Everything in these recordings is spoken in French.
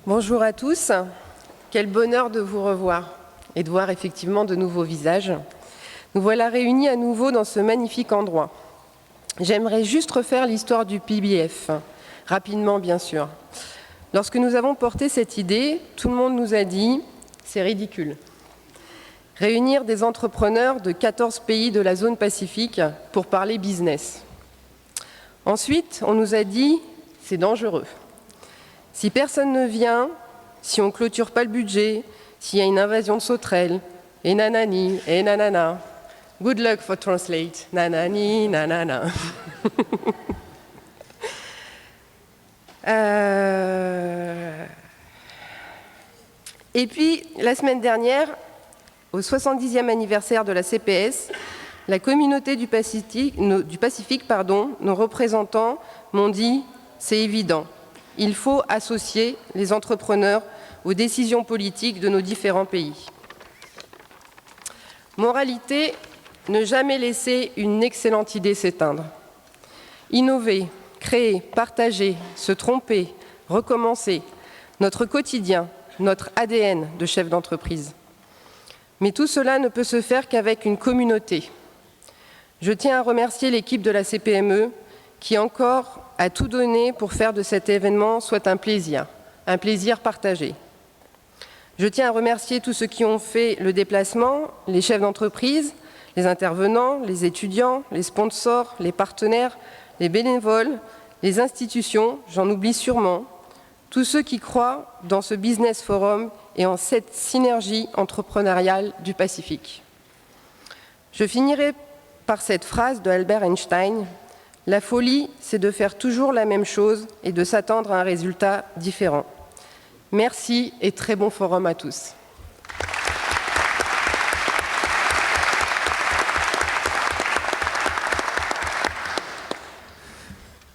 Bonjour à tous, quel bonheur de vous revoir et de voir effectivement de nouveaux visages. Nous voilà réunis à nouveau dans ce magnifique endroit. J'aimerais juste refaire l'histoire du PBF, rapidement bien sûr. Lorsque nous avons porté cette idée, tout le monde nous a dit « c'est ridicule ». Réunir des entrepreneurs de 14 pays de la zone Pacifique pour parler business. Ensuite, on nous a dit « c'est dangereux ». Si personne ne vient, si on ne clôture pas le budget, s'il y a une invasion de sauterelles, et nanani, et nanana. Good luck for translate. Nanani, nanana. Et puis, la semaine dernière, au 70e anniversaire de la CPS, la communauté du Pacifique, nos représentants m'ont dit « c'est évident ». Il faut associer les entrepreneurs aux décisions politiques de nos différents pays. Moralité, ne jamais laisser une excellente idée s'éteindre. Innover, créer, partager, se tromper, recommencer, notre quotidien, notre ADN de chef d'entreprise. Mais tout cela ne peut se faire qu'avec une communauté. Je tiens à remercier l'équipe de la CPME qui encore a tout donné pour faire de cet événement soit un plaisir partagé. Je tiens à remercier tous ceux qui ont fait le déplacement, les chefs d'entreprise, les intervenants, les étudiants, les sponsors, les partenaires, les bénévoles, les institutions, j'en oublie sûrement, tous ceux qui croient dans ce Business Forum et en cette synergie entrepreneuriale du Pacifique. Je finirai par cette phrase de Albert Einstein. La folie, c'est de faire toujours la même chose et de s'attendre à un résultat différent. Merci et très bon forum à tous.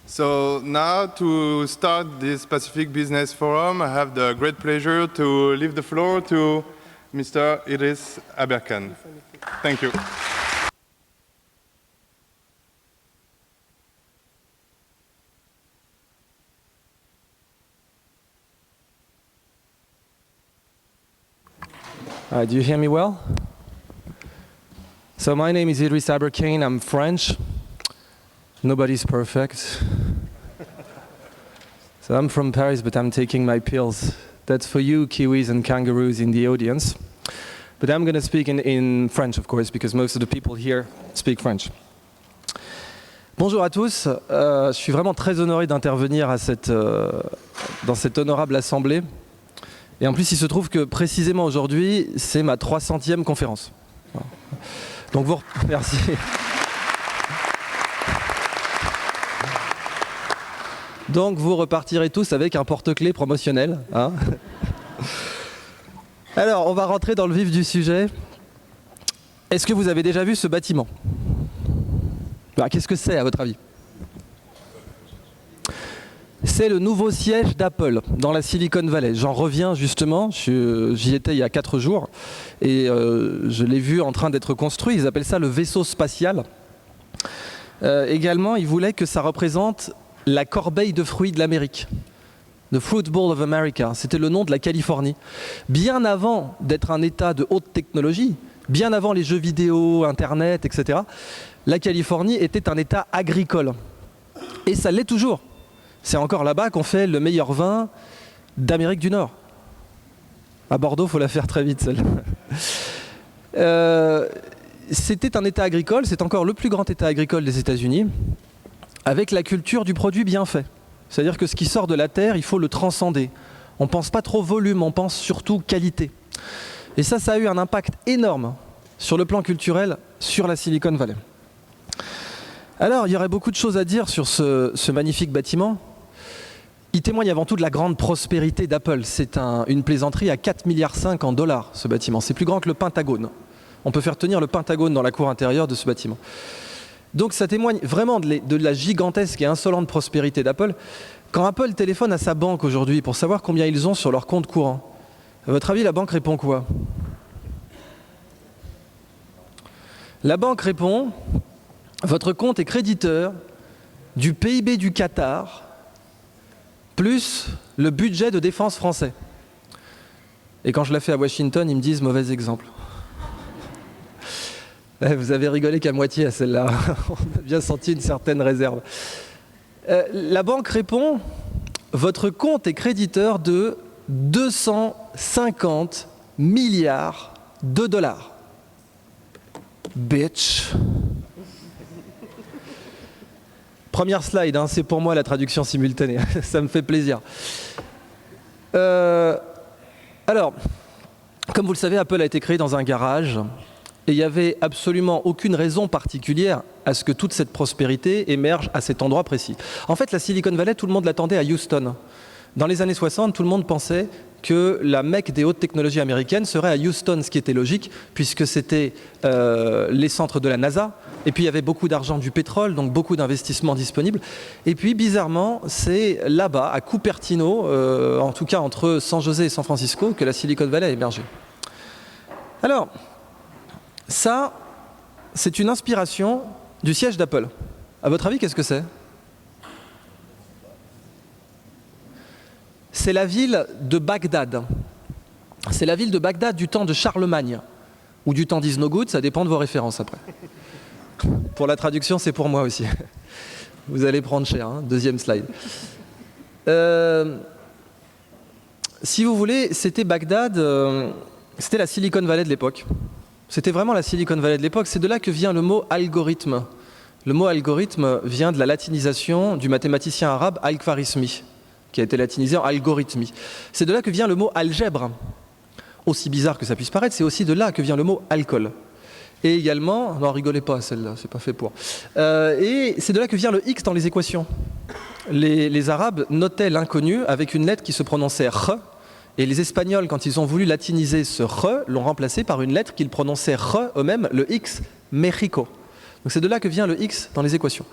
So now to start this Pacific Business Forum, I have the great pleasure to leave the floor to Mr. Idriss Aberkan. Thank you. Do you hear me well? So my name is Idriss Aberkan, I'm French. Nobody's perfect. So I'm from Paris, but I'm taking my pills. That's for you, Kiwis and kangaroos in the audience. But I'm going to speak in French, of course, because most of the people here speak French. Bonjour à tous, je suis vraiment très honoré d'intervenir dans cette honorable assemblée. Et en plus, il se trouve que précisément aujourd'hui, c'est ma 300e conférence. Donc vous remerciez. Donc vous repartirez tous avec un porte-clés promotionnel. Hein. Alors, on va rentrer dans le vif du sujet. Est-ce que vous avez déjà vu ce bâtiment? Qu'est-ce que c'est à votre avis? C'est le nouveau siège d'Apple dans la Silicon Valley. J'en reviens justement, j'y étais il y a 4 jours et je l'ai vu en train d'être construit. Ils appellent ça le vaisseau spatial. Également, ils voulaient que ça représente la corbeille de fruits de l'Amérique. The Fruit Bowl of America, c'était le nom de la Californie. Bien avant d'être un État de haute technologie, bien avant les jeux vidéo, Internet, etc., la Californie était un État agricole. Et ça l'est toujours. C'est encore là-bas qu'on fait le meilleur vin d'Amérique du Nord. À Bordeaux, il faut la faire très vite, celle-là. C'était un État agricole, c'est encore le plus grand État agricole des États-Unis, avec la culture du produit bien fait. C'est-à-dire que ce qui sort de la terre, il faut le transcender. On ne pense pas trop volume, on pense surtout qualité. Et ça a eu un impact énorme sur le plan culturel sur la Silicon Valley. Alors, il y aurait beaucoup de choses à dire sur ce magnifique bâtiment. Il témoigne avant tout de la grande prospérité d'Apple. C'est une plaisanterie à 4,5 milliards en dollars, ce bâtiment. C'est plus grand que le Pentagone. On peut faire tenir le Pentagone dans la cour intérieure de ce bâtiment. Donc ça témoigne vraiment de la gigantesque et insolente prospérité d'Apple. Quand Apple téléphone à sa banque aujourd'hui pour savoir combien ils ont sur leur compte courant, à votre avis, la banque répond quoi? La banque répond: votre compte est créditeur du PIB du Qatar, plus le budget de défense français. Et quand je la fais à Washington, ils me disent mauvais exemple. Vous avez rigolé qu'à moitié à celle-là. On a bien senti une certaine réserve. La banque répond, votre compte est créditeur de 250 milliards de dollars. Bitch. Première slide, hein, c'est pour moi la traduction simultanée. Ça me fait plaisir. Alors, comme vous le savez, Apple a été créé dans un garage et il n'y avait absolument aucune raison particulière à ce que toute cette prospérité émerge à cet endroit précis. En fait, la Silicon Valley, tout le monde l'attendait à Houston. Dans les années 60, tout le monde pensait que la Mecque des hautes technologies américaines serait à Houston, ce qui était logique, puisque c'était les centres de la NASA, et puis il y avait beaucoup d'argent du pétrole, donc beaucoup d'investissements disponibles. Et puis, bizarrement, c'est là-bas, à Cupertino, en tout cas entre San José et San Francisco, que la Silicon Valley a émergé. Alors, ça, c'est une inspiration du siège d'Apple. À votre avis, qu'est-ce que c'est ? C'est la ville de Bagdad. C'est la ville de Bagdad du temps de Charlemagne, ou du temps d'Is No Good, ça dépend de vos références après. Pour la traduction, c'est pour moi aussi. Vous allez prendre cher, hein. Deuxième slide. Si vous voulez, c'était Bagdad, c'était la Silicon Valley de l'époque. C'était vraiment la Silicon Valley de l'époque. C'est de là que vient le mot algorithme. Le mot algorithme vient de la latinisation du mathématicien arabe Al-Khwarizmi, qui a été latinisé en algorithmie. C'est de là que vient le mot algèbre. Aussi bizarre que ça puisse paraître, c'est aussi de là que vient le mot alcool. Et également, non, rigolez pas celle-là, c'est pas fait pour. Et c'est de là que vient le X dans les équations. Les Arabes notaient l'inconnu avec une lettre qui se prononçait R, et les Espagnols, quand ils ont voulu latiniser ce R, l'ont remplacé par une lettre qu'ils prononçaient R eux-mêmes, le X, Mexico. Donc c'est de là que vient le X dans les équations.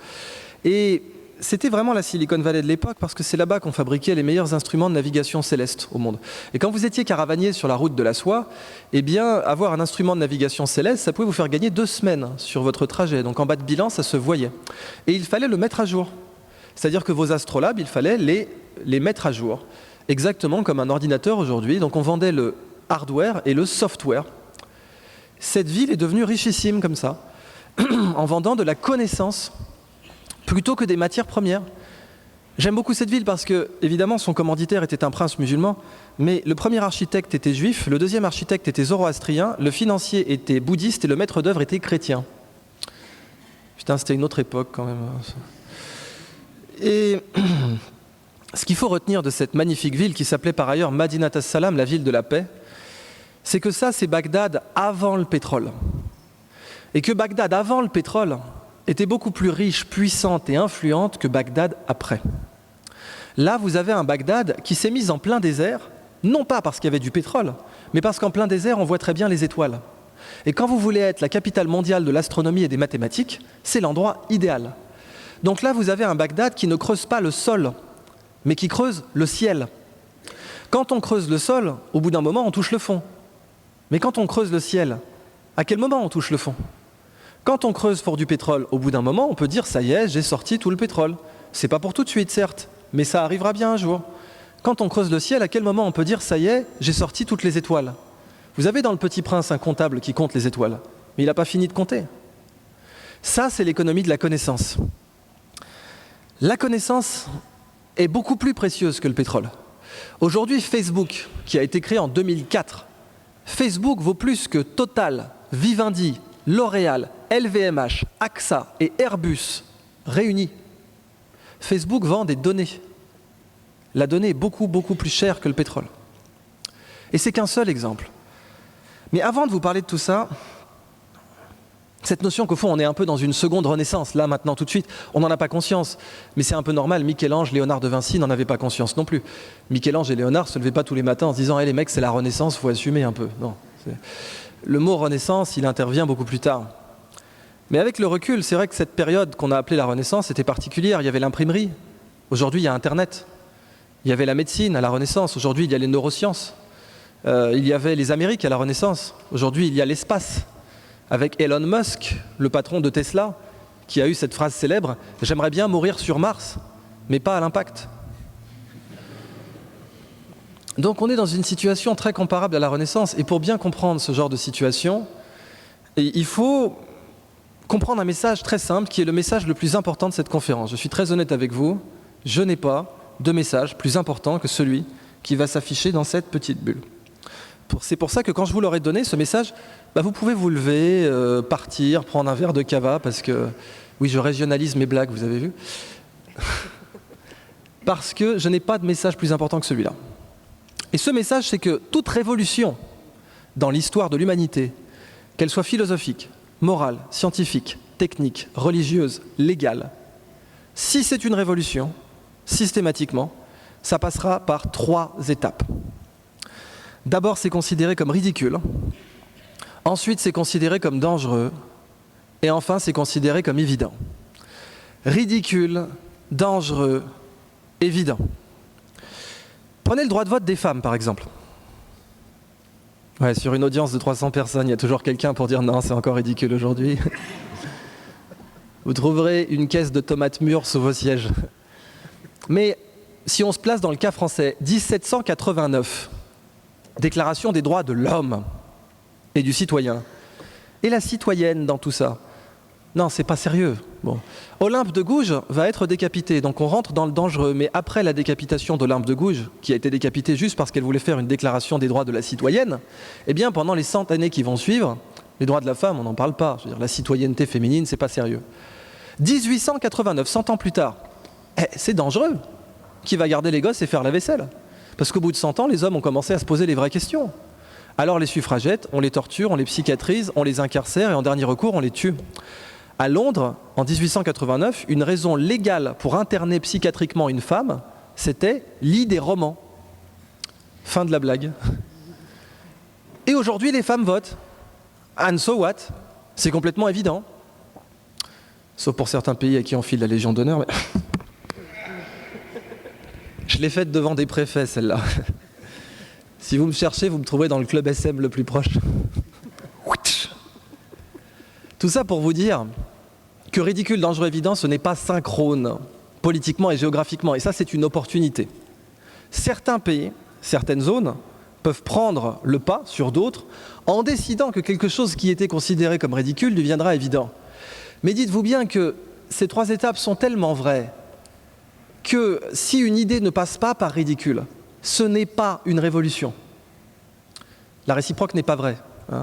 Et c'était vraiment la Silicon Valley de l'époque parce que c'est là-bas qu'on fabriquait les meilleurs instruments de navigation céleste au monde. Et quand vous étiez caravanier sur la route de la soie, eh bien, avoir un instrument de navigation céleste, ça pouvait vous faire gagner 2 semaines sur votre trajet. Donc en bas de bilan, ça se voyait. Et il fallait le mettre à jour. C'est-à-dire que vos astrolabes, il fallait les mettre à jour. Exactement comme un ordinateur aujourd'hui. Donc on vendait le hardware et le software. Cette ville est devenue richissime comme ça, en vendant de la connaissance plutôt que des matières premières. J'aime beaucoup cette ville parce que, évidemment, son commanditaire était un prince musulman, mais le premier architecte était juif, le deuxième architecte était zoroastrien, le financier était bouddhiste et le maître d'œuvre était chrétien. Putain, c'était une autre époque quand même. Et ce qu'il faut retenir de cette magnifique ville qui s'appelait par ailleurs Madinat as-Salam, la ville de la paix, c'est que ça, c'est Bagdad avant le pétrole. Et que Bagdad avant le pétrole était beaucoup plus riche, puissante et influente que Bagdad après. Là, vous avez un Bagdad qui s'est mis en plein désert, non pas parce qu'il y avait du pétrole, mais parce qu'en plein désert, on voit très bien les étoiles. Et quand vous voulez être la capitale mondiale de l'astronomie et des mathématiques, c'est l'endroit idéal. Donc là, vous avez un Bagdad qui ne creuse pas le sol, mais qui creuse le ciel. Quand on creuse le sol, au bout d'un moment, on touche le fond. Mais quand on creuse le ciel, à quel moment on touche le fond ? Quand on creuse pour du pétrole, au bout d'un moment, on peut dire « ça y est, j'ai sorti tout le pétrole ». C'est pas pour tout de suite, certes, mais ça arrivera bien un jour. Quand on creuse le ciel, à quel moment on peut dire « ça y est, j'ai sorti toutes les étoiles ». Vous avez dans Le Petit Prince un comptable qui compte les étoiles, mais il n'a pas fini de compter. Ça, c'est l'économie de la connaissance. La connaissance est beaucoup plus précieuse que le pétrole. Aujourd'hui, Facebook, qui a été créé en 2004, Facebook vaut plus que Total, Vivendi, L'Oréal, LVMH, AXA et Airbus réunis. Facebook vend des données. La donnée est beaucoup, beaucoup plus chère que le pétrole. Et c'est qu'un seul exemple. Mais avant de vous parler de tout ça, cette notion qu'au fond, on est un peu dans une seconde renaissance, là, maintenant, tout de suite, on n'en a pas conscience. Mais c'est un peu normal, Michel-Ange, Léonard de Vinci n'en avaient pas conscience non plus. Michel-Ange et Léonard ne se levaient pas tous les matins en se disant hey, « les mecs, c'est la Renaissance, il faut assumer un peu ». Non. Le mot Renaissance, il intervient beaucoup plus tard. Mais avec le recul, c'est vrai que cette période qu'on a appelée la Renaissance était particulière. Il y avait l'imprimerie. Aujourd'hui, il y a Internet. Il y avait la médecine à la Renaissance. Aujourd'hui, il y a les neurosciences. Il y avait les Amériques à la Renaissance. Aujourd'hui, il y a l'espace. Avec Elon Musk, le patron de Tesla, qui a eu cette phrase célèbre « J'aimerais bien mourir sur Mars, mais pas à l'impact ». Donc on est dans une situation très comparable à la Renaissance, et pour bien comprendre ce genre de situation, il faut comprendre un message très simple qui est le message le plus important de cette conférence. Je suis très honnête avec vous, je n'ai pas de message plus important que celui qui va s'afficher dans cette petite bulle. C'est pour ça que quand je vous l'aurai donné, ce message, vous pouvez vous lever, partir, prendre un verre de cava, parce que, oui, je régionalise mes blagues, vous avez vu, parce que je n'ai pas de message plus important que celui-là. Et ce message, c'est que toute révolution dans l'histoire de l'humanité, qu'elle soit philosophique, morale, scientifique, technique, religieuse, légale, si c'est une révolution, systématiquement, ça passera par 3 étapes. D'abord, c'est considéré comme ridicule. Ensuite, c'est considéré comme dangereux. Et enfin, c'est considéré comme évident. Ridicule, dangereux, évident. Prenez le droit de vote des femmes, par exemple. Ouais, sur une audience de 300 personnes, il y a toujours quelqu'un pour dire non, c'est encore ridicule aujourd'hui. Vous trouverez une caisse de tomates mûres sous vos sièges. Mais si on se place dans le cas français, 1789, Déclaration des droits de l'homme et du citoyen. Et la citoyenne dans tout ça? Non, c'est pas sérieux. Bon. Olympe de Gouges va être décapitée, donc on rentre dans le dangereux. Mais après la décapitation d'Olympe de Gouges, qui a été décapitée juste parce qu'elle voulait faire une déclaration des droits de la citoyenne, eh bien pendant les 100 années qui vont suivre, les droits de la femme, on n'en parle pas. Je veux dire, la citoyenneté féminine, c'est pas sérieux. 1889, 100 ans plus tard, c'est dangereux. Qui va garder les gosses et faire la vaisselle? Parce qu'au bout de 100 ans, les hommes ont commencé à se poser les vraies questions. Alors les suffragettes, on les torture, on les psychiatrise, on les incarcère et en dernier recours, on les tue. À Londres, en 1889, une raison légale pour interner psychiatriquement une femme, c'était lit des romans. Fin de la blague. Et aujourd'hui, les femmes votent. And so what? C'est complètement évident. Sauf pour certains pays à qui on file la Légion d'honneur. Mais... Je l'ai faite devant des préfets, celle-là. Si vous me cherchez, vous me trouverez dans le club SM le plus proche. Tout ça pour vous dire que ridicule, dangereux, évident, ce n'est pas synchrone, politiquement et géographiquement. Et ça, c'est une opportunité. Certains pays, certaines zones, peuvent prendre le pas sur d'autres en décidant que quelque chose qui était considéré comme ridicule deviendra évident. Mais dites-vous bien que ces 3 étapes sont tellement vraies que si une idée ne passe pas par ridicule, ce n'est pas une révolution. La réciproque n'est pas vraie.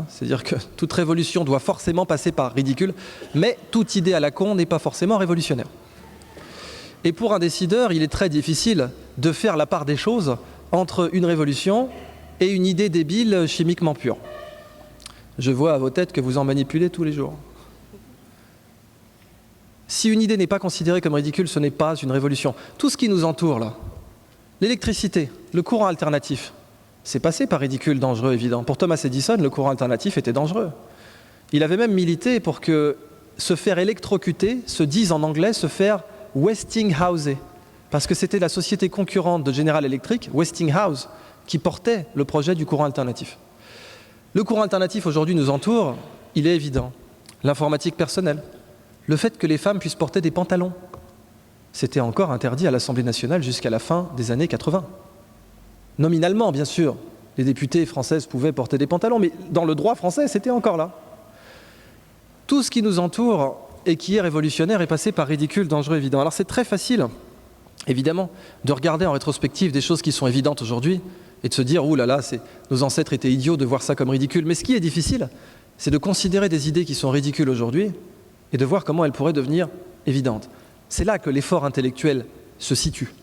C'est-à-dire que toute révolution doit forcément passer par ridicule, mais toute idée à la con n'est pas forcément révolutionnaire. Et pour un décideur, il est très difficile de faire la part des choses entre une révolution et une idée débile chimiquement pure. Je vois à vos têtes que vous en manipulez tous les jours. Si une idée n'est pas considérée comme ridicule, ce n'est pas une révolution. Tout ce qui nous entoure, là, l'électricité, le courant alternatif, c'est passé par ridicule, dangereux, évident. Pour Thomas Edison, le courant alternatif était dangereux. Il avait même milité pour que se faire électrocuter se dise en anglais se faire Westinghouser, parce que c'était la société concurrente de General Electric, Westinghouse, qui portait le projet du courant alternatif. Le courant alternatif aujourd'hui nous entoure, il est évident. L'informatique personnelle. Le fait que les femmes puissent porter des pantalons. C'était encore interdit à l'Assemblée nationale jusqu'à la fin des années 80. Nominalement, bien sûr, les députés françaises pouvaient porter des pantalons, mais dans le droit français, c'était encore là. Tout ce qui nous entoure et qui est révolutionnaire est passé par ridicule, dangereux, évident. Alors c'est très facile, évidemment, de regarder en rétrospective des choses qui sont évidentes aujourd'hui et de se dire « Ouh là là, nos ancêtres étaient idiots de voir ça comme ridicule ». Mais ce qui est difficile, c'est de considérer des idées qui sont ridicules aujourd'hui et de voir comment elles pourraient devenir évidentes. C'est là que l'effort intellectuel se situe.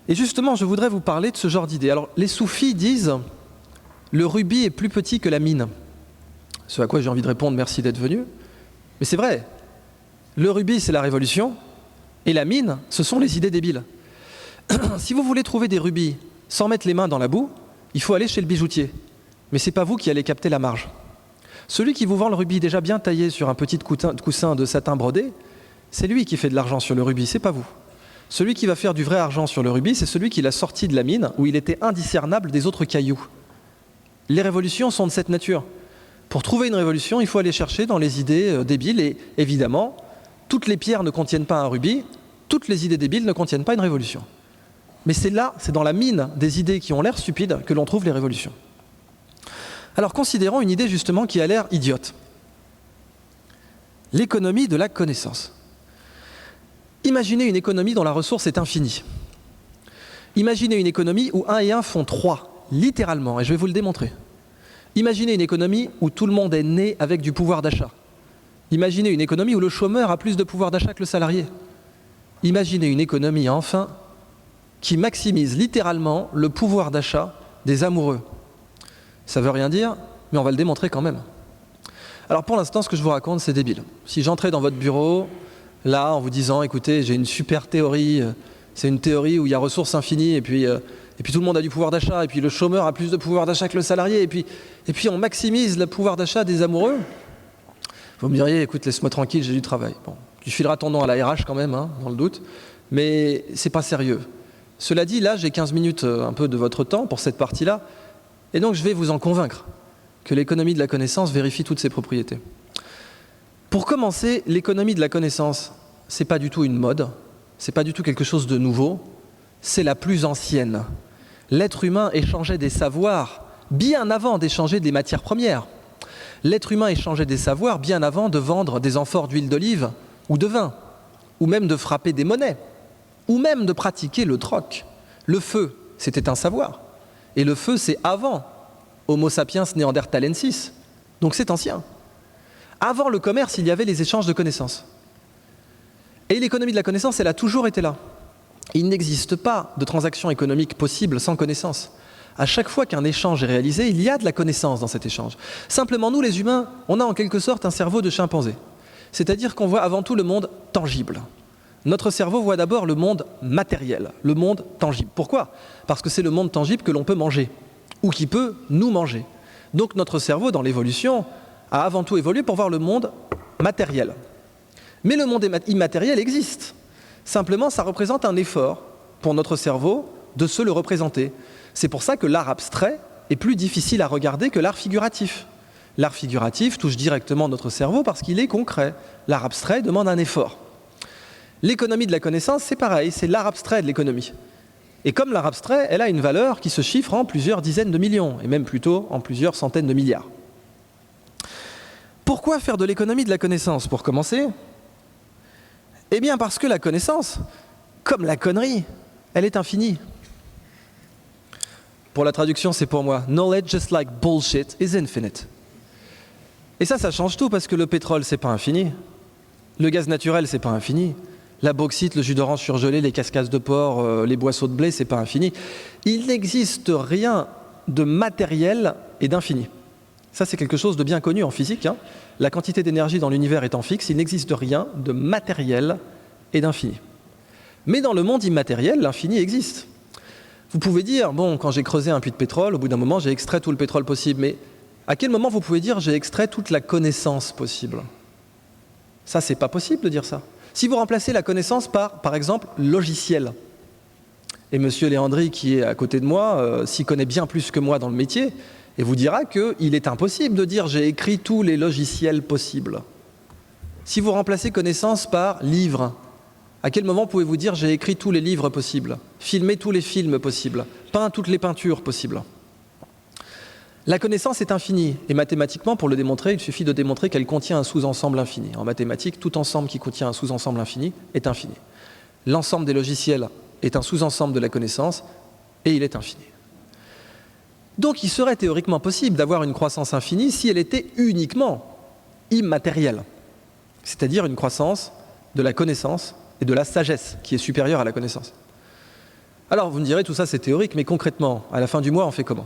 Et justement, je voudrais vous parler de ce genre d'idées. Alors, les soufis disent « le rubis est plus petit que la mine ». Ce à quoi j'ai envie de répondre « merci d'être venu ». Mais c'est vrai, le rubis c'est la révolution, et la mine, ce sont les idées débiles. Si vous voulez trouver des rubis sans mettre les mains dans la boue, il faut aller chez le bijoutier. Mais ce n'est pas vous qui allez capter la marge. Celui qui vous vend le rubis déjà bien taillé sur un petit coussin de satin brodé, c'est lui qui fait de l'argent sur le rubis, c'est pas vous. Celui qui va faire du vrai argent sur le rubis, c'est celui qui l'a sorti de la mine où il était indiscernable des autres cailloux. Les révolutions sont de cette nature. Pour trouver une révolution, il faut aller chercher dans les idées débiles et évidemment, toutes les pierres ne contiennent pas un rubis, toutes les idées débiles ne contiennent pas une révolution. Mais c'est là, c'est dans la mine des idées qui ont l'air stupides que l'on trouve les révolutions. Alors considérons une idée justement qui a l'air idiote. L'économie de la connaissance. Imaginez une économie dont la ressource est infinie. Imaginez une économie où 1 et 1 font 3, littéralement, et je vais vous le démontrer. Imaginez une économie où tout le monde est né avec du pouvoir d'achat. Imaginez une économie où le chômeur a plus de pouvoir d'achat que le salarié. Imaginez une économie, enfin, qui maximise littéralement le pouvoir d'achat des amoureux. Ça veut rien dire, mais on va le démontrer quand même. Alors pour l'instant, ce que je vous raconte, c'est débile. Si j'entrais dans votre bureau, là, en vous disant, écoutez, j'ai une super théorie, c'est une théorie où il y a ressources infinies, et puis tout le monde a du pouvoir d'achat, et puis le chômeur a plus de pouvoir d'achat que le salarié, et puis on maximise le pouvoir d'achat des amoureux, vous me diriez, écoute, laisse-moi tranquille, j'ai du travail. Bon, tu fileras ton nom à la RH quand même, hein, dans le doute, mais c'est pas sérieux. Cela dit, là, j'ai 15 minutes un peu de votre temps pour cette partie-là, et donc je vais vous en convaincre que l'économie de la connaissance vérifie toutes ses propriétés. Pour commencer, l'économie de la connaissance, c'est pas du tout une mode, c'est pas du tout quelque chose de nouveau, c'est la plus ancienne. L'être humain échangeait des savoirs bien avant d'échanger des matières premières. L'être humain échangeait des savoirs bien avant de vendre des amphores d'huile d'olive ou de vin, ou même de frapper des monnaies, ou même de pratiquer le troc. Le feu, c'était un savoir. Et le feu, c'est avant Homo sapiens néanderthalensis. Donc c'est ancien. Avant le commerce, il y avait les échanges de connaissances. Et l'économie de la connaissance, elle a toujours été là. Il n'existe pas de transaction économique possible sans connaissance. À chaque fois qu'un échange est réalisé, il y a de la connaissance dans cet échange. Simplement, nous, les humains, on a en quelque sorte un cerveau de chimpanzé. C'est-à-dire qu'on voit avant tout le monde tangible. Notre cerveau voit d'abord le monde matériel, le monde tangible. Pourquoi ? Parce que c'est le monde tangible que l'on peut manger, ou qui peut nous manger. Donc notre cerveau, dans l'évolution, a avant tout évolué pour voir le monde matériel. Mais le monde immatériel existe. Simplement, ça représente un effort pour notre cerveau de se le représenter. C'est pour ça que l'art abstrait est plus difficile à regarder que l'art figuratif. L'art figuratif touche directement notre cerveau parce qu'il est concret. L'art abstrait demande un effort. L'économie de la connaissance, c'est pareil, c'est l'art abstrait de l'économie. Et comme l'art abstrait, elle a une valeur qui se chiffre en plusieurs dizaines de millions, et même plutôt en plusieurs centaines de milliards. Pourquoi faire de l'économie de la connaissance, pour commencer ? Eh bien parce que la connaissance, comme la connerie, elle est infinie. Pour la traduction, c'est pour moi. Knowledge just like bullshit is infinite. Et ça change tout parce que le pétrole, c'est pas infini. Le gaz naturel, c'est pas infini. La bauxite, le jus d'orange surgelé, les cascades de porc, les boisseaux de blé, c'est pas infini. Il n'existe rien de matériel et d'infini. Ça, c'est quelque chose de bien connu en physique, hein. La quantité d'énergie dans l'univers étant fixe, il n'existe rien de matériel et d'infini. Mais dans le monde immatériel, l'infini existe. Vous pouvez dire, bon, quand j'ai creusé un puits de pétrole, au bout d'un moment, j'ai extrait tout le pétrole possible. Mais à quel moment vous pouvez dire, j'ai extrait toute la connaissance possible ? Ça, c'est pas possible de dire ça. Si vous remplacez la connaissance par exemple, logiciel, et monsieur Léandri, qui est à côté de moi, s'y connaît bien plus que moi dans le métier, et vous dira qu'il est impossible de dire « j'ai écrit tous les logiciels possibles ». Si vous remplacez connaissance par livre, à quel moment pouvez-vous dire « j'ai écrit tous les livres possibles », filmé tous les films possibles, peint toutes les peintures possibles ? La connaissance est infinie, et mathématiquement, pour le démontrer, il suffit de démontrer qu'elle contient un sous-ensemble infini. En mathématiques, tout ensemble qui contient un sous-ensemble infini est infini. L'ensemble des logiciels est un sous-ensemble de la connaissance, et il est infini. Donc il serait théoriquement possible d'avoir une croissance infinie si elle était uniquement immatérielle, c'est-à-dire une croissance de la connaissance et de la sagesse qui est supérieure à la connaissance. Alors vous me direz, tout ça c'est théorique, mais concrètement, à la fin du mois, on fait comment ?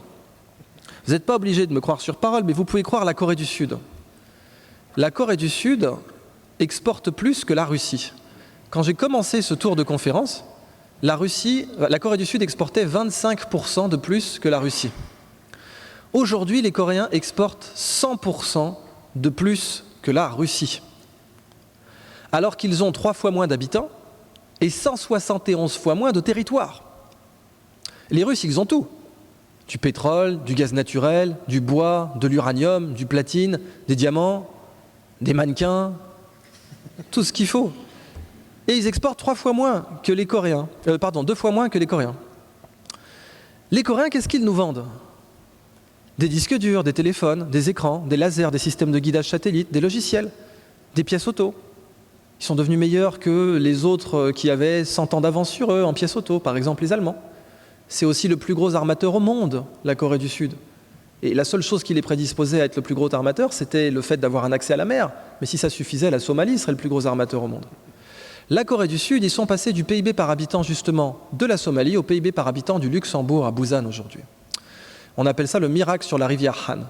Vous n'êtes pas obligé de me croire sur parole, mais vous pouvez croire la Corée du Sud. La Corée du Sud exporte plus que la Russie. Quand j'ai commencé ce tour de conférence, la Corée du Sud exportait 25% de plus que la Russie. Aujourd'hui, les Coréens exportent 100% de plus que la Russie. Alors qu'ils ont 3 fois moins d'habitants et 171 fois moins de territoire. Les Russes, ils ont tout. Du pétrole, du gaz naturel, du bois, de l'uranium, du platine, des diamants, des mannequins, tout ce qu'il faut. Et ils exportent 2 fois moins que les Coréens. Les Coréens, qu'est-ce qu'ils nous vendent? Des disques durs, des téléphones, des écrans, des lasers, des systèmes de guidage satellite, des logiciels, des pièces auto. Ils sont devenus meilleurs que les autres qui avaient 100 ans d'avance sur eux en pièces auto, par exemple les Allemands. C'est aussi le plus gros armateur au monde, la Corée du Sud. Et la seule chose qui les prédisposait à être le plus gros armateur, c'était le fait d'avoir un accès à la mer. Mais si ça suffisait, la Somalie serait le plus gros armateur au monde. La Corée du Sud, ils sont passés du PIB par habitant justement de la Somalie au PIB par habitant du Luxembourg à Busan aujourd'hui. On appelle ça le miracle sur la rivière Han.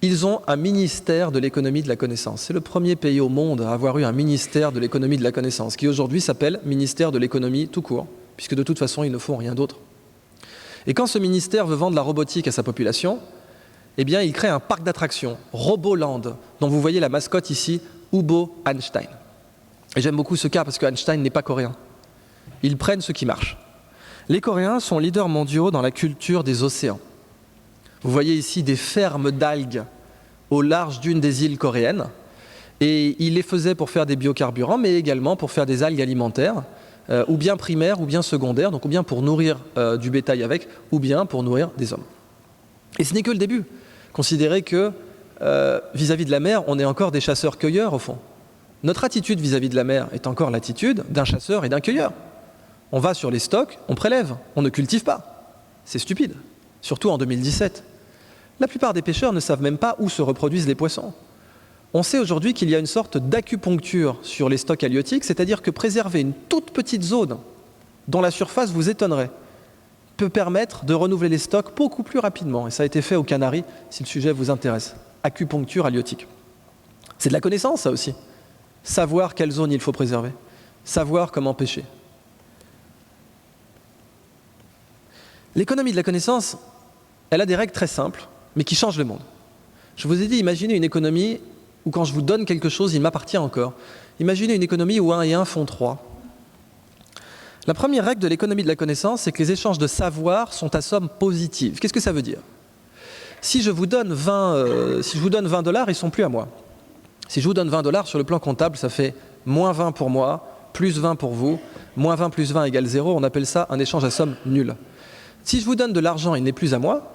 Ils ont un ministère de l'économie de la connaissance. C'est le premier pays au monde à avoir eu un ministère de l'économie de la connaissance, qui aujourd'hui s'appelle ministère de l'économie tout court, puisque de toute façon, ils ne font rien d'autre. Et quand ce ministère veut vendre la robotique à sa population, eh bien, il crée un parc d'attractions, Roboland, dont vous voyez la mascotte ici, Ubo Einstein. Et j'aime beaucoup ce cas parce que Einstein n'est pas coréen. Ils prennent ce qui marche. Les Coréens sont leaders mondiaux dans la culture des océans. Vous voyez ici des fermes d'algues au large d'une des îles coréennes. Et ils les faisaient pour faire des biocarburants, mais également pour faire des algues alimentaires, ou bien primaires, ou bien secondaires, donc ou bien pour nourrir du bétail avec, ou bien pour nourrir des hommes. Et ce n'est que le début. Considérez que vis-à-vis de la mer, on est encore des chasseurs-cueilleurs au fond. Notre attitude vis-à-vis de la mer est encore l'attitude d'un chasseur et d'un cueilleur. On va sur les stocks, on prélève, on ne cultive pas. C'est stupide, surtout en 2017. La plupart des pêcheurs ne savent même pas où se reproduisent les poissons. On sait aujourd'hui qu'il y a une sorte d'acupuncture sur les stocks halieutiques, c'est-à-dire que préserver une toute petite zone dont la surface vous étonnerait peut permettre de renouveler les stocks beaucoup plus rapidement. Et ça a été fait aux Canaries, si le sujet vous intéresse. Acupuncture halieutique. C'est de la connaissance, ça aussi. Savoir quelle zone il faut préserver. Savoir comment pêcher. L'économie de la connaissance, elle a des règles très simples, mais qui changent le monde. Je vous ai dit, imaginez une économie où quand je vous donne quelque chose, il m'appartient encore. Imaginez une économie où 1 et 1 font 3. La première règle de l'économie de la connaissance, c'est que les échanges de savoir sont à somme positive. Qu'est-ce que ça veut dire? Si je vous donne 20 $, ils ne sont plus à moi. Si je vous donne 20 $ sur le plan comptable, ça fait moins 20 pour moi, plus 20 pour vous, moins 20 plus 20 égale 0, on appelle ça un échange à somme nulle. Si je vous donne de l'argent, il n'est plus à moi,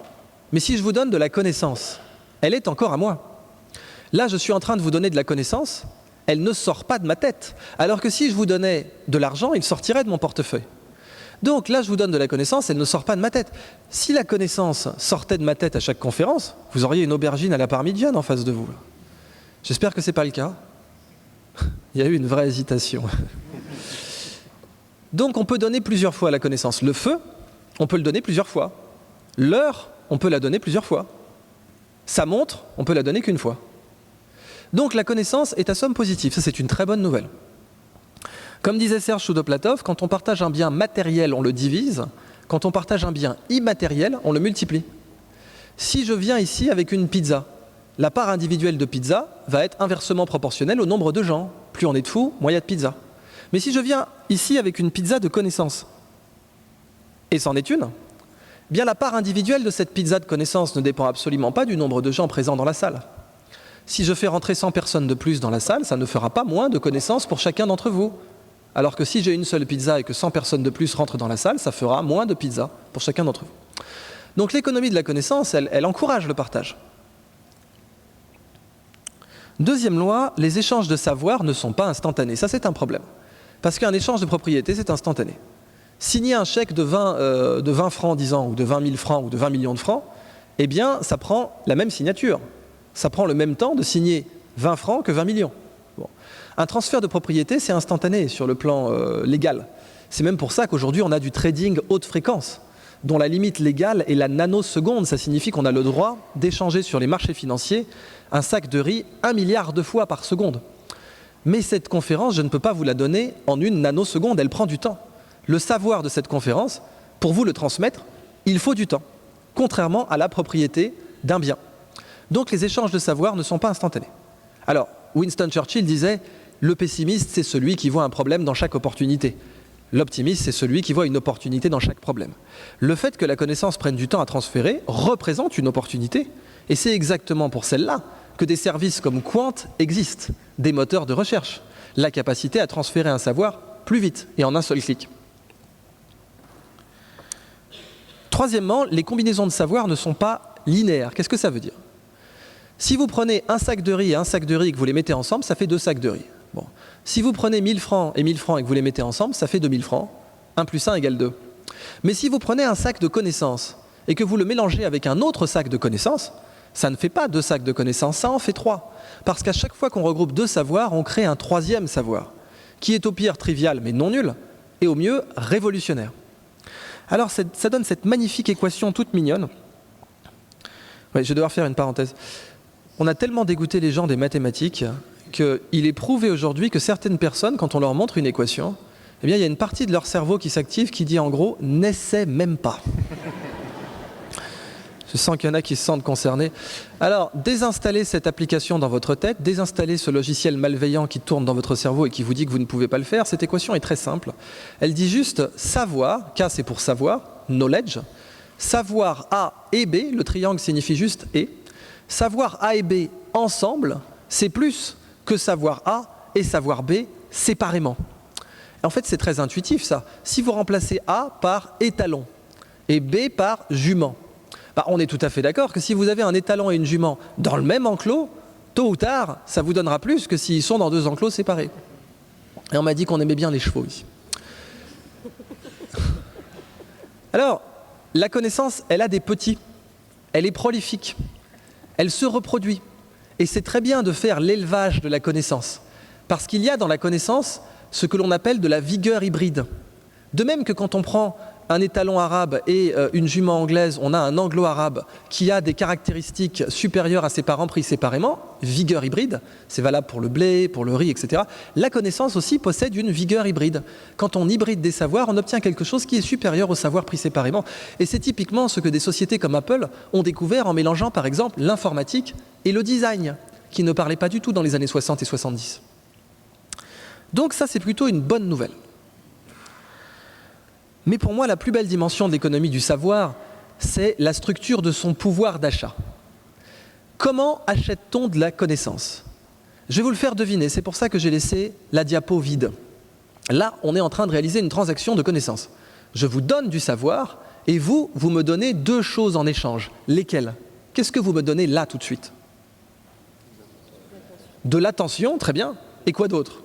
mais si je vous donne de la connaissance, elle est encore à moi. Là, je suis en train de vous donner de la connaissance, elle ne sort pas de ma tête. Alors que si je vous donnais de l'argent, il sortirait de mon portefeuille. Donc là, je vous donne de la connaissance, elle ne sort pas de ma tête. Si la connaissance sortait de ma tête à chaque conférence, vous auriez une aubergine à la parmigiane en face de vous. J'espère que ce n'est pas le cas. Il y a eu une vraie hésitation. Donc on peut donner plusieurs fois la connaissance. Le feu, on peut le donner plusieurs fois. L'heure, on peut la donner plusieurs fois. Sa montre, on peut la donner qu'une fois. Donc la connaissance est à somme positive. Ça, c'est une très bonne nouvelle. Comme disait Serge Choudoplatov, quand on partage un bien matériel, on le divise. Quand on partage un bien immatériel, on le multiplie. Si je viens ici avec une pizza, la part individuelle de pizza va être inversement proportionnelle au nombre de gens. Plus on est de fous, moins il y a de pizza. Mais si je viens ici avec une pizza de connaissance, et c'en est une, bien la part individuelle de cette pizza de connaissance ne dépend absolument pas du nombre de gens présents dans la salle. Si je fais rentrer 100 personnes de plus dans la salle, ça ne fera pas moins de connaissances pour chacun d'entre vous. Alors que si j'ai une seule pizza et que 100 personnes de plus rentrent dans la salle, ça fera moins de pizza pour chacun d'entre vous. Donc l'économie de la connaissance, elle encourage le partage. Deuxième loi, les échanges de savoir ne sont pas instantanés. Ça, c'est un problème. Parce qu'un échange de propriété, c'est instantané. Signer un chèque de 20 francs, disons, ou de 20 000 francs, ou de 20 millions de francs, eh bien, ça prend la même signature. Ça prend le même temps de signer 20 francs que 20 millions. Bon. Un transfert de propriété, c'est instantané sur le plan légal. C'est même pour ça qu'aujourd'hui, on a du trading haute fréquence, dont la limite légale est la nanoseconde. Ça signifie qu'on a le droit d'échanger sur les marchés financiers un sac de riz 1 milliard de fois par seconde. Mais cette conférence, je ne peux pas vous la donner en une nanoseconde, elle prend du temps. Le savoir de cette conférence, pour vous le transmettre, il faut du temps, contrairement à la propriété d'un bien. Donc les échanges de savoir ne sont pas instantanés. Alors, Winston Churchill disait « Le pessimiste, c'est celui qui voit un problème dans chaque opportunité. L'optimiste, c'est celui qui voit une opportunité dans chaque problème. » Le fait que la connaissance prenne du temps à transférer représente une opportunité. Et c'est exactement pour celle-là que des services comme Quant existent, des moteurs de recherche, la capacité à transférer un savoir plus vite et en un seul clic. Troisièmement, les combinaisons de savoir ne sont pas linéaires. Qu'est-ce que ça veut dire? Si vous prenez un sac de riz et un sac de riz et que vous les mettez ensemble, ça fait 2 sacs de riz. Bon. Si vous prenez 1000 francs et 1000 francs et que vous les mettez ensemble, ça fait 2000 francs. 1 plus 1 égale 2. Mais si vous prenez un sac de connaissances et que vous le mélangez avec un autre sac de connaissances, ça ne fait pas 2 sacs de connaissances, ça en fait 3. Parce qu'à chaque fois qu'on regroupe 2 savoirs, on crée un 3e savoir, qui est au pire trivial mais non nul, et au mieux révolutionnaire. Alors ça donne cette magnifique équation toute mignonne. Ouais, je vais devoir faire une parenthèse. On a tellement dégoûté les gens des mathématiques qu'il est prouvé aujourd'hui que certaines personnes, quand on leur montre une équation, eh bien, il y a une partie de leur cerveau qui s'active qui dit en gros « n'essaie même pas ». Je sens qu'il y en a qui se sentent concernés. Alors, désinstallez cette application dans votre tête, désinstallez ce logiciel malveillant qui tourne dans votre cerveau et qui vous dit que vous ne pouvez pas le faire. Cette équation est très simple. Elle dit juste savoir, K c'est pour savoir, knowledge, savoir A et B, le triangle signifie juste et, savoir A et B ensemble, c'est plus que savoir A et savoir B séparément. En fait, c'est très intuitif ça. Si vous remplacez A par étalon et B par jument, on est tout à fait d'accord que si vous avez un étalon et une jument dans le même enclos, tôt ou tard, ça vous donnera plus que s'ils sont dans 2 enclos séparés. Et on m'a dit qu'on aimait bien les chevaux ici. Alors, la connaissance, elle a des petits, elle est prolifique, elle se reproduit. Et c'est très bien de faire l'élevage de la connaissance, parce qu'il y a dans la connaissance ce que l'on appelle de la vigueur hybride. De même que quand on prend un étalon arabe et une jument anglaise, on a un anglo-arabe qui a des caractéristiques supérieures à ses parents pris séparément, vigueur hybride, c'est valable pour le blé, pour le riz, etc. La connaissance aussi possède une vigueur hybride. Quand on hybride des savoirs, on obtient quelque chose qui est supérieur au savoir pris séparément. Et c'est typiquement ce que des sociétés comme Apple ont découvert en mélangeant par exemple l'informatique et le design, qui ne parlaient pas du tout dans les années 60 et 70. Donc ça, c'est plutôt une bonne nouvelle. Mais pour moi, la plus belle dimension de l'économie du savoir, c'est la structure de son pouvoir d'achat. Comment achète-t-on de la connaissance? Je vais vous le faire deviner, c'est pour ça que j'ai laissé la diapo vide. Là, on est en train de réaliser une transaction de connaissance. Je vous donne du savoir et vous me donnez 2 choses en échange. Lesquelles? Qu'est-ce que vous me donnez là tout de suite? De l'attention, très bien. Et quoi d'autre?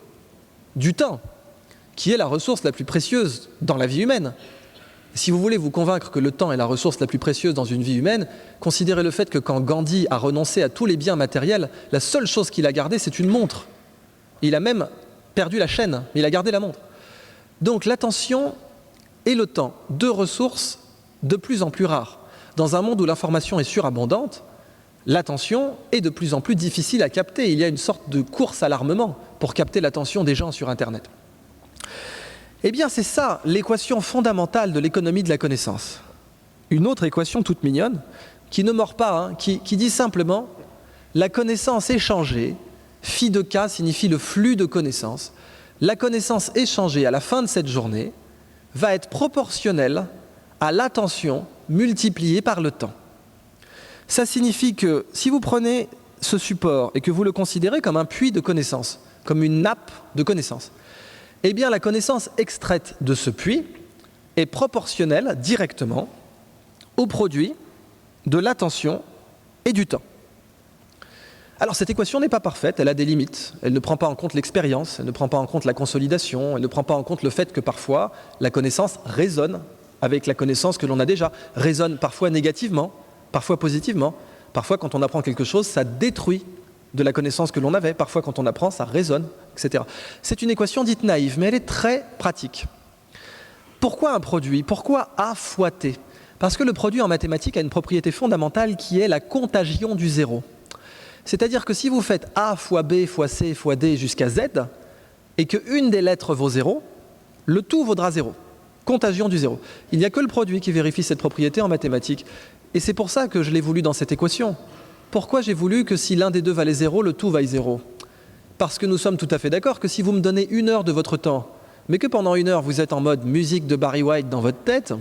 Du temps, qui est la ressource la plus précieuse dans la vie humaine. Si vous voulez vous convaincre que le temps est la ressource la plus précieuse dans une vie humaine, considérez le fait que quand Gandhi a renoncé à tous les biens matériels, la seule chose qu'il a gardée, c'est une montre. Il a même perdu la chaîne, mais il a gardé la montre. Donc l'attention et le temps, 2 ressources de plus en plus rares. Dans un monde où l'information est surabondante, l'attention est de plus en plus difficile à capter. Il y a une sorte de course à l'armement pour capter l'attention des gens sur Internet. Eh bien, c'est ça l'équation fondamentale de l'économie de la connaissance. Une autre équation toute mignonne, qui ne mord pas, qui dit simplement « la connaissance échangée », phi de K signifie le flux de connaissances, la connaissance échangée à la fin de cette journée va être proportionnelle à l'attention multipliée par le temps. Ça signifie que si vous prenez ce support et que vous le considérez comme un puits de connaissances, comme une nappe de connaissances, eh bien la connaissance extraite de ce puits est proportionnelle directement au produit de l'attention et du temps. Alors cette équation n'est pas parfaite, elle a des limites, elle ne prend pas en compte l'expérience, elle ne prend pas en compte la consolidation, elle ne prend pas en compte le fait que parfois la connaissance résonne avec la connaissance que l'on a déjà, résonne parfois négativement, parfois positivement, parfois quand on apprend quelque chose, ça détruit de la connaissance que l'on avait. Parfois, quand on apprend, ça résonne, etc. C'est une équation dite naïve, mais elle est très pratique. Pourquoi un produit? Pourquoi A fois T? Parce que le produit en mathématiques a une propriété fondamentale qui est la contagion du zéro. C'est-à-dire que si vous faites A fois B fois C fois D jusqu'à Z, et qu'une des lettres vaut 0, le tout vaudra 0. Contagion du zéro. Il n'y a que le produit qui vérifie cette propriété en mathématiques. Et c'est pour ça que je l'ai voulu dans cette équation. Pourquoi j'ai voulu que si l'un des deux valait 0, le tout vaille 0? Parce que nous sommes tout à fait d'accord que si vous me donnez 1 heure de votre temps, mais que pendant 1 heure vous êtes en mode musique de Barry White dans votre tête,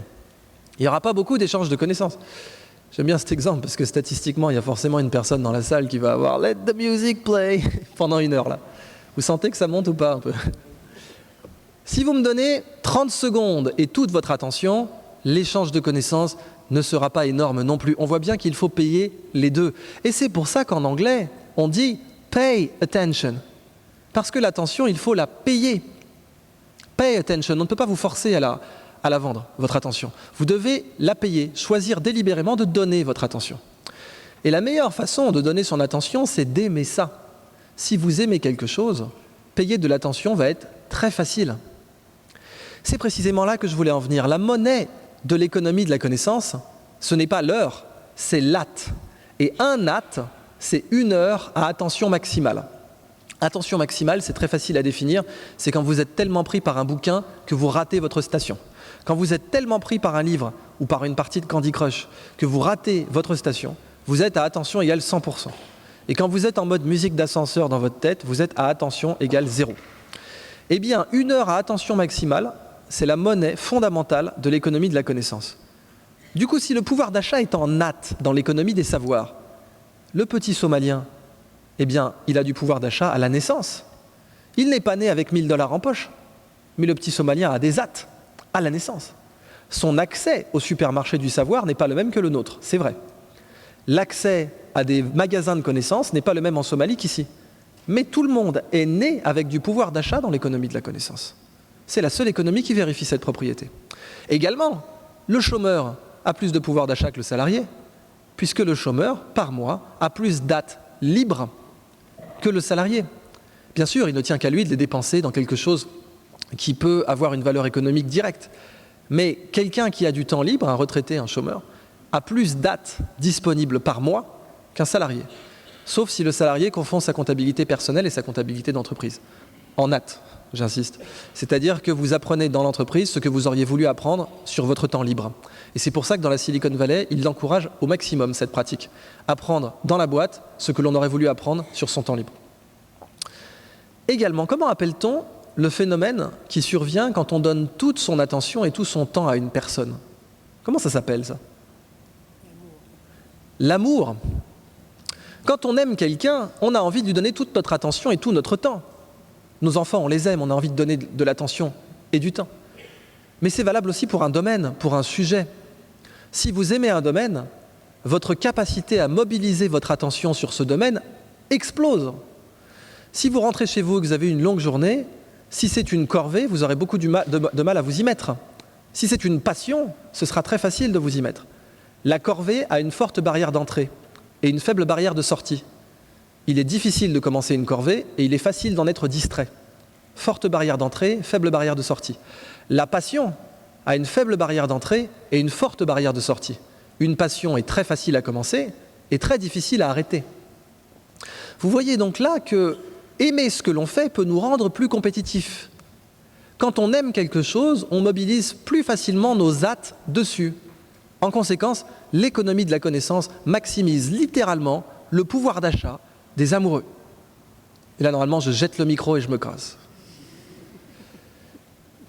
il n'y aura pas beaucoup d'échanges de connaissances. J'aime bien cet exemple parce que statistiquement, il y a forcément une personne dans la salle qui va avoir « Let the music play » pendant 1 heure là. Vous sentez que ça monte ou pas un peu? Si vous me donnez 30 secondes et toute votre attention, l'échange de connaissances ne sera pas énorme non plus. On voit bien qu'il faut payer les deux. Et c'est pour ça qu'en anglais, on dit « pay attention ». Parce que l'attention, il faut la payer. Pay attention, on ne peut pas vous forcer à la vendre, votre attention. Vous devez la payer, choisir délibérément de donner votre attention. Et la meilleure façon de donner son attention, c'est d'aimer ça. Si vous aimez quelque chose, payer de l'attention va être très facile. C'est précisément là que je voulais en venir. La monnaie de l'économie de la connaissance, ce n'est pas l'heure, c'est l'at. Et un at, c'est 1 heure à attention maximale. Attention maximale, c'est très facile à définir, c'est quand vous êtes tellement pris par un bouquin que vous ratez votre station. Quand vous êtes tellement pris par un livre ou par une partie de Candy Crush que vous ratez votre station, vous êtes à attention égale 100%. Et quand vous êtes en mode musique d'ascenseur dans votre tête, vous êtes à attention égale 0. Eh bien, 1 heure à attention maximale, c'est la monnaie fondamentale de l'économie de la connaissance. Du coup, si le pouvoir d'achat est en natte dans l'économie des savoirs, le petit Somalien, eh bien, il a du pouvoir d'achat à la naissance. Il n'est pas né avec 1 000 $ en poche, mais le petit Somalien a des at à la naissance. Son accès au supermarché du savoir n'est pas le même que le nôtre, c'est vrai. L'accès à des magasins de connaissances n'est pas le même en Somalie qu'ici. Mais tout le monde est né avec du pouvoir d'achat dans l'économie de la connaissance. C'est la seule économie qui vérifie cette propriété. Également, le chômeur a plus de pouvoir d'achat que le salarié, puisque le chômeur, par mois, a plus d'at libres que le salarié. Bien sûr, il ne tient qu'à lui de les dépenser dans quelque chose qui peut avoir une valeur économique directe. Mais quelqu'un qui a du temps libre, un retraité, un chômeur, a plus d'at disponibles par mois qu'un salarié. Sauf si le salarié confond sa comptabilité personnelle et sa comptabilité d'entreprise. En at, j'insiste. C'est-à-dire que vous apprenez dans l'entreprise ce que vous auriez voulu apprendre sur votre temps libre. Et c'est pour ça que dans la Silicon Valley, ils encouragent au maximum cette pratique. Apprendre dans la boîte ce que l'on aurait voulu apprendre sur son temps libre. Également, comment appelle-t-on le phénomène qui survient quand on donne toute son attention et tout son temps à une personne? Comment ça s'appelle, ça? L'amour. Quand on aime quelqu'un, on a envie de lui donner toute notre attention et tout notre temps. Nos enfants, on les aime, on a envie de donner de l'attention et du temps. Mais c'est valable aussi pour un domaine, pour un sujet. Si vous aimez un domaine, votre capacité à mobiliser votre attention sur ce domaine explose. Si vous rentrez chez vous et que vous avez une longue journée, si c'est une corvée, vous aurez beaucoup de mal à vous y mettre. Si c'est une passion, ce sera très facile de vous y mettre. La corvée a une forte barrière d'entrée et une faible barrière de sortie. Il est difficile de commencer une corvée et il est facile d'en être distrait. Forte barrière d'entrée, faible barrière de sortie. La passion a une faible barrière d'entrée et une forte barrière de sortie. Une passion est très facile à commencer et très difficile à arrêter. Vous voyez donc là que aimer ce que l'on fait peut nous rendre plus compétitifs. Quand on aime quelque chose, on mobilise plus facilement nos at dessus. En conséquence, l'économie de la connaissance maximise littéralement le pouvoir d'achat des amoureux. Et là, normalement, je jette le micro et je me casse.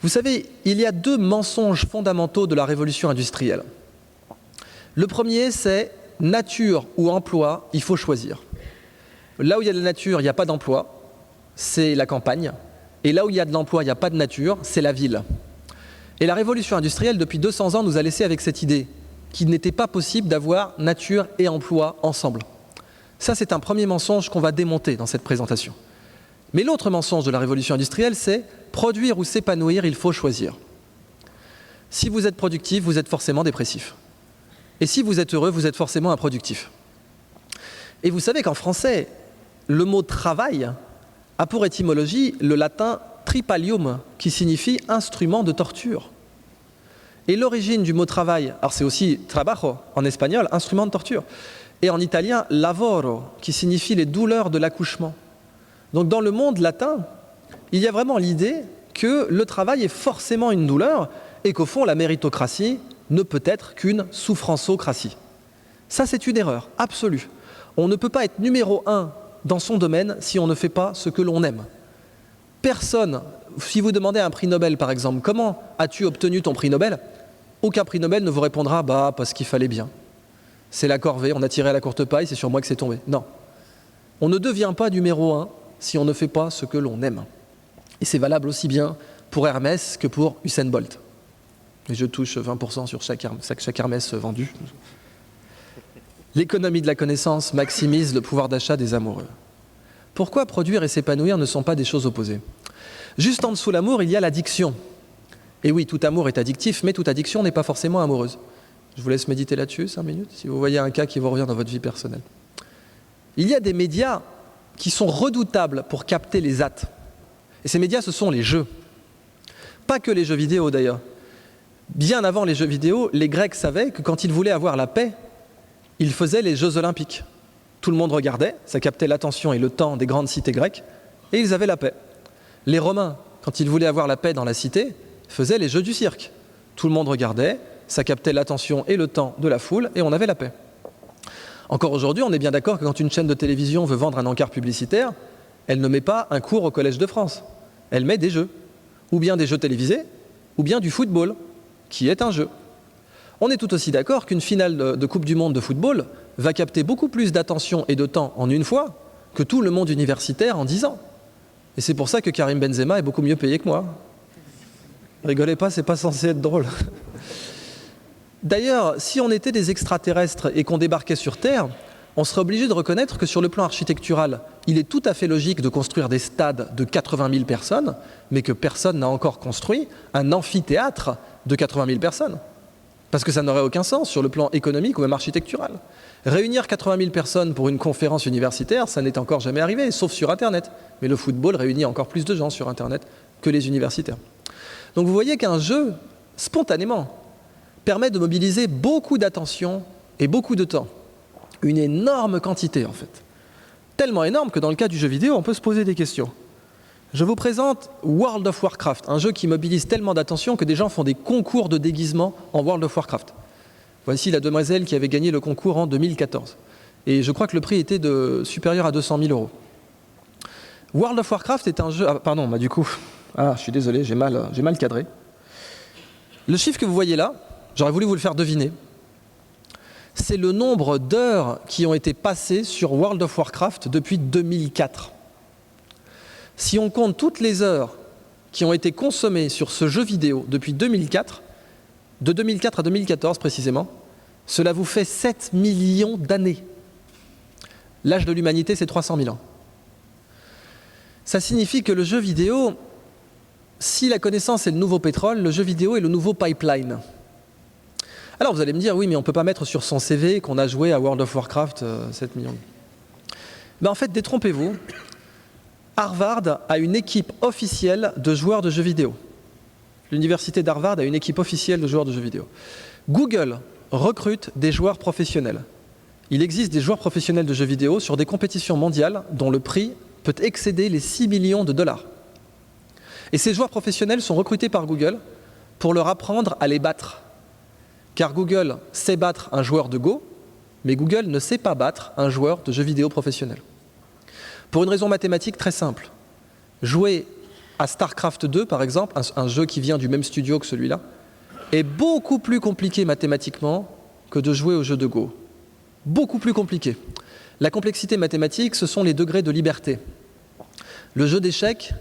Vous savez, il y a 2 mensonges fondamentaux de la révolution industrielle. Le premier, c'est nature ou emploi, il faut choisir. Là où il y a de la nature, il n'y a pas d'emploi, c'est la campagne. Et là où il y a de l'emploi, il n'y a pas de nature, c'est la ville. Et la révolution industrielle, depuis 200 ans, nous a laissé avec cette idée qu'il n'était pas possible d'avoir nature et emploi ensemble. Ça, c'est un premier mensonge qu'on va démonter dans cette présentation. Mais l'autre mensonge de la révolution industrielle, c'est produire ou s'épanouir, il faut choisir. Si vous êtes productif, vous êtes forcément dépressif. Et si vous êtes heureux, vous êtes forcément improductif. Et vous savez qu'en français, le mot travail a pour étymologie le latin tripalium, qui signifie instrument de torture. Et l'origine du mot travail, alors c'est aussi trabajo en espagnol, instrument de torture, et en italien lavoro, qui signifie les douleurs de l'accouchement. Donc dans le monde latin, il y a vraiment l'idée que le travail est forcément une douleur et qu'au fond la méritocratie ne peut être qu'une souffrancocratie. Ça, c'est une erreur absolue. On ne peut pas être numéro 1 dans son domaine si on ne fait pas ce que l'on aime. Personne, si vous demandez un prix Nobel par exemple, comment as-tu obtenu ton prix Nobel? Aucun prix Nobel ne vous répondra, parce qu'il fallait bien. C'est la corvée, on a tiré à la courte paille, c'est sur moi que c'est tombé. Non. On ne devient pas numéro 1 si on ne fait pas ce que l'on aime. Et c'est valable aussi bien pour Hermès que pour Usain Bolt. Et je touche 20% sur chaque Hermès vendu. L'économie de la connaissance maximise le pouvoir d'achat des amoureux. Pourquoi produire et s'épanouir ne sont pas des choses opposées? Juste en dessous l'amour, il y a l'addiction. Et oui, tout amour est addictif, mais toute addiction n'est pas forcément amoureuse. Je vous laisse méditer là-dessus 5 minutes, si vous voyez un cas qui vous revient dans votre vie personnelle. Il y a des médias qui sont redoutables pour capter les hâtes. Et ces médias, ce sont les jeux. Pas que les jeux vidéo d'ailleurs. Bien avant les jeux vidéo, les Grecs savaient que quand ils voulaient avoir la paix, ils faisaient les Jeux Olympiques. Tout le monde regardait, ça captait l'attention et le temps des grandes cités grecques, et ils avaient la paix. Les Romains, quand ils voulaient avoir la paix dans la cité, faisaient les Jeux du cirque. Tout le monde regardait, ça captait l'attention et le temps de la foule, et on avait la paix. Encore aujourd'hui, on est bien d'accord que quand une chaîne de télévision veut vendre un encart publicitaire, elle ne met pas un cours au Collège de France. Elle met des jeux. Ou bien des jeux télévisés, ou bien du football, qui est un jeu. On est tout aussi d'accord qu'une finale de Coupe du Monde de football va capter beaucoup plus d'attention et de temps en une fois que tout le monde universitaire en 10 ans. Et c'est pour ça que Karim Benzema est beaucoup mieux payé que moi. Rigolez pas, c'est pas censé être drôle. D'ailleurs, si on était des extraterrestres et qu'on débarquait sur Terre, on serait obligé de reconnaître que sur le plan architectural, il est tout à fait logique de construire des stades de 80 000 personnes, mais que personne n'a encore construit un amphithéâtre de 80 000 personnes. Parce que ça n'aurait aucun sens sur le plan économique ou même architectural. Réunir 80 000 personnes pour une conférence universitaire, ça n'est encore jamais arrivé, sauf sur Internet. Mais le football réunit encore plus de gens sur Internet que les universitaires. Donc vous voyez qu'un jeu, spontanément, permet de mobiliser beaucoup d'attention et beaucoup de temps. Une énorme quantité, en fait. Tellement énorme que dans le cas du jeu vidéo, on peut se poser des questions. Je vous présente World of Warcraft, un jeu qui mobilise tellement d'attention que des gens font des concours de déguisement en World of Warcraft. Voici la demoiselle qui avait gagné le concours en 2014. Et je crois que le prix était supérieur à 200 000 €. World of Warcraft est un jeu... je suis désolé, j'ai mal cadré. Le chiffre que vous voyez là, j'aurais voulu vous le faire deviner. C'est le nombre d'heures qui ont été passées sur World of Warcraft depuis 2004. Si on compte toutes les heures qui ont été consommées sur ce jeu vidéo depuis 2004, de 2004 à 2014 précisément, cela vous fait 7 millions d'années. L'âge de l'humanité, c'est 300 000 ans. Ça signifie que le jeu vidéo, si la connaissance est le nouveau pétrole, le jeu vidéo est le nouveau pipeline. Alors vous allez me dire, oui, mais on ne peut pas mettre sur son CV qu'on a joué à World of Warcraft 7 millions. En fait, détrompez-vous. Harvard a une équipe officielle de joueurs de jeux vidéo. L'université d'Harvard a une équipe officielle de joueurs de jeux vidéo. Google recrute des joueurs professionnels. Il existe des joueurs professionnels de jeux vidéo sur des compétitions mondiales dont le prix peut excéder les 6 millions de dollars. Et ces joueurs professionnels sont recrutés par Google pour leur apprendre à les battre. Car Google sait battre un joueur de Go, mais Google ne sait pas battre un joueur de jeux vidéo professionnel. Pour une raison mathématique très simple. Jouer à StarCraft 2, par exemple, un jeu qui vient du même studio que celui-là, est beaucoup plus compliqué mathématiquement que de jouer au jeu de Go. Beaucoup plus compliqué. La complexité mathématique, ce sont les degrés de liberté. Le jeu d'échecs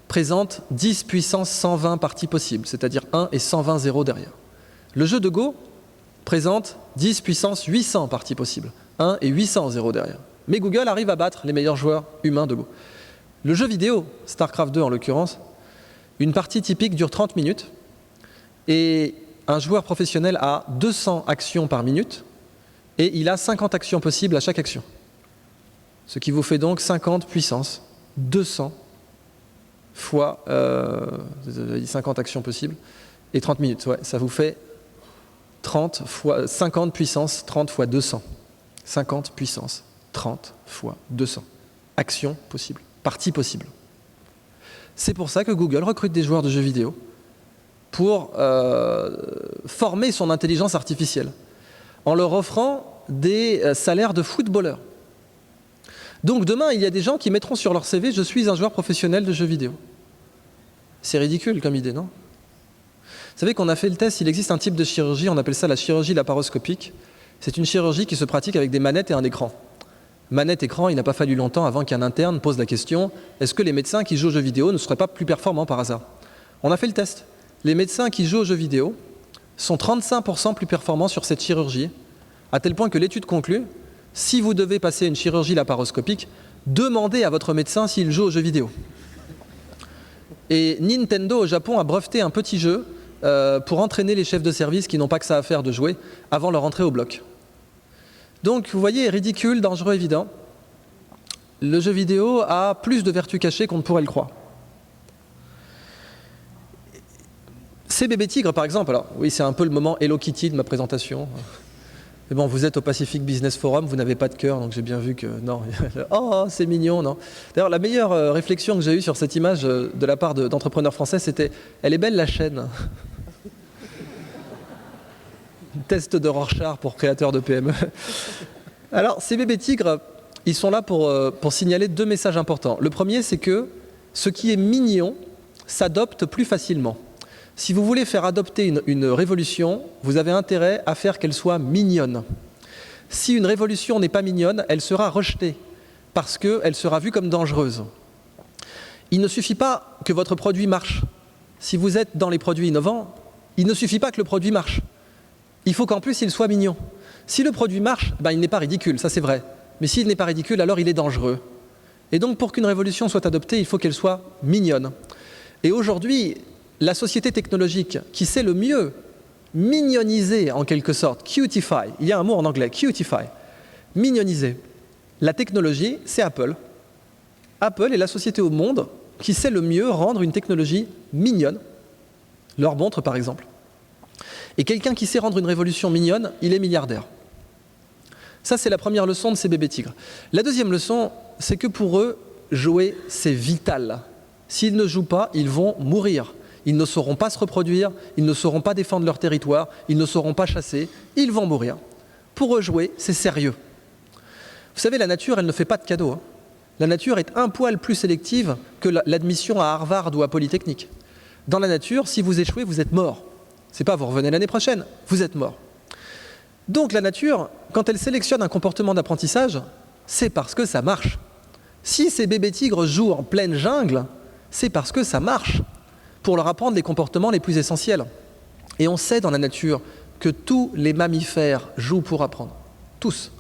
présente 10 puissance 120 parties possibles, c'est-à-dire 1 et 120 zéros derrière. Le jeu de Go présente 10 puissance 800 parties possibles, 1 et 800 zéros derrière. Mais Google arrive à battre les meilleurs joueurs humains de Go. Le jeu vidéo, StarCraft 2 en l'occurrence, une partie typique dure 30 minutes et un joueur professionnel a 200 actions par minute et il a 50 actions possibles à chaque action. Ce qui vous fait donc 50 puissance 200 fois 50 actions possibles et 30 minutes. Ouais, ça vous fait 50 puissance 30 fois 200. 50 puissance 30 fois 200. Actions possibles, parties possibles. C'est pour ça que Google recrute des joueurs de jeux vidéo pour former son intelligence artificielle en leur offrant des salaires de footballeurs. Donc demain, il y a des gens qui mettront sur leur CV « Je suis un joueur professionnel de jeux vidéo ». C'est ridicule comme idée, non? Vous savez qu'on a fait le test, il existe un type de chirurgie, on appelle ça la chirurgie laparoscopique. C'est une chirurgie qui se pratique avec des manettes et un écran. Manette, écran, il n'a pas fallu longtemps avant qu'un interne pose la question « Est-ce que les médecins qui jouent aux jeux vidéo ne seraient pas plus performants par hasard ?» On a fait le test. Les médecins qui jouent aux jeux vidéo sont 35% plus performants sur cette chirurgie, à tel point que l'étude conclut, si vous devez passer une chirurgie laparoscopique, demandez à votre médecin s'il joue aux jeux vidéo. Et Nintendo au Japon a breveté un petit jeu pour entraîner les chefs de service qui n'ont pas que ça à faire de jouer avant leur entrée au bloc. Donc vous voyez, ridicule, dangereux, évident. Le jeu vidéo a plus de vertus cachées qu'on ne pourrait le croire. Ces bébés tigres, par exemple, alors oui, c'est un peu le moment Hello Kitty de ma présentation. Mais bon, vous êtes au Pacific Business Forum, vous n'avez pas de cœur, donc j'ai bien vu que non. Oh, c'est mignon, non. D'ailleurs, la meilleure réflexion que j'ai eue sur cette image de la part d'entrepreneurs français, c'était « Elle est belle la chaîne ». Test de Rorschach pour créateurs de PME. Alors, ces bébés tigres, ils sont là pour signaler deux messages importants. Le premier, c'est que ce qui est mignon s'adopte plus facilement. Si vous voulez faire adopter une révolution, vous avez intérêt à faire qu'elle soit mignonne. Si une révolution n'est pas mignonne, elle sera rejetée parce qu'elle sera vue comme dangereuse. Il ne suffit pas que votre produit marche. Si vous êtes dans les produits innovants, il ne suffit pas que le produit marche. Il faut qu'en plus il soit mignon. Si le produit marche, il n'est pas ridicule, ça c'est vrai. Mais s'il n'est pas ridicule, alors il est dangereux. Et donc pour qu'une révolution soit adoptée, il faut qu'elle soit mignonne. Et aujourd'hui, la société technologique qui sait le mieux mignoniser en quelque sorte, cutify, il y a un mot en anglais, cutify, mignoniser, la technologie, c'est Apple. Apple est la société au monde qui sait le mieux rendre une technologie mignonne, leur montre par exemple. Et quelqu'un qui sait rendre une révolution mignonne, il est milliardaire. Ça, c'est la première leçon de ces bébés tigres. La deuxième leçon, c'est que pour eux, jouer, c'est vital. S'ils ne jouent pas, ils vont mourir. Ils ne sauront pas se reproduire, ils ne sauront pas défendre leur territoire, ils ne sauront pas chasser, ils vont mourir. Pour eux, jouer, c'est sérieux. Vous savez, la nature, elle ne fait pas de cadeaux. La nature est un poil plus sélective que l'admission à Harvard ou à Polytechnique. Dans la nature, si vous échouez, vous êtes mort. C'est pas vous revenez l'année prochaine, vous êtes mort. Donc la nature, quand elle sélectionne un comportement d'apprentissage, c'est parce que ça marche. Si ces bébés tigres jouent en pleine jungle, c'est parce que ça marche, pour leur apprendre les comportements les plus essentiels. Et on sait dans la nature que tous les mammifères jouent pour apprendre. Tous.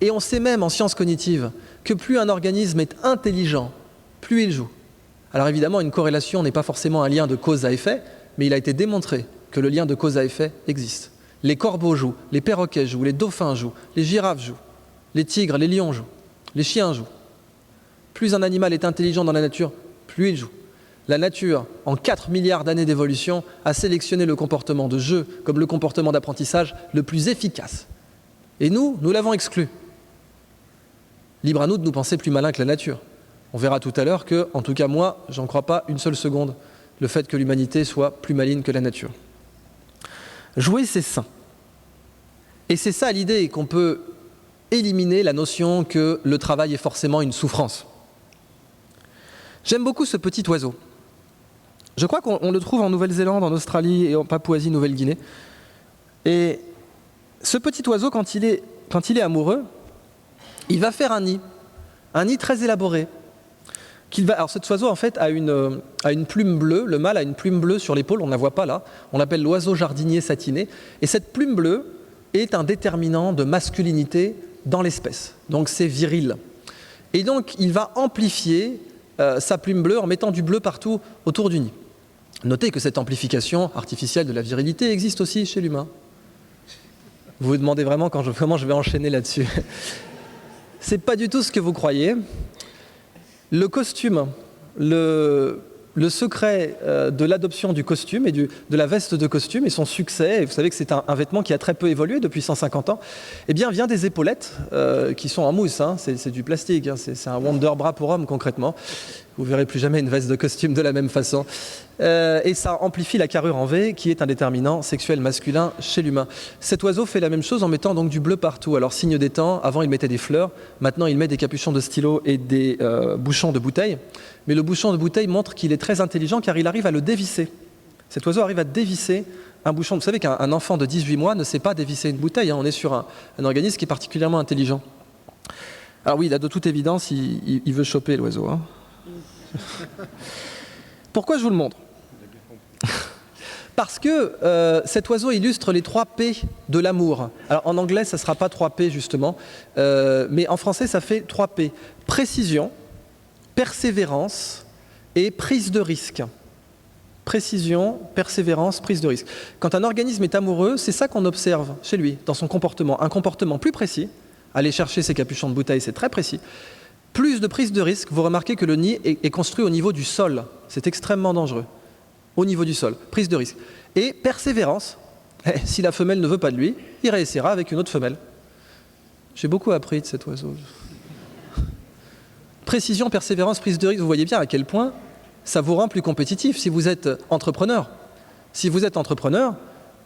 Et on sait même en sciences cognitives que plus un organisme est intelligent, plus il joue. Alors évidemment, une corrélation n'est pas forcément un lien de cause à effet, mais il a été démontré que le lien de cause à effet existe. Les corbeaux jouent, les perroquets jouent, les dauphins jouent, les girafes jouent, les tigres, les lions jouent, les chiens jouent. Plus un animal est intelligent dans la nature, plus il joue. La nature, en 4 milliards d'années d'évolution, a sélectionné le comportement de jeu comme le comportement d'apprentissage le plus efficace. Et nous l'avons exclu. Libre à nous de nous penser plus malins que la nature. On verra tout à l'heure que, en tout cas moi, j'en crois pas une seule seconde, le fait que l'humanité soit plus maligne que la nature. Jouer, c'est sain. Et c'est ça l'idée, qu'on peut éliminer la notion que le travail est forcément une souffrance. J'aime beaucoup ce petit oiseau. Je crois qu'on le trouve en Nouvelle-Zélande, en Australie et en Papouasie-Nouvelle-Guinée. Et ce petit oiseau, quand il est amoureux, il va faire un nid très élaboré. Alors cet oiseau en fait a une plume bleue, le mâle a une plume bleue sur l'épaule, on ne la voit pas là, on l'appelle l'oiseau jardinier satiné, et cette plume bleue est un déterminant de masculinité dans l'espèce, donc c'est viril. Et donc il va amplifier sa plume bleue en mettant du bleu partout autour du nid. Notez que cette amplification artificielle de la virilité existe aussi chez l'humain. Vous vous demandez vraiment comment je vais enchaîner là-dessus. C'est pas du tout ce que vous croyez. Le costume, le secret de l'adoption du costume et de la veste de costume et son succès, et vous savez que c'est un vêtement qui a très peu évolué depuis 150 ans, eh bien vient des épaulettes qui sont en mousse, hein, c'est du plastique, hein, c'est un Wonder Bra pour homme concrètement. Vous verrez plus jamais une veste de costume de la même façon. Et ça amplifie la carrure en V, qui est un déterminant sexuel masculin chez l'humain. Cet oiseau fait la même chose en mettant donc du bleu partout. Alors, signe des temps, avant il mettait des fleurs, maintenant il met des capuchons de stylo et des bouchons de bouteille. Mais le bouchon de bouteille montre qu'il est très intelligent car il arrive à le dévisser. Cet oiseau arrive à dévisser un bouchon. Vous savez qu'un enfant de 18 mois ne sait pas dévisser une bouteille, hein. On est sur un organisme qui est particulièrement intelligent. Alors oui, là, de toute évidence, il veut choper l'oiseau, hein. Pourquoi je vous le montre ? Parce que cet oiseau illustre les 3 P de l'amour. Alors en anglais, ça ne sera pas 3 P justement, mais en français, ça fait 3 P. Précision, persévérance et prise de risque. Précision, persévérance, prise de risque. Quand un organisme est amoureux, c'est ça qu'on observe chez lui, dans son comportement. Un comportement plus précis. Aller chercher ses capuchons de bouteille, c'est très précis. Plus de prise de risque, vous remarquez que le nid est construit au niveau du sol. C'est extrêmement dangereux. Au niveau du sol, prise de risque. Et persévérance, si la femelle ne veut pas de lui, il réessayera avec une autre femelle. J'ai beaucoup appris de cet oiseau. Précision, persévérance, prise de risque, vous voyez bien à quel point ça vous rend plus compétitif si vous êtes entrepreneur. Si vous êtes entrepreneur,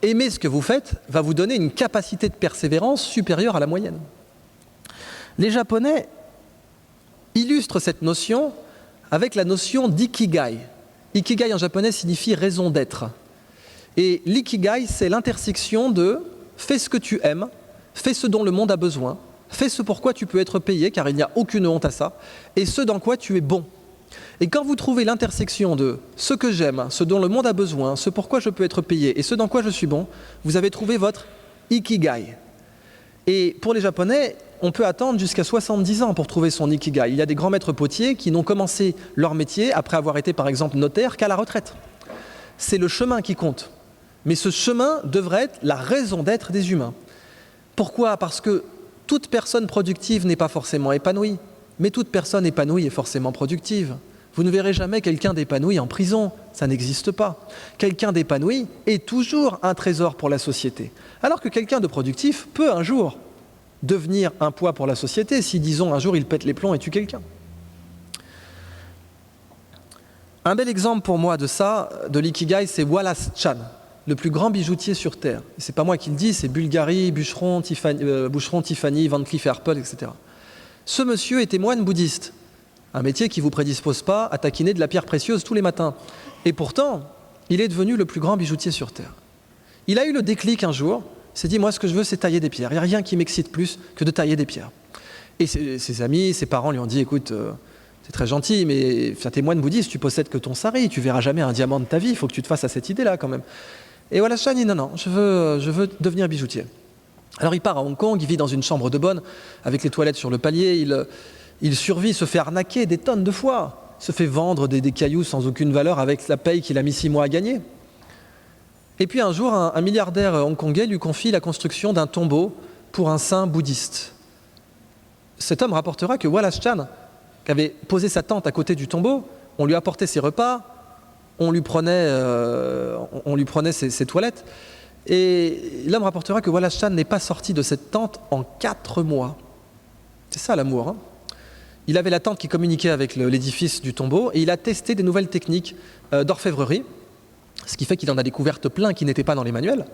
aimer ce que vous faites va vous donner une capacité de persévérance supérieure à la moyenne. Les Japonais illustrent cette notion avec la notion d'ikigai. Ikigai en japonais signifie raison d'être. Et l'ikigai, c'est l'intersection de fais ce que tu aimes, fais ce dont le monde a besoin, fais ce pourquoi tu peux être payé, car il n'y a aucune honte à ça, et ce dans quoi tu es bon. Et quand vous trouvez l'intersection de ce que j'aime, ce dont le monde a besoin, ce pourquoi je peux être payé, et ce dans quoi je suis bon, vous avez trouvé votre ikigai. Et pour les Japonais, on peut attendre jusqu'à 70 ans pour trouver son ikigai. Il y a des grands maîtres potiers qui n'ont commencé leur métier après avoir été par exemple notaire qu'à la retraite. C'est le chemin qui compte. Mais ce chemin devrait être la raison d'être des humains. Pourquoi ? Parce que toute personne productive n'est pas forcément épanouie, mais toute personne épanouie est forcément productive. Vous ne verrez jamais quelqu'un d'épanoui en prison, ça n'existe pas. Quelqu'un d'épanoui est toujours un trésor pour la société. Alors que quelqu'un de productif peut un jour devenir un poids pour la société si, disons, un jour il pète les plombs et tue quelqu'un. Un bel exemple pour moi de ça, de l'ikigai, c'est Wallace Chan, le plus grand bijoutier sur Terre. Et c'est pas moi qui le dis, c'est Bulgari, Boucheron, Tiffany, Van Cleef & Arpels, etc. Ce monsieur était moine bouddhiste, un métier qui ne vous prédispose pas à taquiner de la pierre précieuse tous les matins. Et pourtant, il est devenu le plus grand bijoutier sur Terre. Il a eu le déclic un jour, il s'est dit, moi ce que je veux c'est tailler des pierres, il n'y a rien qui m'excite plus que de tailler des pierres. Et ses amis, ses parents lui ont dit, écoute, c'est très gentil, mais t'es moine bouddhiste, tu possèdes que ton sari, tu verras jamais un diamant de ta vie, il faut que tu te fasses à cette idée-là quand même. Et Wallace Chan dit, non, je veux devenir bijoutier. Alors il part à Hong Kong, il vit dans une chambre de bonne, avec les toilettes sur le palier, il survit, se fait arnaquer des tonnes de fois, se fait vendre des cailloux sans aucune valeur avec la paye qu'il a mis 6 mois à gagner. Et puis un jour, un milliardaire hongkongais lui confie la construction d'un tombeau pour un saint bouddhiste. Cet homme rapportera que Wallace Chan, qui avait posé sa tente à côté du tombeau, on lui apportait ses repas, on lui prenait ses toilettes, et l'homme rapportera que Wallace Chan n'est pas sorti de cette tente en 4 mois. C'est ça l'amour, hein. Il avait la tente qui communiquait avec l'édifice du tombeau, et il a testé des nouvelles techniques d'orfèvrerie, ce qui fait qu'il en a découvert plein qui n'étaient pas dans les manuels.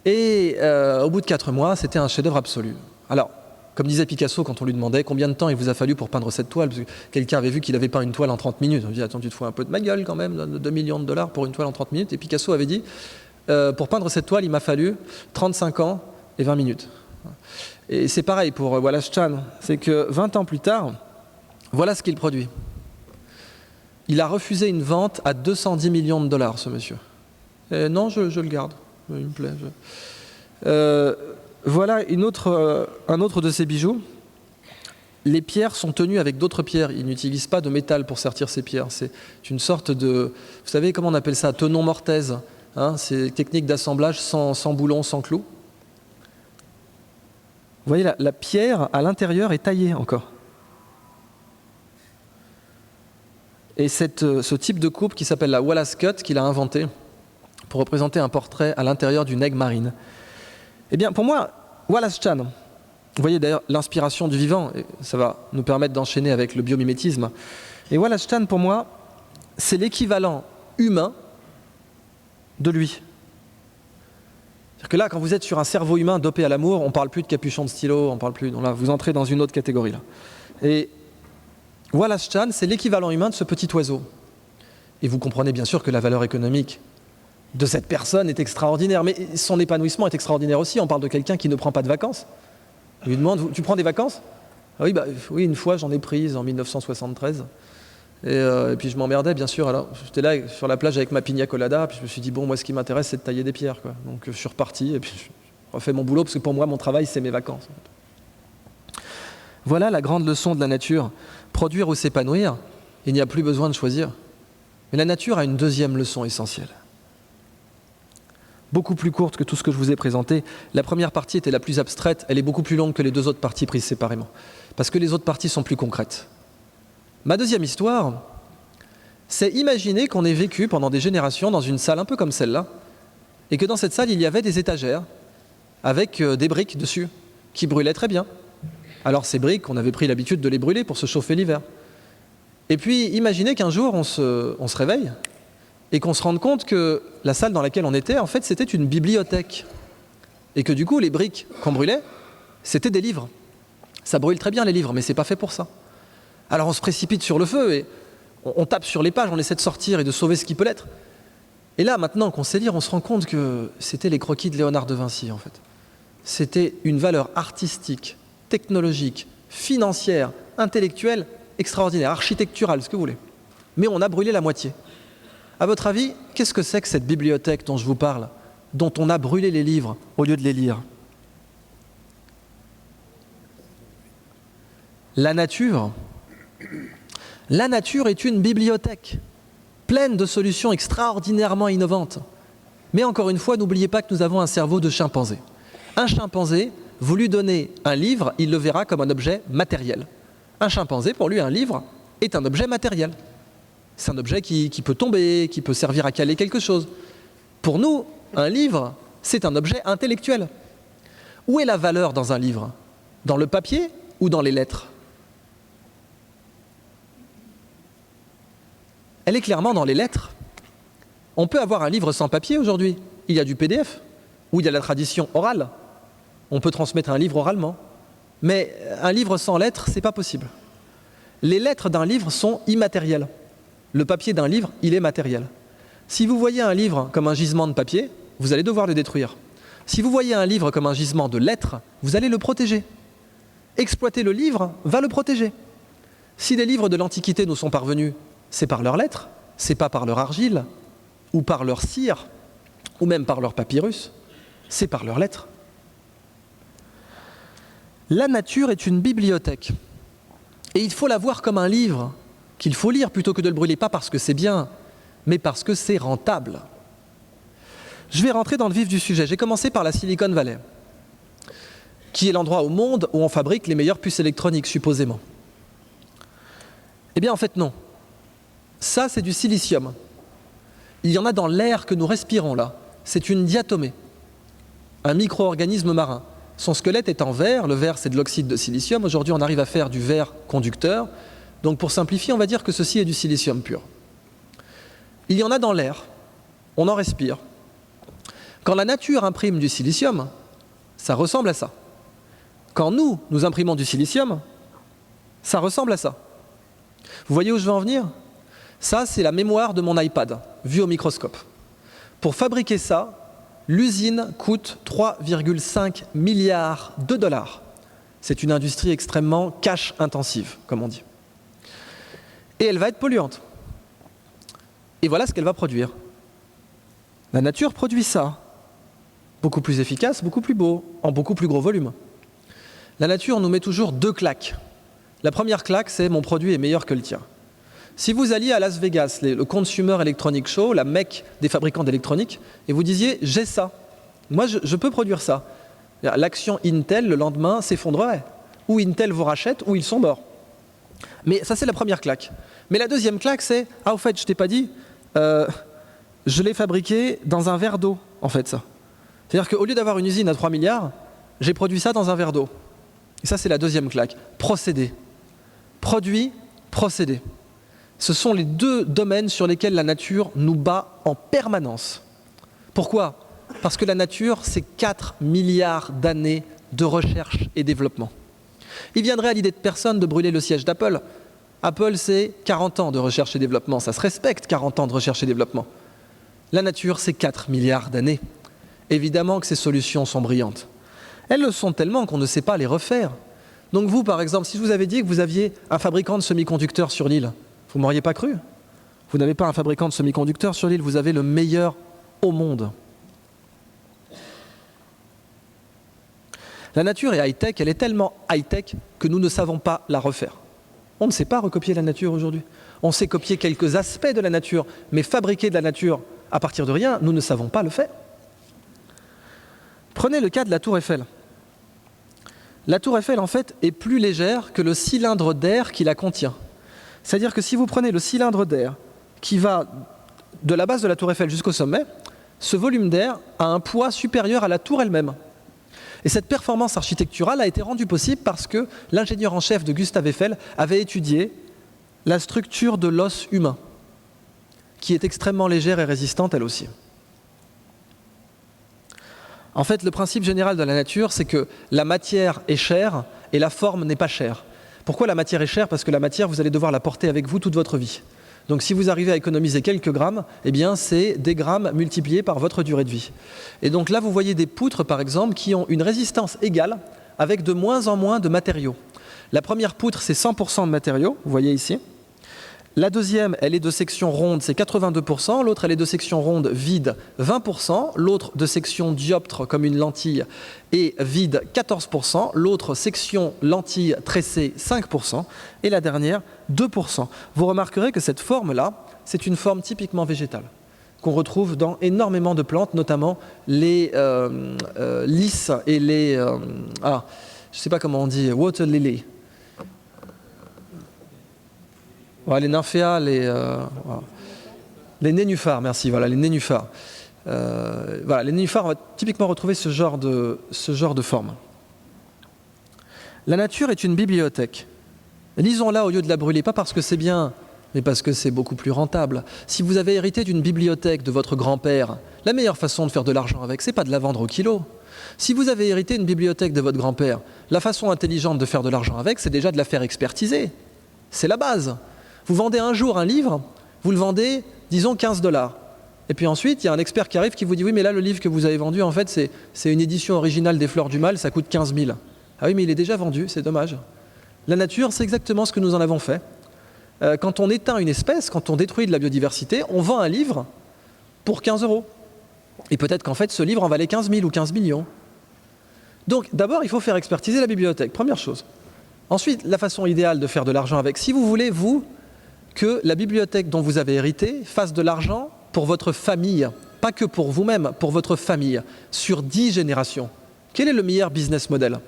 Et au bout de 4 mois, c'était un chef-d'œuvre absolu. Alors, comme disait Picasso quand on lui demandait combien de temps il vous a fallu pour peindre cette toile, parce que quelqu'un avait vu qu'il avait peint une toile en 30 minutes. On lui dit, attends, tu te fous un peu de ma gueule quand même, 2 millions de dollars pour une toile en 30 minutes. Et Picasso avait dit, pour peindre cette toile, il m'a fallu 35 ans et 20 minutes. Et c'est pareil pour Wallace Chan, c'est que 20 ans plus tard, voilà ce qu'il produit. Il a refusé une vente à 210 millions de dollars, ce monsieur. Et non, je le garde, il me plaît. Voilà un autre de ces bijoux. Les pierres sont tenues avec d'autres pierres. Il n'utilise pas de métal pour sertir ces pierres. C'est une sorte de... Vous savez comment on appelle ça ? Tenon mortaise. Hein, c'est une technique d'assemblage sans boulon, sans clou. Vous voyez, la pierre à l'intérieur est taillée encore. Et ce type de coupe qui s'appelle la Wallace Cut, qu'il a inventé pour représenter un portrait à l'intérieur d'une aigue marine. Eh bien, pour moi, Wallace Chan, vous voyez d'ailleurs l'inspiration du vivant, et ça va nous permettre d'enchaîner avec le biomimétisme. Et Wallace Chan, pour moi, c'est l'équivalent humain de lui. C'est-à-dire que là, quand vous êtes sur un cerveau humain dopé à l'amour, on ne parle plus de capuchon de stylo, on parle plus. Donc là, vous entrez dans une autre catégorie. Là. Et Wallace Chan, c'est l'équivalent humain de ce petit oiseau. Et vous comprenez bien sûr que la valeur économique de cette personne est extraordinaire, mais son épanouissement est extraordinaire aussi. On parle de quelqu'un qui ne prend pas de vacances. On lui demande, tu prends des vacances ? Ah oui, oui, une fois j'en ai prise en 1973. Et puis je m'emmerdais, bien sûr. Alors, j'étais là sur la plage avec ma pina colada, puis je me suis dit, bon, moi, ce qui m'intéresse, c'est de tailler des pierres, quoi. Donc, je suis reparti, et puis je refais mon boulot, parce que pour moi, mon travail, c'est mes vacances. Voilà la grande leçon de la nature. Produire ou s'épanouir, il n'y a plus besoin de choisir. Mais la nature a une deuxième leçon essentielle. Beaucoup plus courte que tout ce que je vous ai présenté. La première partie était la plus abstraite, elle est beaucoup plus longue que les deux autres parties prises séparément. Parce que les autres parties sont plus concrètes. Ma deuxième histoire, c'est imaginer qu'on ait vécu pendant des générations dans une salle un peu comme celle-là, et que dans cette salle, il y avait des étagères avec des briques dessus, qui brûlaient très bien. Alors ces briques, on avait pris l'habitude de les brûler pour se chauffer l'hiver. Et puis, imaginez qu'un jour, on se réveille, et qu'on se rende compte que la salle dans laquelle on était, en fait, c'était une bibliothèque. Et que du coup, les briques qu'on brûlait, c'était des livres. Ça brûle très bien les livres, mais c'est pas fait pour ça. Alors on se précipite sur le feu et on tape sur les pages, on essaie de sortir et de sauver ce qui peut l'être. Et là, maintenant qu'on sait lire, on se rend compte que c'était les croquis de Léonard de Vinci, en fait. C'était une valeur artistique, technologique, financière, intellectuelle, extraordinaire, architecturale, ce que vous voulez. Mais on a brûlé la moitié. À votre avis, qu'est-ce que c'est que cette bibliothèque dont je vous parle, dont on a brûlé les livres au lieu de les lire? La nature est une bibliothèque, pleine de solutions extraordinairement innovantes. Mais encore une fois, n'oubliez pas que nous avons un cerveau de chimpanzé. Un chimpanzé, vous lui donnez un livre, il le verra comme un objet matériel. Un chimpanzé, pour lui, un livre est un objet matériel. C'est un objet qui peut tomber, qui peut servir à caler quelque chose. Pour nous, un livre, c'est un objet intellectuel. Où est la valeur dans un livre? Dans le papier ou dans les lettres? Elle est clairement dans les lettres. On peut avoir un livre sans papier aujourd'hui. Il y a du PDF, ou il y a la tradition orale. On peut transmettre un livre oralement. Mais un livre sans lettres, c'est pas possible. Les lettres d'un livre sont immatérielles. Le papier d'un livre, il est matériel. Si vous voyez un livre comme un gisement de papier, vous allez devoir le détruire. Si vous voyez un livre comme un gisement de lettres, vous allez le protéger. Exploiter le livre va le protéger. Si les livres de l'Antiquité nous sont parvenus, c'est par leurs lettres, c'est pas par leur argile, ou par leur cire, ou même par leur papyrus, c'est par leurs lettres. La nature est une bibliothèque. Et il faut la voir comme un livre qu'il faut lire plutôt que de le brûler, pas parce que c'est bien, mais parce que c'est rentable. Je vais rentrer dans le vif du sujet. J'ai commencé par la Silicon Valley, qui est l'endroit au monde où on fabrique les meilleures puces électroniques, supposément. Eh bien, en fait, non. Ça, c'est du silicium. Il y en a dans l'air que nous respirons, là. C'est une diatomée, un micro-organisme marin. Son squelette est en verre. Le verre, c'est de l'oxyde de silicium. Aujourd'hui, on arrive à faire du verre conducteur. Donc, pour simplifier, on va dire que ceci est du silicium pur. Il y en a dans l'air. On en respire. Quand la nature imprime du silicium, ça ressemble à ça. Quand nous imprimons du silicium, ça ressemble à ça. Vous voyez où je veux en venir? Ça, c'est la mémoire de mon iPad, vue au microscope. Pour fabriquer ça, l'usine coûte 3,5 milliards de dollars. C'est une industrie extrêmement cash-intensive, comme on dit. Et elle va être polluante. Et voilà ce qu'elle va produire. La nature produit ça. Beaucoup plus efficace, beaucoup plus beau, en beaucoup plus gros volume. La nature nous met toujours deux claques. La première claque, c'est « mon produit est meilleur que le tien ». Si vous alliez à Las Vegas, le Consumer Electronics Show, la mecque des fabricants d'électronique, et vous disiez « j'ai ça, moi je peux produire ça », l'action Intel, le lendemain, s'effondrerait. Ou Intel vous rachète, ou ils sont morts. Mais ça, c'est la première claque. Mais la deuxième claque, c'est « ah, au fait, je t'ai pas dit, je l'ai fabriqué dans un verre d'eau, en fait, ça ». C'est-à-dire qu'au lieu d'avoir une usine à 3 milliards, j'ai produit ça dans un verre d'eau. Et ça, c'est la deuxième claque. Procédé. Produit, procédé. Ce sont les deux domaines sur lesquels la nature nous bat en permanence. Pourquoi? Parce que la nature, c'est 4 milliards d'années de recherche et développement. Il viendrait à l'idée de personne de brûler le siège d'Apple. Apple, c'est 40 ans de recherche et développement. Ça se respecte, 40 ans de recherche et développement. La nature, c'est 4 milliards d'années. Évidemment que ces solutions sont brillantes. Elles le sont tellement qu'on ne sait pas les refaire. Donc vous, par exemple, si je vous avais dit que vous aviez un fabricant de semi-conducteurs sur l'île, Vous ne m'auriez pas cru? Vous n'avez pas un fabricant de semi-conducteurs sur l'île, vous avez le meilleur au monde. La nature est high-tech, elle est tellement high-tech que nous ne savons pas la refaire. On ne sait pas recopier la nature aujourd'hui. On sait copier quelques aspects de la nature, mais fabriquer de la nature à partir de rien, nous ne savons pas le faire. Prenez le cas de la Tour Eiffel. La Tour Eiffel, en fait, est plus légère que le cylindre d'air qui la contient. C'est-à-dire que si vous prenez le cylindre d'air qui va de la base de la Tour Eiffel jusqu'au sommet, ce volume d'air a un poids supérieur à la tour elle-même. Et cette performance architecturale a été rendue possible parce que l'ingénieur en chef de Gustave Eiffel avait étudié la structure de l'os humain, qui est extrêmement légère et résistante elle aussi. En fait, le principe général de la nature, c'est que la matière est chère et la forme n'est pas chère. Pourquoi la matière est chère? Parce que la matière, vous allez devoir la porter avec vous toute votre vie. Donc si vous arrivez à économiser quelques grammes, eh bien c'est des grammes multipliés par votre durée de vie. Et donc là, vous voyez des poutres, par exemple, qui ont une résistance égale avec de moins en moins de matériaux. La première poutre, c'est 100% de matériaux, vous voyez ici. La deuxième, elle est de section ronde, c'est 82%. L'autre, elle est de section ronde vide, 20%. L'autre, de section dioptre, comme une lentille, est vide, 14%. L'autre, section lentille tressée, 5%. Et la dernière, 2%. Vous remarquerez que cette forme-là, c'est une forme typiquement végétale, qu'on retrouve dans énormément de plantes, notamment les lys et les... je ne sais pas comment on dit, water lily. Voilà, les nymphéas, les nénuphars, merci, voilà, les nénuphars. Voilà, les nénuphars, on va typiquement retrouver ce genre de forme. La nature est une bibliothèque. Lisons-la au lieu de la brûler, pas parce que c'est bien, mais parce que c'est beaucoup plus rentable. Si vous avez hérité d'une bibliothèque de votre grand-père, la meilleure façon de faire de l'argent avec, c'est pas de la vendre au kilo. Si vous avez hérité une bibliothèque de votre grand-père, la façon intelligente de faire de l'argent avec, c'est déjà de la faire expertiser. C'est la base. Vous vendez un jour un livre, vous le vendez, disons, 15$. Et puis ensuite, il y a un expert qui arrive qui vous dit « Oui, mais là, le livre que vous avez vendu, en fait, c'est une édition originale des Fleurs du Mal, ça coûte 15 000. » Ah oui, mais il est déjà vendu, c'est dommage. La nature, c'est exactement ce que nous en avons fait. Quand on éteint une espèce, quand on détruit de la biodiversité, on vend un livre pour 15€. Et peut-être qu'en fait, ce livre en valait 15 000 ou 15 millions. Donc, d'abord, il faut faire expertiser la bibliothèque, première chose. Ensuite, la façon idéale de faire de l'argent avec, si vous voulez, vous, que la bibliothèque dont vous avez hérité fasse de l'argent pour votre famille, pas que pour vous-même, pour votre famille, sur 10 générations. Quel est le meilleur business model?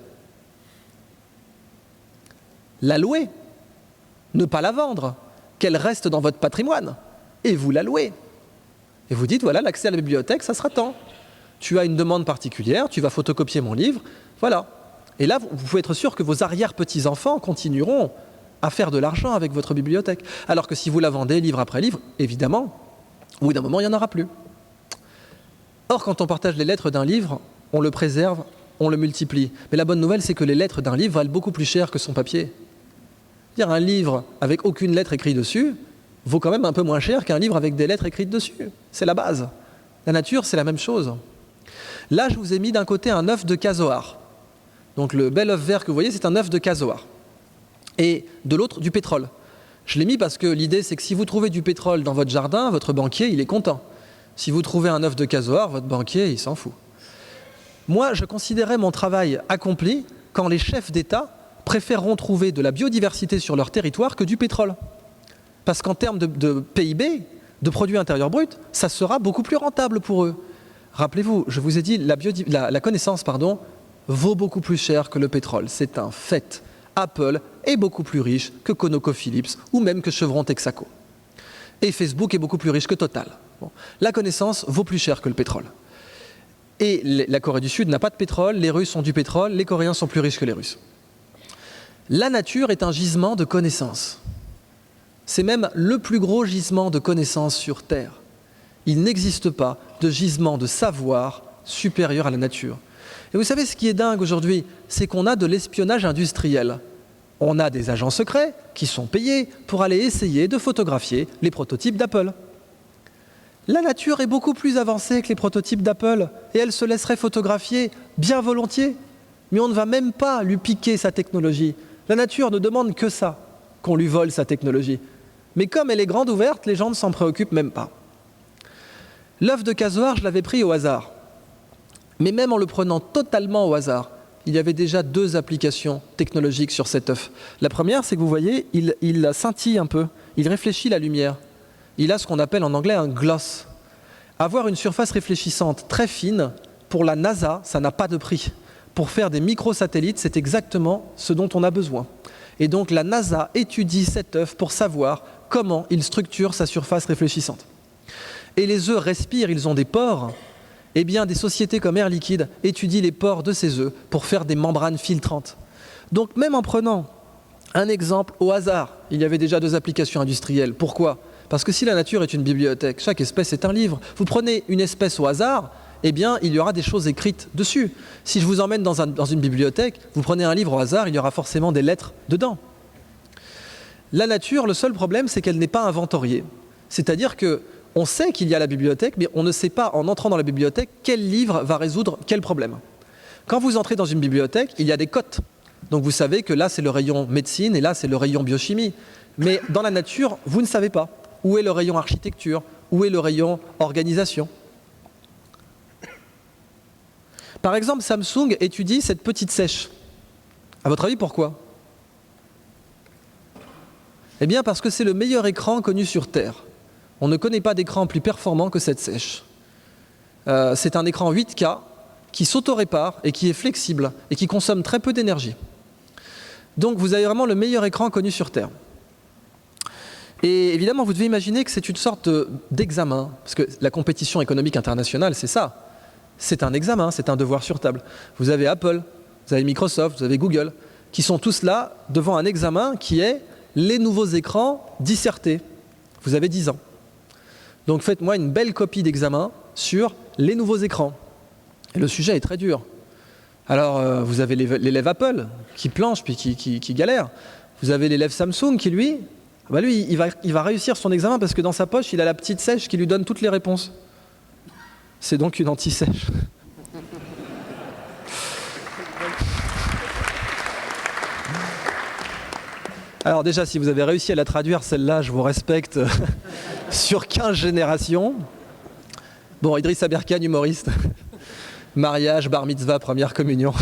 La louer, ne pas la vendre, qu'elle reste dans votre patrimoine, et vous la louez. Et vous dites, voilà, l'accès à la bibliothèque, ça sera tant. Tu as une demande particulière, tu vas photocopier mon livre, voilà. Et là, vous pouvez être sûr que vos arrière-petits-enfants continueront à faire de l'argent avec votre bibliothèque. Alors que si vous la vendez livre après livre, évidemment, au bout d'un moment, il n'y en aura plus. Or, quand on partage les lettres d'un livre, on le préserve, on le multiplie. Mais la bonne nouvelle, c'est que les lettres d'un livre valent beaucoup plus cher que son papier. C'est-à-dire un livre avec aucune lettre écrite dessus vaut quand même un peu moins cher qu'un livre avec des lettres écrites dessus. C'est la base. La nature, c'est la même chose. Là, je vous ai mis d'un côté un œuf de casoar. Donc le bel œuf vert que vous voyez, c'est un œuf de casoar. Et de l'autre, du pétrole. Je l'ai mis parce que l'idée, c'est que si vous trouvez du pétrole dans votre jardin, votre banquier, il est content. Si vous trouvez un œuf de casoar, votre banquier, il s'en fout. Moi, je considérais mon travail accompli quand les chefs d'État préféreront trouver de la biodiversité sur leur territoire que du pétrole. Parce qu'en termes de PIB, de produit intérieur brut, ça sera beaucoup plus rentable pour eux. Rappelez-vous, je vous ai dit, la connaissance, vaut beaucoup plus cher que le pétrole. C'est un fait. Apple est beaucoup plus riche que ConocoPhillips ou même que Chevron Texaco. Et Facebook est beaucoup plus riche que Total. Bon. La connaissance vaut plus cher que le pétrole. Et la Corée du Sud n'a pas de pétrole, les Russes ont du pétrole, les Coréens sont plus riches que les Russes. La nature est un gisement de connaissances. C'est même le plus gros gisement de connaissances sur Terre. Il n'existe pas de gisement de savoir supérieur à la nature. Et vous savez ce qui est dingue aujourd'hui, c'est qu'on a de l'espionnage industriel. On a des agents secrets qui sont payés pour aller essayer de photographier les prototypes d'Apple. La nature est beaucoup plus avancée que les prototypes d'Apple et elle se laisserait photographier bien volontiers. Mais on ne va même pas lui piquer sa technologie. La nature ne demande que ça, qu'on lui vole sa technologie. Mais comme elle est grande ouverte, les gens ne s'en préoccupent même pas. L'œuf de casoar, je l'avais pris au hasard. Mais même en le prenant totalement au hasard, il y avait déjà 2 applications technologiques sur cet œuf. La première, c'est que vous voyez, il scintille un peu, il réfléchit la lumière. Il a ce qu'on appelle en anglais un gloss. Avoir une surface réfléchissante très fine, pour la NASA, ça n'a pas de prix. Pour faire des microsatellites, c'est exactement ce dont on a besoin. Et donc la NASA étudie cet œuf pour savoir comment il structure sa surface réfléchissante. Et les œufs respirent, ils ont des pores. Eh bien, des sociétés comme Air Liquide étudient les pores de ces œufs pour faire des membranes filtrantes. Donc même en prenant un exemple au hasard, il y avait déjà 2 applications industrielles. Pourquoi ? Parce que si la nature est une bibliothèque, chaque espèce est un livre. Vous prenez une espèce au hasard, eh bien, il y aura des choses écrites dessus. Si je vous emmène dans une bibliothèque, vous prenez un livre au hasard, il y aura forcément des lettres dedans. La nature, le seul problème, c'est qu'elle n'est pas inventoriée. C'est-à-dire qu'on sait qu'il y a la bibliothèque, mais on ne sait pas, en entrant dans la bibliothèque, quel livre va résoudre quel problème. Quand vous entrez dans une bibliothèque, il y a des cotes. Donc vous savez que là, c'est le rayon médecine et là, c'est le rayon biochimie. Mais dans la nature, vous ne savez pas. Où est le rayon architecture? Où est le rayon organisation? Par exemple, Samsung étudie cette petite sèche. À votre avis, pourquoi? Eh bien, parce que c'est le meilleur écran connu sur Terre. On ne connaît pas d'écran plus performant que cette sèche. C'est un écran 8K qui s'auto-répare et qui est flexible et qui consomme très peu d'énergie. Donc, vous avez vraiment le meilleur écran connu sur Terre. Et évidemment, vous devez imaginer que c'est une sorte d'examen, parce que la compétition économique internationale, c'est ça. C'est un examen, c'est un devoir sur table. Vous avez Apple, vous avez Microsoft, vous avez Google, qui sont tous là devant un examen qui est les nouveaux écrans dissertés. Vous avez 10 ans. Donc faites-moi une belle copie d'examen sur les nouveaux écrans. Et le sujet est très dur. Alors, vous avez l'élève Apple qui planche puis qui galère. Vous avez l'élève Samsung qui, lui, il va réussir son examen parce que dans sa poche, il a la petite sèche qui lui donne toutes les réponses. C'est donc une anti-sèche. Alors déjà, si vous avez réussi à la traduire, celle-là, je vous respecte sur 15 générations. Bon, Idriss Aberkan, humoriste. Mariage, bar mitzvah, première communion.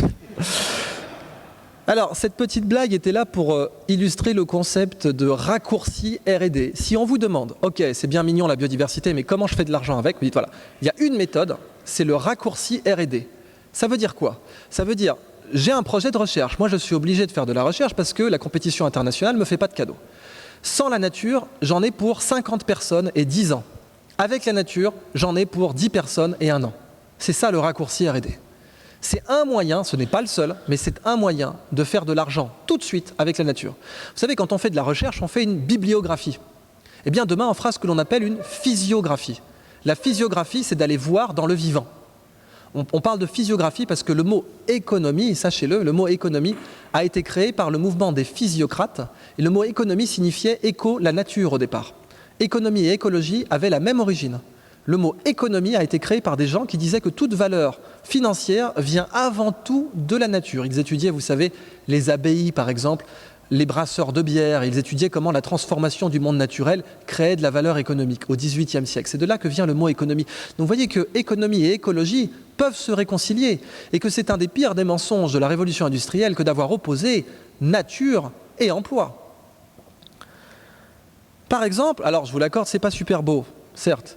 Alors, cette petite blague était là pour illustrer le concept de raccourci R&D. Si on vous demande, ok, c'est bien mignon la biodiversité, mais comment je fais de l'argent avec? Vous dites, voilà, il y a une méthode, c'est le raccourci R&D. Ça veut dire quoi? Ça veut dire, j'ai un projet de recherche. Moi, je suis obligé de faire de la recherche parce que la compétition internationale ne me fait pas de cadeaux. Sans la nature, j'en ai pour 50 personnes et 10 ans. Avec la nature, j'en ai pour 10 personnes et 1 an. C'est ça le raccourci R&D. C'est un moyen, ce n'est pas le seul, mais c'est un moyen de faire de l'argent tout de suite avec la nature. Vous savez, quand on fait de la recherche, on fait une bibliographie. Eh bien, demain, on fera ce que l'on appelle une physiographie. La physiographie, c'est d'aller voir dans le vivant. On parle de physiographie parce que le mot économie, sachez-le, le mot économie a été créé par le mouvement des physiocrates. Et le mot économie signifiait éco, la nature au départ. Économie et écologie avaient la même origine. Le mot économie a été créé par des gens qui disaient que toute valeur financière vient avant tout de la nature. Ils étudiaient, vous savez, les abbayes par exemple, les brasseurs de bière. Ils étudiaient comment la transformation du monde naturel créait de la valeur économique au XVIIIe siècle. C'est de là que vient le mot économie. Donc vous voyez que économie et écologie peuvent se réconcilier et que c'est un des pires des mensonges de la révolution industrielle que d'avoir opposé nature et emploi. Par exemple, alors je vous l'accorde, c'est pas super beau, certes.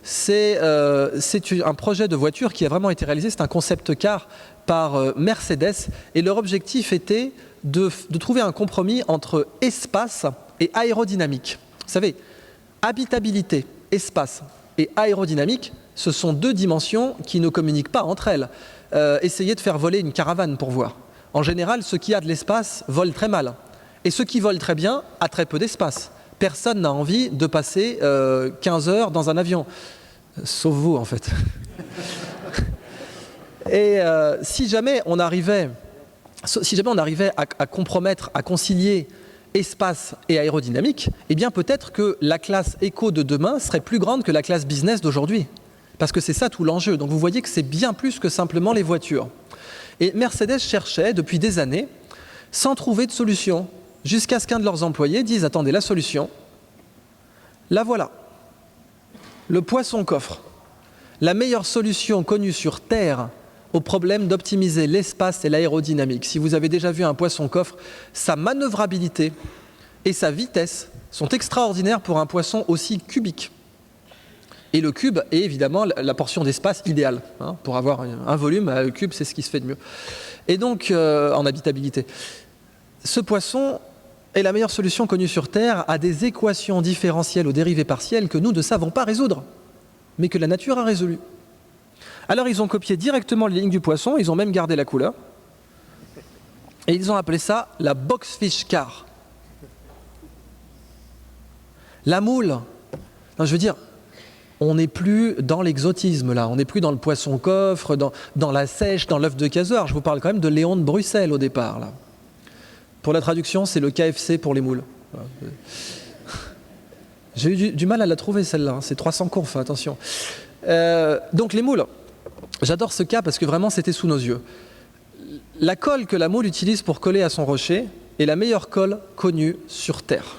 C'est un projet de voiture qui a vraiment été réalisé, c'est un concept car par Mercedes et leur objectif était de trouver un compromis entre espace et aérodynamique. Vous savez, habitabilité, espace et aérodynamique, ce sont 2 dimensions qui ne communiquent pas entre elles. Essayez de faire voler une caravane pour voir. En général, ce qui a de l'espace vole très mal et ce qui vole très bien a très peu d'espace. Personne n'a envie de passer 15 heures dans un avion. Sauf vous, en fait. Et si jamais on arrivait à compromettre, à concilier espace et aérodynamique, eh bien peut-être que la classe éco de demain serait plus grande que la classe business d'aujourd'hui. Parce que c'est ça tout l'enjeu. Donc vous voyez que c'est bien plus que simplement les voitures. Et Mercedes cherchait depuis des années, sans trouver de solution, jusqu'à ce qu'un de leurs employés dise « Attendez, la solution, La voilà. Le poisson coffre. La meilleure solution connue sur Terre au problème d'optimiser l'espace et l'aérodynamique. Si vous avez déjà vu un poisson coffre, sa manœuvrabilité et sa vitesse sont extraordinaires pour un poisson aussi cubique. Et le cube est évidemment la portion d'espace idéale. Pour avoir un volume, le cube, c'est ce qui se fait de mieux. Et donc, en habitabilité. Ce poisson est la meilleure solution connue sur Terre à des équations différentielles aux dérivées partielles que nous ne savons pas résoudre, mais que la nature a résolues. Alors, ils ont copié directement les lignes du poisson, ils ont même gardé la couleur, et ils ont appelé ça la boxfish car. La moule. Non, je veux dire, on n'est plus dans l'exotisme là, on n'est plus dans le poisson coffre, dans la sèche, dans l'œuf de casoar. Je vous parle quand même de Léon de Bruxelles au départ là. Pour la traduction, c'est le KFC pour les moules. J'ai eu du mal à la trouver celle-là, c'est 300 conf, attention. Donc les moules, j'adore ce cas parce que vraiment c'était sous nos yeux. La colle que la moule utilise pour coller à son rocher est la meilleure colle connue sur Terre.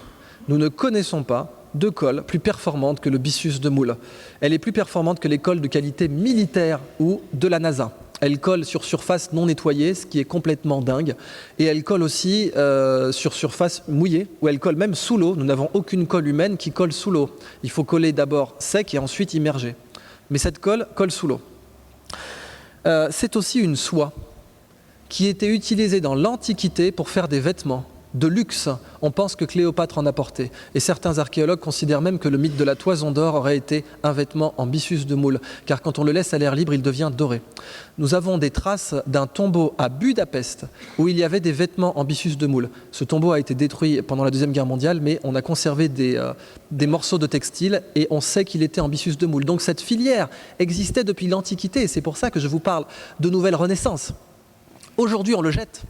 Nous ne connaissons pas de colle plus performante que le byssus de moule. Elle est plus performante que les colles de qualité militaire ou de la NASA. Elle colle sur surface non nettoyée, ce qui est complètement dingue. Et elle colle aussi sur surface mouillée, ou elle colle même sous l'eau. Nous n'avons aucune colle humaine qui colle sous l'eau. Il faut coller d'abord sec et ensuite immergé. Mais cette colle colle sous l'eau. C'est aussi une soie qui était utilisée dans l'Antiquité pour faire des vêtements de luxe. On pense que Cléopâtre en a porté. Et certains archéologues considèrent même que le mythe de la toison d'or aurait été un vêtement en byssus de moule, car quand on le laisse à l'air libre, il devient doré. Nous avons des traces d'un tombeau à Budapest où il y avait des vêtements en byssus de moule. Ce tombeau a été détruit pendant la Deuxième Guerre mondiale, mais on a conservé des morceaux de textile et on sait qu'il était en byssus de moule. Donc cette filière existait depuis l'Antiquité et c'est pour ça que je vous parle de nouvelle renaissance. Aujourd'hui, on le jette.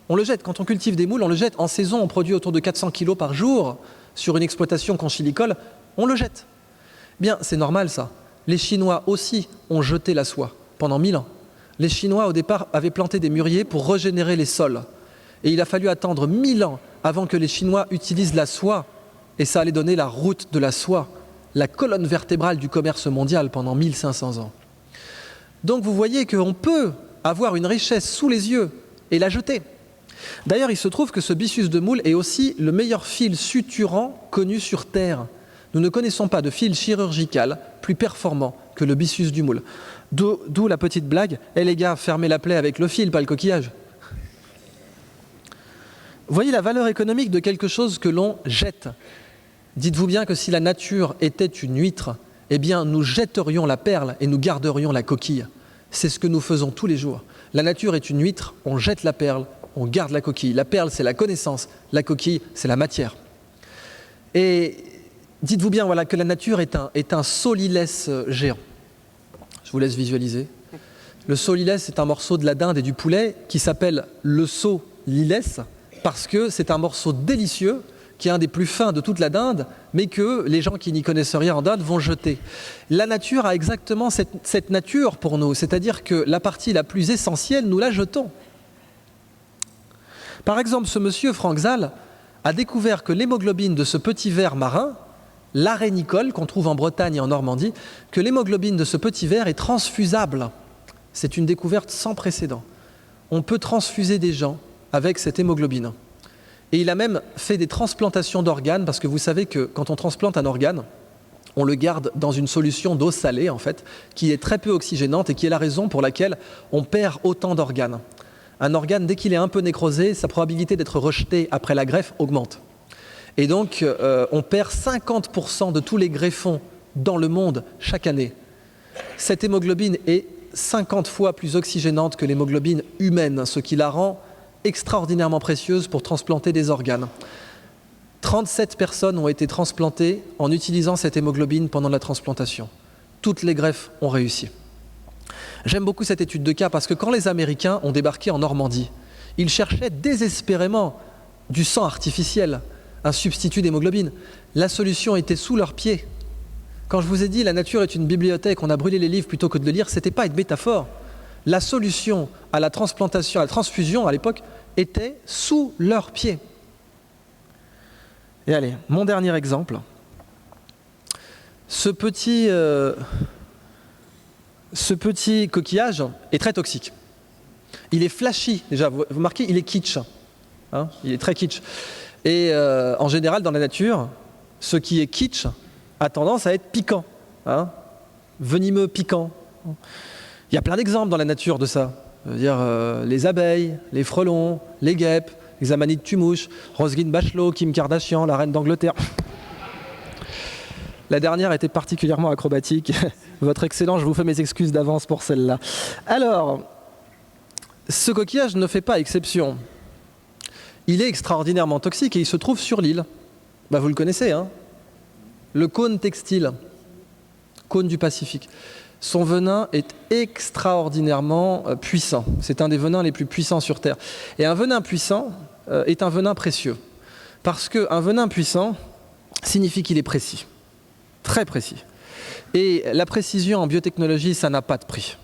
On le jette. Quand on cultive des moules, on le jette. En saison, on produit autour de 400 kg par jour sur une exploitation conchilicole. On le jette. Bien, c'est normal ça. Les Chinois aussi ont jeté la soie pendant 1000 ans. Les Chinois, au départ, avaient planté des mûriers pour régénérer les sols. Et il a fallu attendre 1000 ans avant que les Chinois utilisent la soie. Et ça allait donner la route de la soie, la colonne vertébrale du commerce mondial pendant 1500 ans. Donc vous voyez qu'on peut avoir une richesse sous les yeux et la jeter. D'ailleurs, il se trouve que ce byssus de moule est aussi le meilleur fil suturant connu sur Terre. Nous ne connaissons pas de fil chirurgical plus performant que le byssus du moule. D'où la petite blague, « Eh les gars, fermez la plaie avec le fil, pas le coquillage ». Vous voyez la valeur économique de quelque chose que l'on jette. Dites-vous bien que si la nature était une huître, eh bien nous jetterions la perle et nous garderions la coquille. C'est ce que nous faisons tous les jours. La nature est une huître, on jette la perle, on garde la coquille. La perle, c'est la connaissance. La coquille, c'est la matière. Et dites-vous bien voilà, que la nature est un solilès géant. Je vous laisse visualiser. Le solilès, c'est un morceau de la dinde et du poulet qui s'appelle le solilès parce que c'est un morceau délicieux qui est un des plus fins de toute la dinde, mais que les gens qui n'y connaissent rien en dinde vont jeter. La nature a exactement cette nature pour nous, c'est-à-dire que la partie la plus essentielle, nous la jetons. Par exemple, ce monsieur Frank Zahl a découvert que l'hémoglobine de ce petit ver marin, l'arénicole qu'on trouve en Bretagne et en Normandie, que l'hémoglobine de ce petit ver est transfusable. C'est une découverte sans précédent. On peut transfuser des gens avec cette hémoglobine. Et il a même fait des transplantations d'organes, parce que vous savez que quand on transplante un organe, on le garde dans une solution d'eau salée, en fait, qui est très peu oxygénante et qui est la raison pour laquelle on perd autant d'organes. Un organe, dès qu'il est un peu nécrosé, sa probabilité d'être rejeté après la greffe augmente. Et donc, on perd 50% de tous les greffons dans le monde chaque année. Cette hémoglobine est 50 fois plus oxygénante que l'hémoglobine humaine, ce qui la rend extraordinairement précieuse pour transplanter des organes. 37 personnes ont été transplantées en utilisant cette hémoglobine pendant la transplantation. Toutes les greffes ont réussi. J'aime beaucoup cette étude de cas parce que quand les Américains ont débarqué en Normandie, ils cherchaient désespérément du sang artificiel, un substitut d'hémoglobine. La solution était sous leurs pieds. Quand je vous ai dit la nature est une bibliothèque, on a brûlé les livres plutôt que de les lire, ce n'était pas une métaphore. La solution à la transplantation, à la transfusion à l'époque, était sous leurs pieds. Et allez, mon dernier exemple. ce petit coquillage est très toxique. Il est flashy, déjà, vous remarquez, il est kitsch. Hein, il est très kitsch. Et en général, dans la nature, ce qui est kitsch a tendance à être piquant. Hein, venimeux, piquant. Il y a plein d'exemples dans la nature de ça. Je veux dire, les abeilles, les frelons, les guêpes, les amanites tumouches, Roselyne Bachelot, Kim Kardashian, la reine d'Angleterre. La dernière était particulièrement acrobatique. Votre excellence, je vous fais mes excuses d'avance pour celle-là. Alors, ce coquillage ne fait pas exception. Il est extraordinairement toxique et il se trouve sur l'île. Bah, vous le connaissez, hein ? Le cône textile, cône du Pacifique. Son venin est extraordinairement puissant. C'est un des venins les plus puissants sur Terre. Et un venin puissant est un venin précieux. Parce qu'un venin puissant signifie qu'il est précis. Très précis. Et la précision en biotechnologie, ça n'a pas de prix.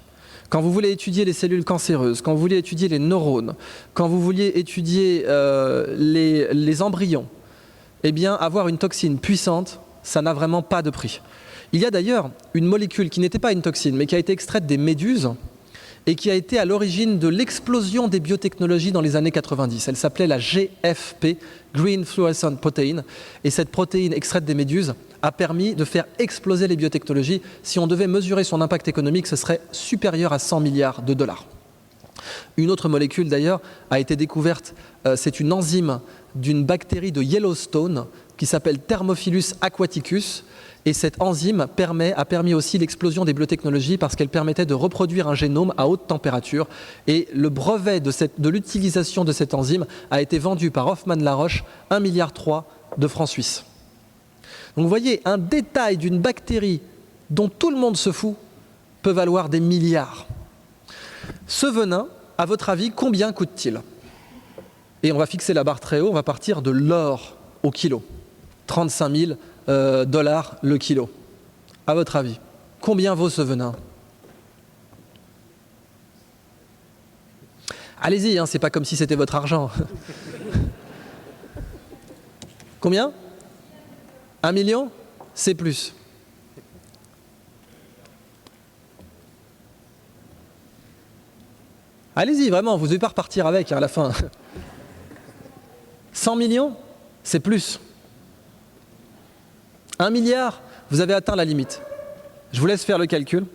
Quand vous voulez étudier les cellules cancéreuses, quand vous voulez étudier les neurones, quand vous vouliez étudier les embryons, eh bien, avoir une toxine puissante, ça n'a vraiment pas de prix. Il y a d'ailleurs une molécule qui n'était pas une toxine, mais qui a été extraite des méduses et qui a été à l'origine de l'explosion des biotechnologies dans les années 90. Elle s'appelait la GFP, Green Fluorescent Protein, et cette protéine extraite des méduses a permis de faire exploser les biotechnologies. Si on devait mesurer son impact économique, ce serait supérieur à 100 milliards de dollars. Une autre molécule d'ailleurs a été découverte, c'est une enzyme d'une bactérie de Yellowstone qui s'appelle Thermophilus aquaticus. Et cette enzyme a permis aussi l'explosion des biotechnologies parce qu'elle permettait de reproduire un génome à haute température. Et le brevet de l'utilisation de cette enzyme a été vendu par Hoffmann-La Roche 1,3 milliard de francs suisses. Donc vous voyez, un détail d'une bactérie dont tout le monde se fout peut valoir des milliards. Ce venin, à votre avis, combien coûte-t-il ? Et on va fixer la barre très haut, on va partir de l'or au kilo. 35 000 dollars le kilo. À votre avis, combien vaut ce venin ? Allez-y, hein, c'est pas comme si c'était votre argent. Combien ? 1 million ? C'est plus. Allez-y, vraiment, vous ne devez pas repartir avec à la fin. 100 millions ? C'est plus. 1 milliard, vous avez atteint la limite. Je vous laisse faire le calcul.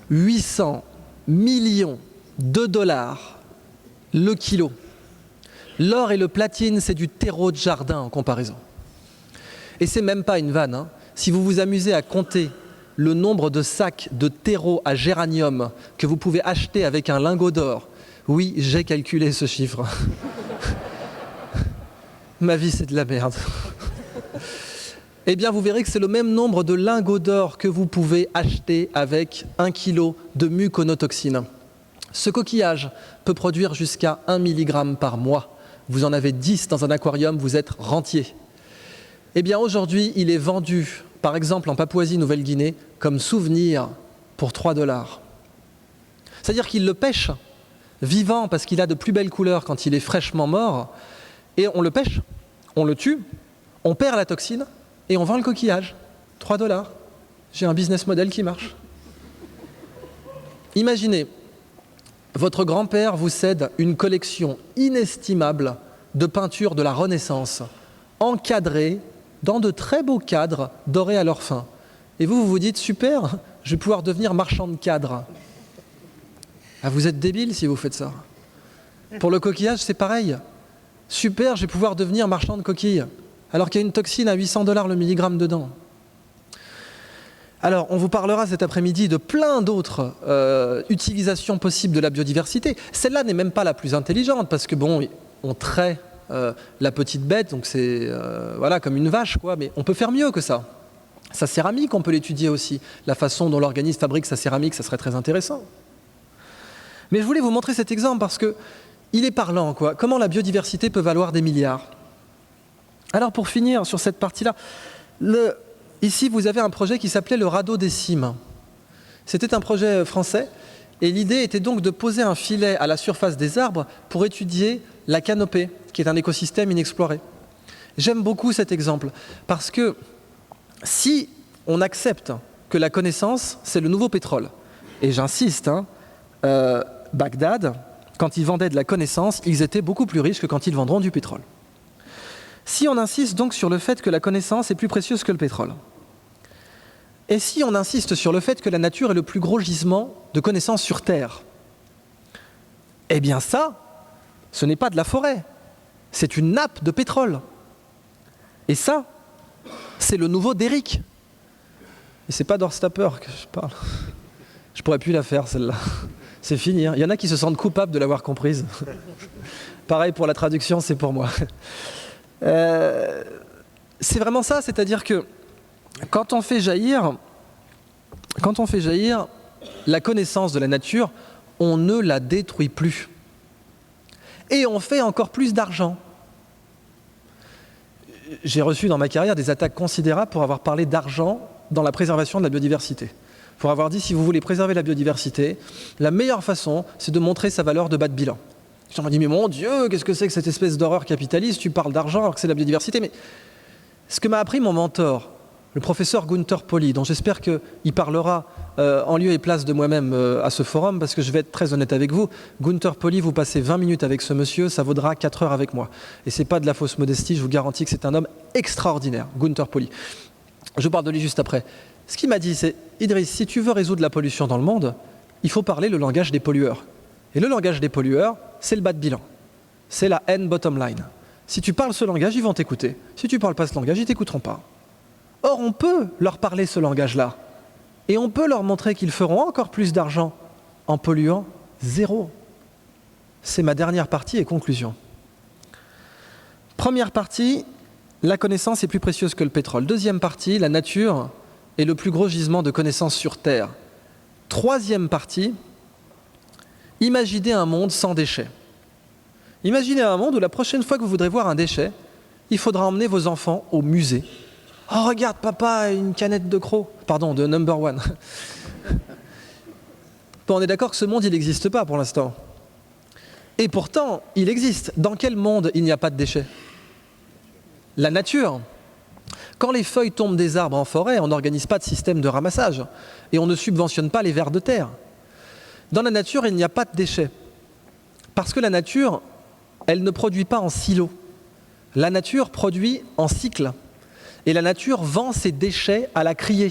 « 800 millions de dollars le kilo. L'or et le platine, c'est du terreau de jardin en comparaison. Et c'est même pas une vanne, hein. Si vous vous amusez à compter le nombre de sacs de terreau à géranium que vous pouvez acheter avec un lingot d'or. Oui, j'ai calculé ce chiffre. Ma vie, c'est de la merde. Eh bien, vous verrez que c'est le même nombre de lingots d'or que vous pouvez acheter avec 1 kg de muconotoxine. Ce coquillage peut produire jusqu'à 1 mg par mois. Vous en avez 10 dans un aquarium, vous êtes rentier. Eh bien, aujourd'hui, il est vendu par exemple en Papouasie-Nouvelle-Guinée, comme souvenir pour 3 $. C'est-à-dire qu'il le pêche vivant parce qu'il a de plus belles couleurs quand il est fraîchement mort, et on le pêche, on le tue, on perd la toxine, et on vend le coquillage. 3 $. J'ai un business model qui marche. Imaginez, votre grand-père vous cède une collection inestimable de peintures de la Renaissance, encadrées, dans de très beaux cadres dorés à leur fin. Et vous vous dites, super, je vais pouvoir devenir marchand de cadres. Ah, vous êtes débile si vous faites ça. Pour le coquillage, c'est pareil. Super, je vais pouvoir devenir marchand de coquilles. Alors qu'il y a une toxine à 800 $ le milligramme dedans. Alors, on vous parlera cet après-midi de plein d'autres utilisations possibles de la biodiversité. Celle-là n'est même pas la plus intelligente, parce que bon, on traite la petite bête, donc c'est voilà, comme une vache, quoi. Mais on peut faire mieux que ça. Sa céramique, on peut l'étudier aussi. La façon dont l'organisme fabrique sa céramique, ça serait très intéressant. Mais je voulais vous montrer cet exemple parce que il est parlant, quoi. Comment la biodiversité peut valoir des milliards. Alors, pour finir sur cette partie-là, ici, vous avez un projet qui s'appelait le Radeau des Cimes. C'était un projet français Et l'idée était donc de poser un filet à la surface des arbres pour étudier la canopée, qui est un écosystème inexploré. J'aime beaucoup cet exemple, parce que si on accepte que la connaissance, c'est le nouveau pétrole, et j'insiste, Bagdad, quand ils vendaient de la connaissance, ils étaient beaucoup plus riches que quand ils vendront du pétrole. Si on insiste donc sur le fait que la connaissance est plus précieuse que le pétrole, et si on insiste sur le fait que la nature est le plus gros gisement de connaissances sur Terre, eh bien ça, ce n'est pas de la forêt, c'est une nappe de pétrole. Et ça, c'est le nouveau Derrick. Et c'est pas d'Horstapper que je parle. Je pourrais plus la faire celle-là. C'est fini. Il y en a qui se sentent coupables de l'avoir comprise. Pareil pour la traduction, c'est pour moi. C'est vraiment ça, c'est-à-dire que quand on fait jaillir la connaissance de la nature, on ne la détruit plus. Et on fait encore plus d'argent. J'ai reçu dans ma carrière des attaques considérables pour avoir parlé d'argent dans la préservation de la biodiversité. Pour avoir dit, si vous voulez préserver la biodiversité, la meilleure façon, c'est de montrer sa valeur de bas de bilan. On m'a dit, mais mon Dieu, qu'est-ce que c'est que cette espèce d'horreur capitaliste? Tu parles d'argent alors que c'est la biodiversité. Mais ce que m'a appris mon mentor, le professeur Gunther Pauli, dont j'espère qu'il parlera en lieu et place de moi-même à ce forum, parce que je vais être très honnête avec vous, Gunther Pauli, vous passez 20 minutes avec ce monsieur, ça vaudra 4 heures avec moi. Et ce n'est pas de la fausse modestie, je vous garantis que c'est un homme extraordinaire, Gunther Pauli. Je vous parle de lui juste après. Ce qu'il m'a dit, c'est, Idriss, si tu veux résoudre la pollution dans le monde, il faut parler le langage des pollueurs. Et le langage des pollueurs, c'est le bas de bilan. C'est la end bottom line. Si tu parles ce langage, ils vont t'écouter. Si tu ne parles pas ce langage, ils ne t'écouteront pas. Or, on peut leur parler ce langage-là. Et on peut leur montrer qu'ils feront encore plus d'argent en polluant zéro. C'est ma dernière partie et conclusion. Première partie, la connaissance est plus précieuse que le pétrole. Deuxième partie, la nature est le plus gros gisement de connaissances sur Terre. Troisième partie, imaginez un monde sans déchets. Imaginez un monde où la prochaine fois que vous voudrez voir un déchet, il faudra emmener vos enfants au musée. Oh, regarde, papa, une canette de Croc. Pardon, de Number One. Bon, on est d'accord que ce monde, il n'existe pas pour l'instant. Et pourtant, il existe. Dans quel monde il n'y a pas de déchets? La nature. Quand les feuilles tombent des arbres en forêt, on n'organise pas de système de ramassage. Et on ne subventionne pas les vers de terre. Dans la nature, il n'y a pas de déchets. Parce que la nature, elle ne produit pas en silo. La nature produit en cycle. Et la nature vend ses déchets à la criée.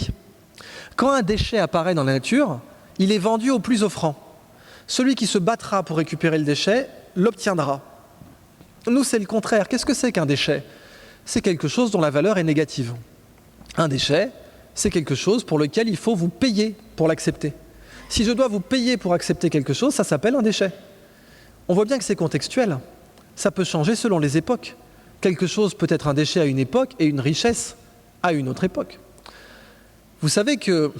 Quand un déchet apparaît dans la nature, il est vendu au plus offrant. Celui qui se battra pour récupérer le déchet l'obtiendra. Nous, c'est le contraire. Qu'est-ce que c'est qu'un déchet? C'est quelque chose dont la valeur est négative. Un déchet, c'est quelque chose pour lequel il faut vous payer pour l'accepter. Si je dois vous payer pour accepter quelque chose, ça s'appelle un déchet. On voit bien que c'est contextuel. Ça peut changer selon les époques. Quelque chose peut être un déchet à une époque et une richesse à une autre époque. Vous savez que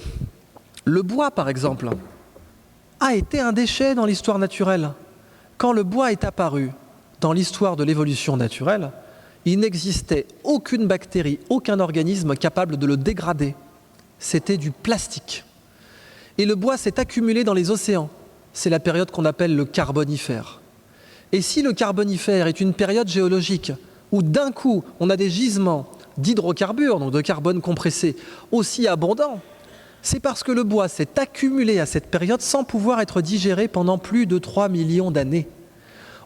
le bois, par exemple, a été un déchet dans l'histoire naturelle. Quand le bois est apparu dans l'histoire de l'évolution naturelle, il n'existait aucune bactérie, aucun organisme capable de le dégrader. C'était du plastique. Et le bois s'est accumulé dans les océans. C'est la période qu'on appelle le Carbonifère. Et si le Carbonifère est une période géologique où d'un coup on a des gisements d'hydrocarbures, donc de carbone compressé, aussi abondants, c'est parce que le bois s'est accumulé à cette période sans pouvoir être digéré pendant plus de 3 millions d'années.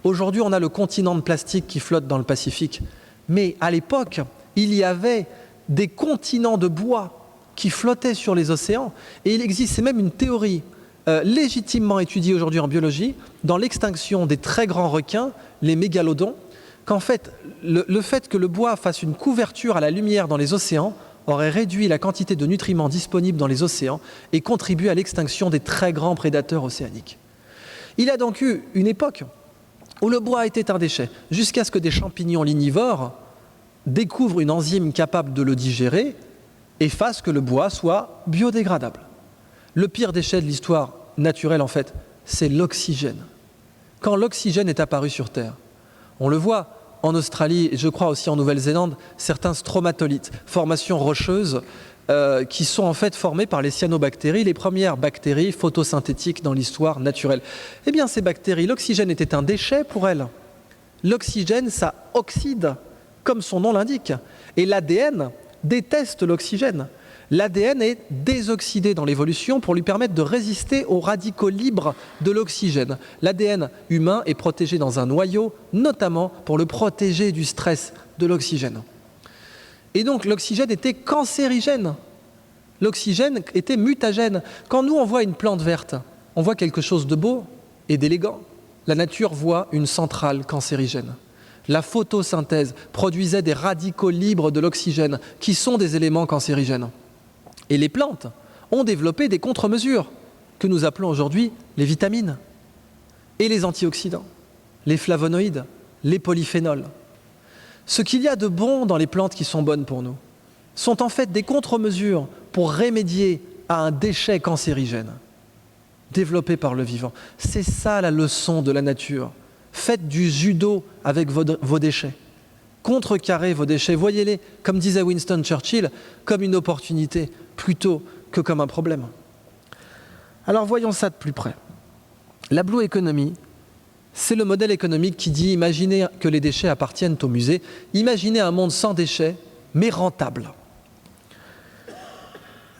Aujourd'hui, on a le continent de plastique qui flotte dans le Pacifique. Mais à l'époque, il y avait des continents de bois qui flottaient sur les océans. Et il existe même une théorie légitimement étudiée aujourd'hui en biologie, dans l'extinction des très grands requins, les mégalodons, qu'en fait, le fait que le bois fasse une couverture à la lumière dans les océans aurait réduit la quantité de nutriments disponibles dans les océans et contribué à l'extinction des très grands prédateurs océaniques. Il y a donc eu une époque où le bois était un déchet, jusqu'à ce que des champignons lignivores découvrent une enzyme capable de le digérer et fassent que le bois soit biodégradable. Le pire déchet de l'histoire naturelle, en fait, c'est l'oxygène. Quand l'oxygène est apparu sur Terre, on le voit en Australie et je crois aussi en Nouvelle-Zélande, certains stromatolites, formations rocheuses qui sont en fait formées par les cyanobactéries, les premières bactéries photosynthétiques dans l'histoire naturelle. Eh bien, ces bactéries, l'oxygène était un déchet pour elles. L'oxygène, ça oxyde, comme son nom l'indique. Et l'ADN déteste l'oxygène. L'ADN est désoxydé dans l'évolution pour lui permettre de résister aux radicaux libres de l'oxygène. L'ADN humain est protégé dans un noyau, notamment pour le protéger du stress de l'oxygène. Et donc l'oxygène était cancérigène. L'oxygène était mutagène. Quand nous, on voit une plante verte, on voit quelque chose de beau et d'élégant. La nature voit une centrale cancérigène. La photosynthèse produisait des radicaux libres de l'oxygène, qui sont des éléments cancérigènes. Et les plantes ont développé des contre-mesures, que nous appelons aujourd'hui les vitamines, et les antioxydants, les flavonoïdes, les polyphénols. Ce qu'il y a de bon dans les plantes qui sont bonnes pour nous sont en fait des contre-mesures pour remédier à un déchet cancérigène développé par le vivant. C'est ça la leçon de la nature. Faites du judo avec vos déchets. Contrecarrez vos déchets. Voyez-les, comme disait Winston Churchill, comme une opportunité plutôt que comme un problème. Alors voyons ça de plus près. La Blue Economy, c'est le modèle économique qui dit imaginez que les déchets appartiennent au musée, imaginez un monde sans déchets, mais rentable.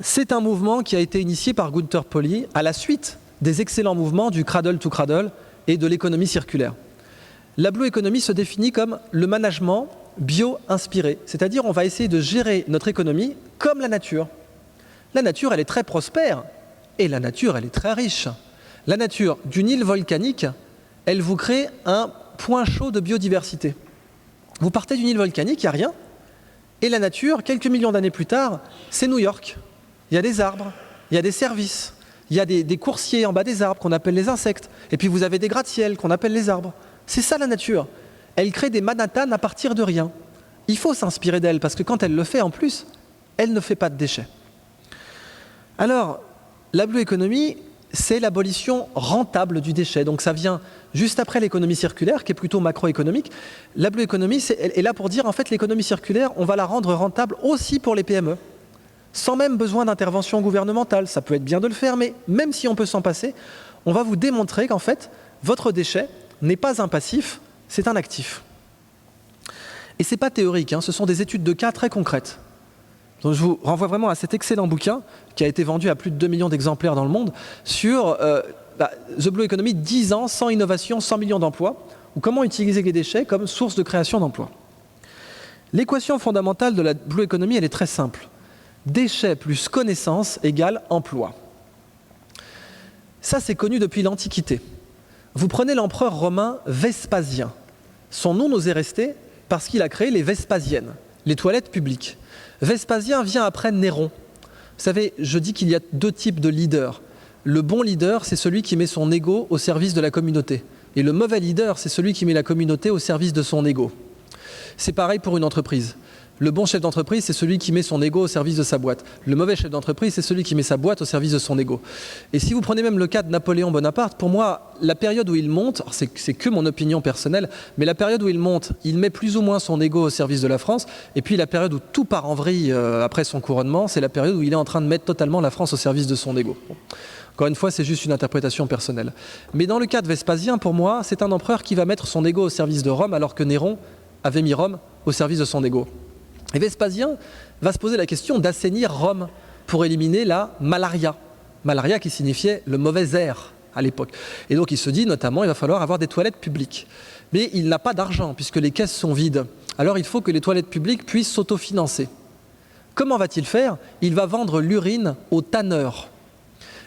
C'est un mouvement qui a été initié par Gunther Pauli à la suite des excellents mouvements du cradle to cradle et de l'économie circulaire. La Blue Economy se définit comme le management bio-inspiré, c'est-à-dire on va essayer de gérer notre économie comme la nature. La nature, elle est très prospère et la nature, elle est très riche. La nature d'une île volcanique, elle vous crée un point chaud de biodiversité. Vous partez d'une île volcanique, il n'y a rien, et la nature, quelques millions d'années plus tard, c'est New York. Il y a des arbres, il y a des services, il y a des coursiers en bas des arbres qu'on appelle les insectes, et puis vous avez des gratte-ciel qu'on appelle les arbres. C'est ça la nature. Elle crée des Manhattan à partir de rien. Il faut s'inspirer d'elle, parce que quand elle le fait en plus, elle ne fait pas de déchets. Alors, la Blue Economy, c'est l'abolition rentable du déchet. Donc ça vient juste après l'économie circulaire, qui est plutôt macroéconomique. La Blue Economy est là pour dire, en fait, l'économie circulaire, on va la rendre rentable aussi pour les PME, sans même besoin d'intervention gouvernementale. Ça peut être bien de le faire, mais même si on peut s'en passer, on va vous démontrer qu'en fait, votre déchet n'est pas un passif, c'est un actif. Et ce n'est pas théorique, ce sont des études de cas très concrètes. Donc je vous renvoie vraiment à cet excellent bouquin qui a été vendu à plus de 2 millions d'exemplaires dans le monde sur The Blue Economy, 10 ans sans innovation, 100 millions d'emplois, ou comment utiliser les déchets comme source de création d'emplois. L'équation fondamentale de la Blue Economy, elle est très simple. Déchets plus connaissance égale emploi. Ça, c'est connu depuis l'Antiquité. Vous prenez l'empereur romain Vespasien. Son nom nous est resté parce qu'il a créé les Vespasiennes, les toilettes publiques. Vespasien vient après Néron. Vous savez, je dis qu'il y a 2 types de leaders. Le bon leader, c'est celui qui met son ego au service de la communauté. Et le mauvais leader, c'est celui qui met la communauté au service de son ego. C'est pareil pour une entreprise. Le bon chef d'entreprise, c'est celui qui met son ego au service de sa boîte. Le mauvais chef d'entreprise, c'est celui qui met sa boîte au service de son ego. Et si vous prenez même le cas de Napoléon Bonaparte, pour moi, la période où il monte, c'est que mon opinion personnelle, mais la période où il monte, il met plus ou moins son ego au service de la France. Et puis la période où tout part en vrille après son couronnement, c'est la période où il est en train de mettre totalement la France au service de son ego. Encore une fois, c'est juste une interprétation personnelle. Mais dans le cas de Vespasien, pour moi, c'est un empereur qui va mettre son ego au service de Rome, alors que Néron avait mis Rome au service de son ego. Et Vespasien va se poser la question d'assainir Rome pour éliminer la malaria. Malaria qui signifiait le mauvais air à l'époque. Et donc il se dit notamment il va falloir avoir des toilettes publiques. Mais il n'a pas d'argent puisque les caisses sont vides. Alors il faut que les toilettes publiques puissent s'autofinancer. Comment va-t-il faire? Il va vendre l'urine aux tanneurs.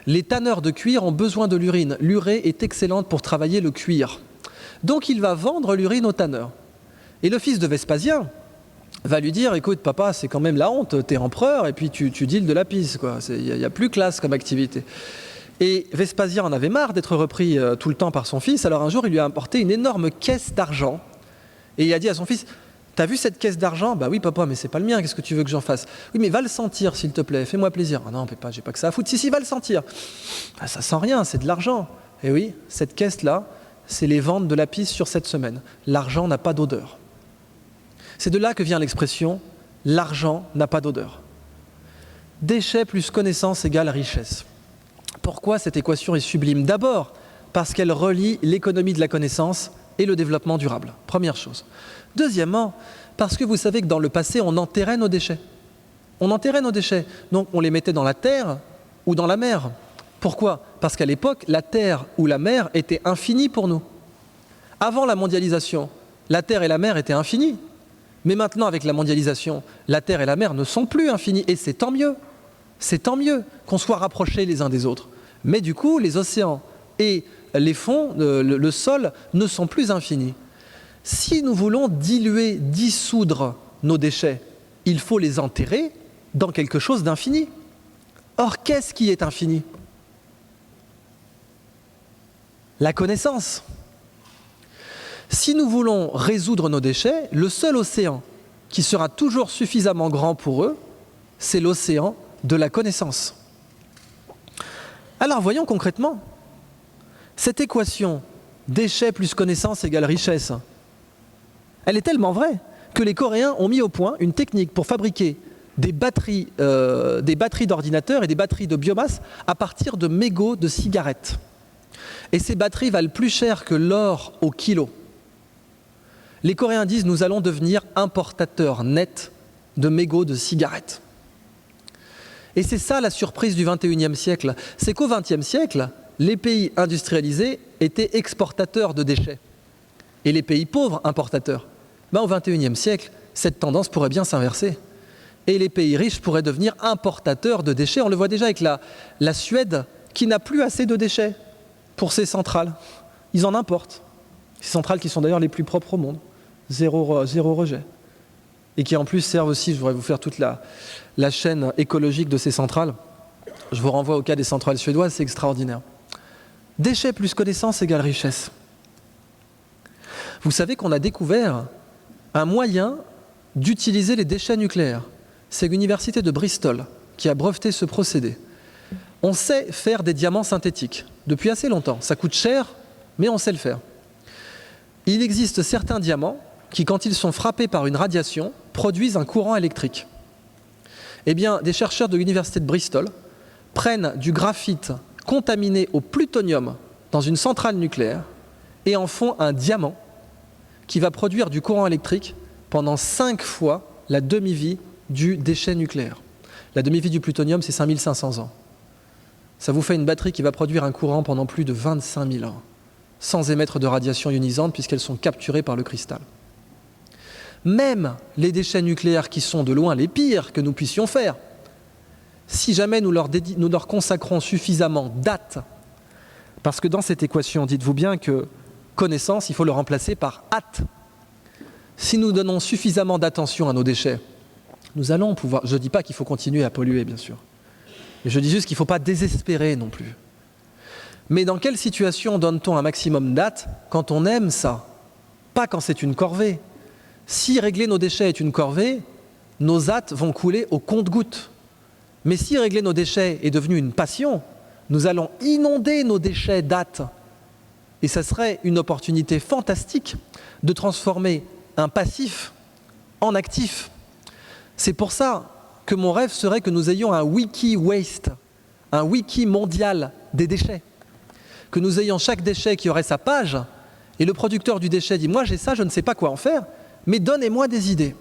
Les tanneurs de cuir ont besoin de l'urine. L'urée est excellente pour travailler le cuir. Donc il va vendre l'urine aux tanneurs. Et le fils de Vespasien va lui dire, écoute papa, c'est quand même la honte, t'es empereur et puis tu deals de la pisse, quoi. Il y a plus classe comme activité. Et Vespasien en avait marre d'être repris tout le temps par son fils, alors un jour il lui a apporté une énorme caisse d'argent et il a dit à son fils, t'as vu cette caisse d'argent? Bah oui papa, mais c'est pas le mien, qu'est-ce que tu veux que j'en fasse? Oui mais va le sentir s'il te plaît, fais-moi plaisir. Ah non papa, j'ai pas que ça à foutre. Si, va le sentir. Ah, ça sent rien, c'est de l'argent. Et oui, cette caisse-là, c'est les ventes de la pisse sur cette semaine. L'argent n'a pas d'odeur. C'est de là que vient l'expression « l'argent n'a pas d'odeur ». Déchets plus connaissance égale richesse. Pourquoi cette équation est sublime? D'abord, parce qu'elle relie l'économie de la connaissance et le développement durable. Première chose. Deuxièmement, parce que vous savez que dans le passé, on enterrait nos déchets. On enterrait nos déchets. Donc on les mettait dans la terre ou dans la mer. Pourquoi? Parce qu'à l'époque, la terre ou la mer étaient infinies pour nous. Avant la mondialisation, la terre et la mer étaient infinies. Mais maintenant, avec la mondialisation, la terre et la mer ne sont plus infinies. Et c'est tant mieux. C'est tant mieux qu'on soit rapprochés les uns des autres. Mais du coup, les océans et les fonds, le sol, ne sont plus infinis. Si nous voulons diluer, dissoudre nos déchets, il faut les enterrer dans quelque chose d'infini. Or, qu'est-ce qui est infini? La connaissance. Si nous voulons résoudre nos déchets, le seul océan qui sera toujours suffisamment grand pour eux, c'est l'océan de la connaissance. Alors voyons concrètement, cette équation déchets plus connaissance égale richesse, elle est tellement vraie que les Coréens ont mis au point une technique pour fabriquer des batteries d'ordinateurs et des batteries de biomasse à partir de mégots de cigarettes. Et ces batteries valent plus cher que l'or au kilo. Les Coréens disent: nous allons devenir importateurs nets de mégots de cigarettes. Et c'est ça la surprise du XXIe siècle, c'est qu'au XXe siècle, les pays industrialisés étaient exportateurs de déchets et les pays pauvres importateurs. Au XXIe siècle, cette tendance pourrait bien s'inverser. Et les pays riches pourraient devenir importateurs de déchets. On le voit déjà avec la Suède, qui n'a plus assez de déchets pour ses centrales. Ils en importent. Ces centrales qui sont d'ailleurs les plus propres au monde. Zéro rejet. Et qui en plus servent aussi, je voudrais vous faire toute la chaîne écologique de ces centrales. Je vous renvoie au cas des centrales suédoises, c'est extraordinaire. Déchets plus connaissance égale richesse. Vous savez qu'on a découvert un moyen d'utiliser les déchets nucléaires. C'est l'université de Bristol qui a breveté ce procédé. On sait faire des diamants synthétiques depuis assez longtemps. Ça coûte cher, mais on sait le faire. Il existe certains diamants qui, quand ils sont frappés par une radiation, produisent un courant électrique. Eh bien, des chercheurs de l'université de Bristol prennent du graphite contaminé au plutonium dans une centrale nucléaire et en font un diamant qui va produire du courant électrique pendant 5 fois la demi-vie du déchet nucléaire. La demi-vie du plutonium, c'est 5500 ans. Ça vous fait une batterie qui va produire un courant pendant plus de 25 000 ans, sans émettre de radiation ionisante puisqu'elles sont capturées par le cristal. Même les déchets nucléaires qui sont de loin les pires que nous puissions faire, si jamais nous leur consacrons suffisamment date, parce que dans cette équation, dites-vous bien que connaissance, il faut le remplacer par hâte. Si nous donnons suffisamment d'attention à nos déchets, nous allons pouvoir, je ne dis pas qu'il faut continuer à polluer, bien sûr, mais je dis juste qu'il ne faut pas désespérer non plus. Mais dans quelle situation donne-t-on un maximum d'hâte quand on aime ça? Pas quand c'est une corvée. Si régler nos déchets est une corvée, nos hâtes vont couler au compte-gouttes. Mais si régler nos déchets est devenu une passion, nous allons inonder nos déchets d'hâte. Et ça serait une opportunité fantastique de transformer un passif en actif. C'est pour ça que mon rêve serait que nous ayons un wiki waste, un wiki mondial des déchets. Que nous ayons chaque déchet qui aurait sa page, et le producteur du déchet dit: moi j'ai ça, je ne sais pas quoi en faire, mais donnez-moi des idées.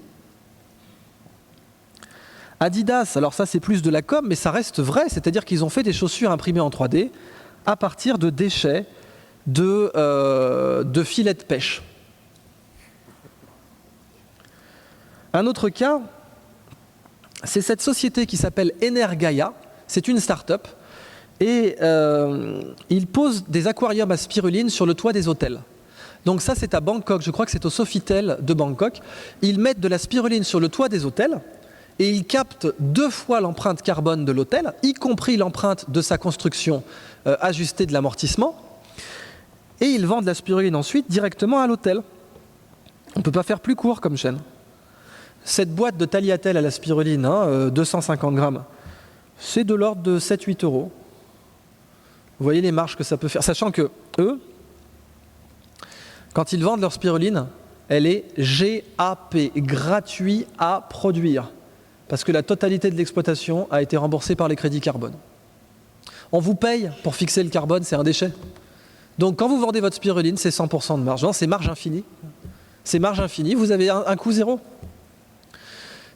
Adidas, alors ça c'est plus de la com, mais ça reste vrai, c'est-à-dire qu'ils ont fait des chaussures imprimées en 3D à partir de déchets de filets de pêche. Un autre cas, c'est cette société qui s'appelle Energaia, c'est une start-up, et ils posent des aquariums à spiruline sur le toit des hôtels. Donc ça c'est à Bangkok, je crois que c'est au Sofitel de Bangkok. Ils mettent de la spiruline sur le toit des hôtels et ils captent 2 fois l'empreinte carbone de l'hôtel, y compris l'empreinte de sa construction ajustée de l'amortissement, et ils vendent la spiruline ensuite directement à l'hôtel. On ne peut pas faire plus court comme chaîne. Cette boîte de Taliatel à la spiruline, 250 grammes, c'est de l'ordre de 7-8 euros. Vous voyez les marges que ça peut faire, sachant que eux, quand ils vendent leur spiruline, elle est GAP, gratuit à produire. parce que la totalité de l'exploitation a été remboursée par les crédits carbone. On vous paye pour fixer le carbone, c'est un déchet. Donc quand vous vendez votre spiruline, c'est 100% de marge. Non, c'est marge infinie. C'est marge infinie, vous avez un coût zéro.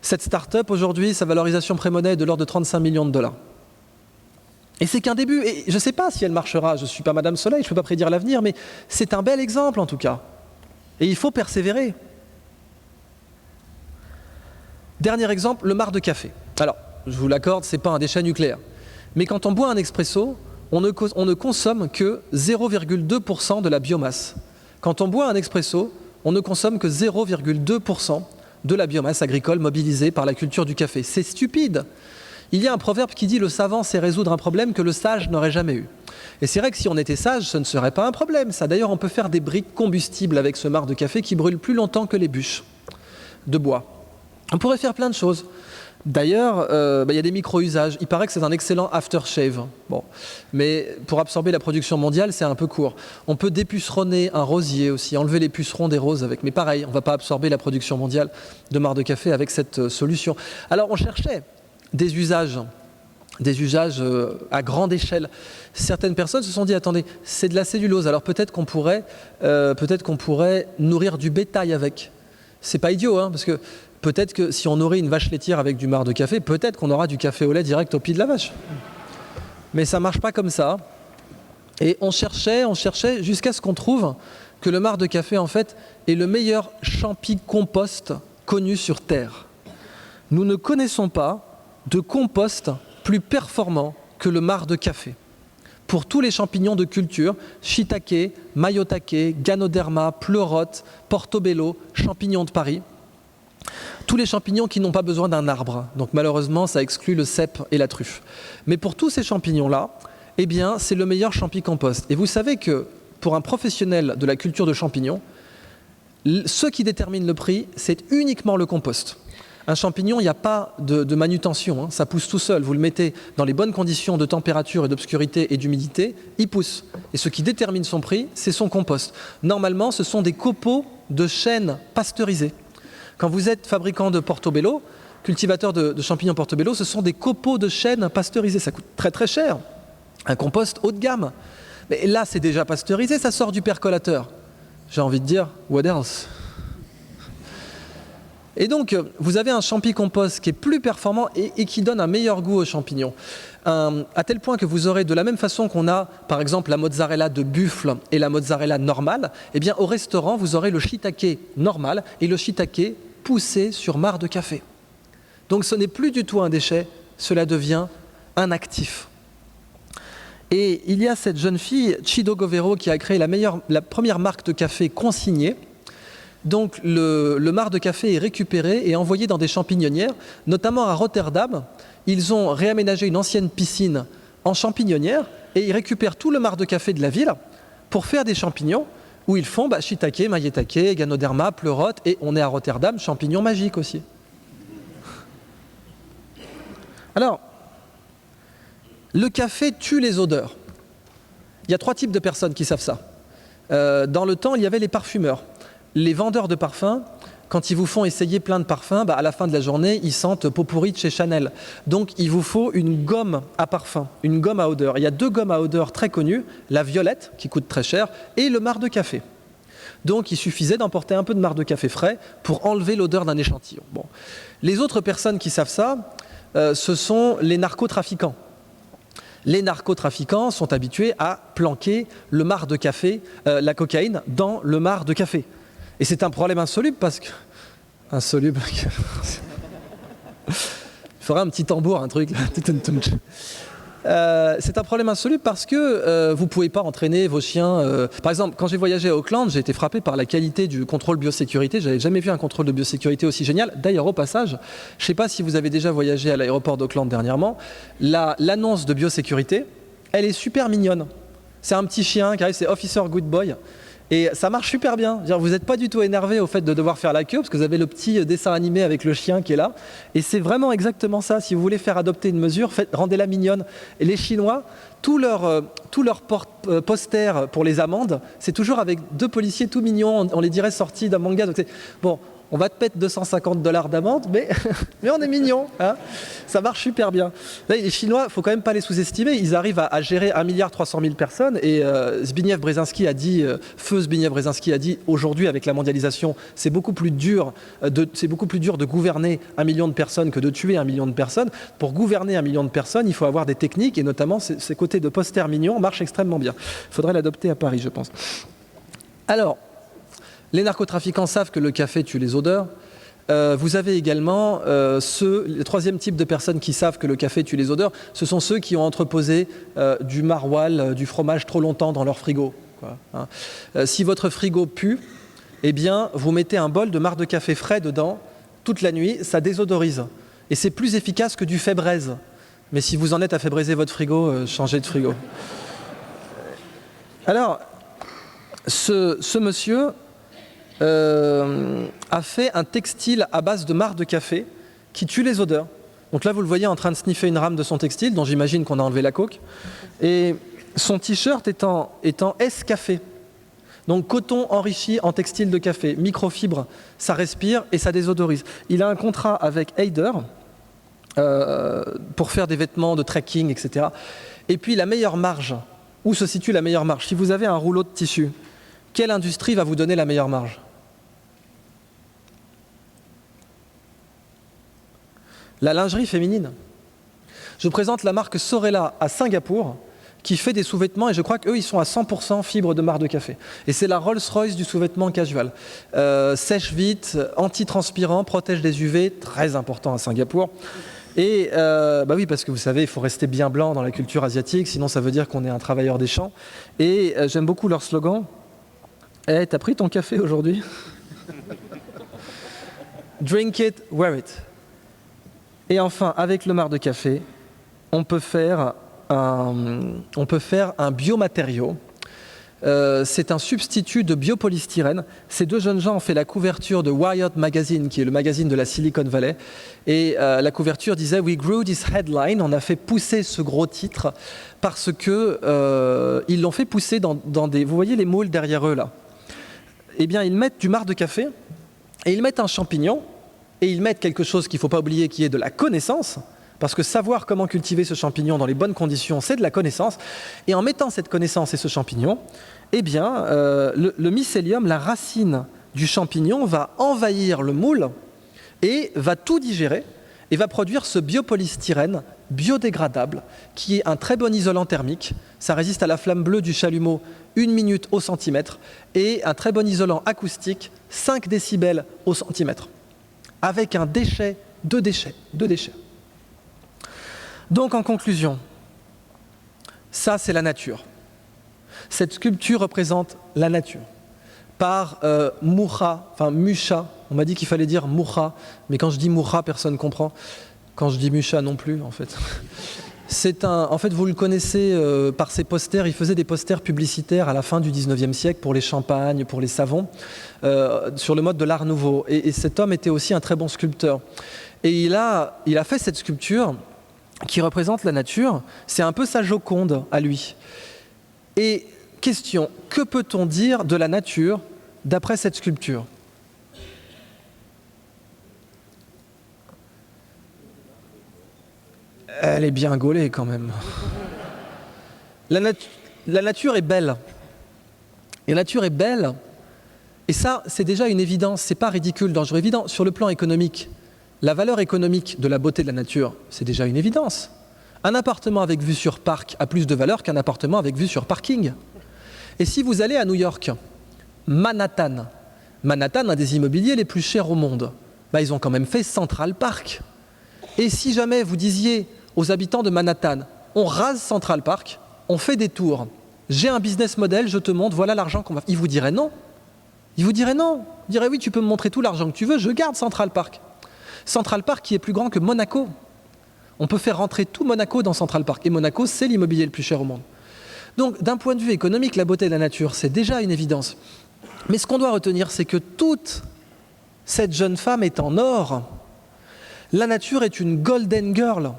Cette start-up, aujourd'hui, sa valorisation pré-monnaie est de l'ordre de 35 millions de dollars. Et c'est qu'un début. Et je ne sais pas si elle marchera, je ne suis pas Madame Soleil, je ne peux pas prédire l'avenir, mais c'est un bel exemple en tout cas. Et il faut persévérer. Dernier exemple, le marc de café. Alors, je vous l'accorde, ce n'est pas un déchet nucléaire. Mais quand on boit un expresso, on ne consomme que 0,2% de la biomasse. Quand on boit un expresso, on ne consomme que 0,2% de la biomasse agricole mobilisée par la culture du café. C'est stupide. Il y a un proverbe qui dit « le savant sait résoudre un problème que le sage n'aurait jamais eu ». Et c'est vrai que si on était sage, ce ne serait pas un problème. Ça, d'ailleurs, on peut faire des briques combustibles avec ce marc de café qui brûle plus longtemps que les bûches de bois. On pourrait faire plein de choses. D'ailleurs, y a des micro-usages. Il paraît que c'est un excellent aftershave. Bon. Mais pour absorber la production mondiale, c'est un peu court. On peut dépuceronner un rosier aussi, enlever les pucerons des roses avec. Mais pareil, on ne va pas absorber la production mondiale de marc de café avec cette solution. Alors, on cherchait des usages à grande échelle. Certaines personnes se sont dit, attendez, c'est de la cellulose, alors peut-être qu'on pourrait nourrir du bétail avec. C'est pas idiot, hein, parce que peut-être que si on nourrit une vache laitière avec du marc de café, peut-être qu'on aura du café au lait direct au pied de la vache. Mais ça marche pas comme ça. Et on cherchait jusqu'à ce qu'on trouve que le marc de café, en fait, est le meilleur champi compost connu sur Terre. Nous ne connaissons pas de compost plus performant que le marc de café. Pour tous les champignons de culture, shiitake, mayotake, ganoderma, pleurote, portobello, champignons de Paris, tous les champignons qui n'ont pas besoin d'un arbre. Donc malheureusement, ça exclut le cèpe et la truffe. Mais pour tous ces champignons-là, eh bien, c'est le meilleur champi compost. Et vous savez que pour un professionnel de la culture de champignons, ce qui détermine le prix, c'est uniquement le compost. Un champignon, il n'y a pas de manutention, hein, ça pousse tout seul. Vous le mettez dans les bonnes conditions de température et d'obscurité et d'humidité, il pousse. Et ce qui détermine son prix, c'est son compost. Normalement, ce sont des copeaux de chêne pasteurisés. Quand vous êtes fabricant de portobello, cultivateur de champignons portobello, ce sont des copeaux de chêne pasteurisés. Ça coûte très très cher. Un compost haut de gamme. Mais là, c'est déjà pasteurisé, ça sort du percolateur. J'ai envie de dire, what else ? Et donc, vous avez un champi compost qui est plus performant et qui donne un meilleur goût aux champignons. À tel point que vous aurez, de la même façon qu'on a, par exemple, la mozzarella de buffle et la mozzarella normale, eh bien, au restaurant, vous aurez le shiitake normal et le shiitake poussé sur marc de café. Donc, ce n'est plus du tout un déchet, cela devient un actif. Et il y a cette jeune fille, Chido Govero, qui a créé la première marque de café consignée. Donc le marc de café est récupéré et envoyé dans des champignonnières, notamment à Rotterdam. Ils ont réaménagé une ancienne piscine en champignonnière et ils récupèrent tout le marc de café de la ville pour faire des champignons où ils font shiitake, mayotake, ganoderma, pleurote et on est à Rotterdam, champignons magiques aussi. Alors, le café tue les odeurs. Il y a 3 types de personnes qui savent ça. Dans le temps, il y avait les parfumeurs. Les vendeurs de parfums, quand ils vous font essayer plein de parfums, à la fin de la journée, ils sentent pot pourri de chez Chanel. Donc, il vous faut une gomme à parfum, une gomme à odeur. Il y a 2 gommes à odeur très connues, la violette, qui coûte très cher, et le marc de café. Donc, il suffisait d'emporter un peu de marc de café frais pour enlever l'odeur d'un échantillon. Bon. Les autres personnes qui savent ça, ce sont les narcotrafiquants. Les narcotrafiquants sont habitués à planquer le marc de café, la cocaïne, dans le marc de café. Et c'est un problème insoluble parce que... Insoluble... Il faudra un petit tambour, un truc. C'est un problème insoluble parce que vous ne pouvez pas entraîner vos chiens. Par exemple, quand j'ai voyagé à Auckland, j'ai été frappé par la qualité du contrôle biosécurité. Je n'avais jamais vu un contrôle de biosécurité aussi génial. D'ailleurs, au passage, je ne sais pas si vous avez déjà voyagé à l'aéroport d'Auckland dernièrement, l'annonce de biosécurité, elle est super mignonne. C'est un petit chien qui arrive, c'est Officer Good Boy. Et ça marche super bien. Vous n'êtes pas du tout énervé au fait de devoir faire la queue parce que vous avez le petit dessin animé avec le chien qui est là. Et c'est vraiment exactement ça. Si vous voulez faire adopter une mesure, rendez-la mignonne. Et les Chinois, tous leurs posters pour les amendes, c'est toujours avec 2 policiers tout mignons. On les dirait sortis d'un manga. Donc bon, On va te mettre $250 d'amende, mais, mais on est mignon. Hein, ça marche super bien. Là, les Chinois, il ne faut quand même pas les sous-estimer. Ils arrivent à gérer 1,3 milliard personnes. Et Zbigniew Brzezinski a dit, feu Zbigniew Brzezinski a dit, aujourd'hui, avec la mondialisation, c'est beaucoup plus dur de gouverner 1 million de personnes que de tuer 1 million de personnes. Pour gouverner 1 million de personnes, il faut avoir des techniques, et notamment ces côtés de poster mignons marchent extrêmement bien. Il faudrait l'adopter à Paris, je pense. Alors, les narcotrafiquants savent que le café tue les odeurs. Vous avez également le troisième type de personnes qui savent que le café tue les odeurs. Ce sont ceux qui ont entreposé du maroilles, du fromage trop longtemps dans leur frigo. Quoi, hein. Si votre frigo pue, eh bien, vous mettez un bol de marc de café frais dedans toute la nuit, ça désodorise. Et c'est plus efficace que du Febreze. Mais si vous en êtes à fébraiser votre frigo, changez de frigo. Alors, ce monsieur a fait un textile à base de marc de café qui tue les odeurs. Donc là, vous le voyez en train de sniffer une rame de son textile, dont j'imagine qu'on a enlevé la coque. Et son t-shirt est en S-café. Donc coton enrichi en textile de café, microfibre, ça respire et ça désodorise. Il a un contrat avec Haider pour faire des vêtements de trekking, etc. Et puis la meilleure marge, où se situe la meilleure marge? Si vous avez un rouleau de tissu, quelle industrie va vous donner la meilleure marge? La lingerie féminine. Je vous présente la marque Sorella à Singapour, qui fait des sous-vêtements, et je crois qu'eux, ils sont à 100% fibres de marc de café. Et c'est la Rolls-Royce du sous-vêtement casual. Sèche vite, anti-transpirant, protège des UV, très important à Singapour. Et bah oui, parce que vous savez, il faut rester bien blanc dans la culture asiatique, sinon ça veut dire qu'on est un travailleur des champs. Et j'aime beaucoup leur slogan. Hey, t'as pris ton café aujourd'hui? Drink it, wear it. Et enfin, avec le marc de café, on peut faire un biomatériau. C'est un substitut de biopolystyrène. Ces deux jeunes gens ont fait la couverture de Wired Magazine, qui est le magazine de la Silicon Valley. Et la couverture disait « We grew this headline ». On a fait pousser ce gros titre parce que ils l'ont fait pousser dans des... Vous voyez les moules derrière eux, là? Eh bien, ils mettent du marc de café et ils mettent un champignon et ils mettent quelque chose qu'il ne faut pas oublier, qui est de la connaissance. Parce que savoir comment cultiver ce champignon dans les bonnes conditions, c'est de la connaissance. Et en mettant cette connaissance et ce champignon, eh bien, le mycélium, la racine du champignon, va envahir le moule et va tout digérer et va produire ce biopolystyrène biodégradable qui est un très bon isolant thermique. Ça résiste à la flamme bleue du chalumeau 1 minute au centimètre et un très bon isolant acoustique 5 décibels au centimètre. Avec un déchet, deux déchets. Donc en conclusion, ça c'est la nature. Cette sculpture représente la nature. Par Mucha, on m'a dit qu'il fallait dire Mucha, mais quand je dis Mucha, personne ne comprend. Quand je dis Mucha non plus, en fait. En fait, vous le connaissez par ses posters. Il faisait des posters publicitaires à la fin du 19e siècle pour les champagnes, pour les savons, sur le mode de l'Art Nouveau. Et cet homme était aussi un très bon sculpteur. Et il a fait cette sculpture qui représente la nature. C'est un peu sa Joconde à lui. Et question, que peut-on dire de la nature d'après cette sculpture? Elle est bien gaulée quand même. La nature est belle. La nature est belle. Et ça, c'est déjà une évidence. C'est pas ridicule, dangereux, évident. Sur le plan économique, la valeur économique de la beauté de la nature, c'est déjà une évidence. Un appartement avec vue sur parc a plus de valeur qu'un appartement avec vue sur parking. Et si vous allez à New York, Manhattan a des immobiliers les plus chers au monde. Bah, ils ont quand même fait Central Park. Et si jamais vous disiez aux habitants de Manhattan, on rase Central Park, on fait des tours, j'ai un business model, je te montre, voilà l'argent qu'on va... Ils vous diraient non. Ils diraient oui, tu peux me montrer tout l'argent que tu veux, je garde Central Park. Central Park qui est plus grand que Monaco. On peut faire rentrer tout Monaco dans Central Park. Et Monaco, c'est l'immobilier le plus cher au monde. Donc, d'un point de vue économique, la beauté de la nature, c'est déjà une évidence. Mais ce qu'on doit retenir, c'est que toute cette jeune femme est en or. La nature est une golden girl.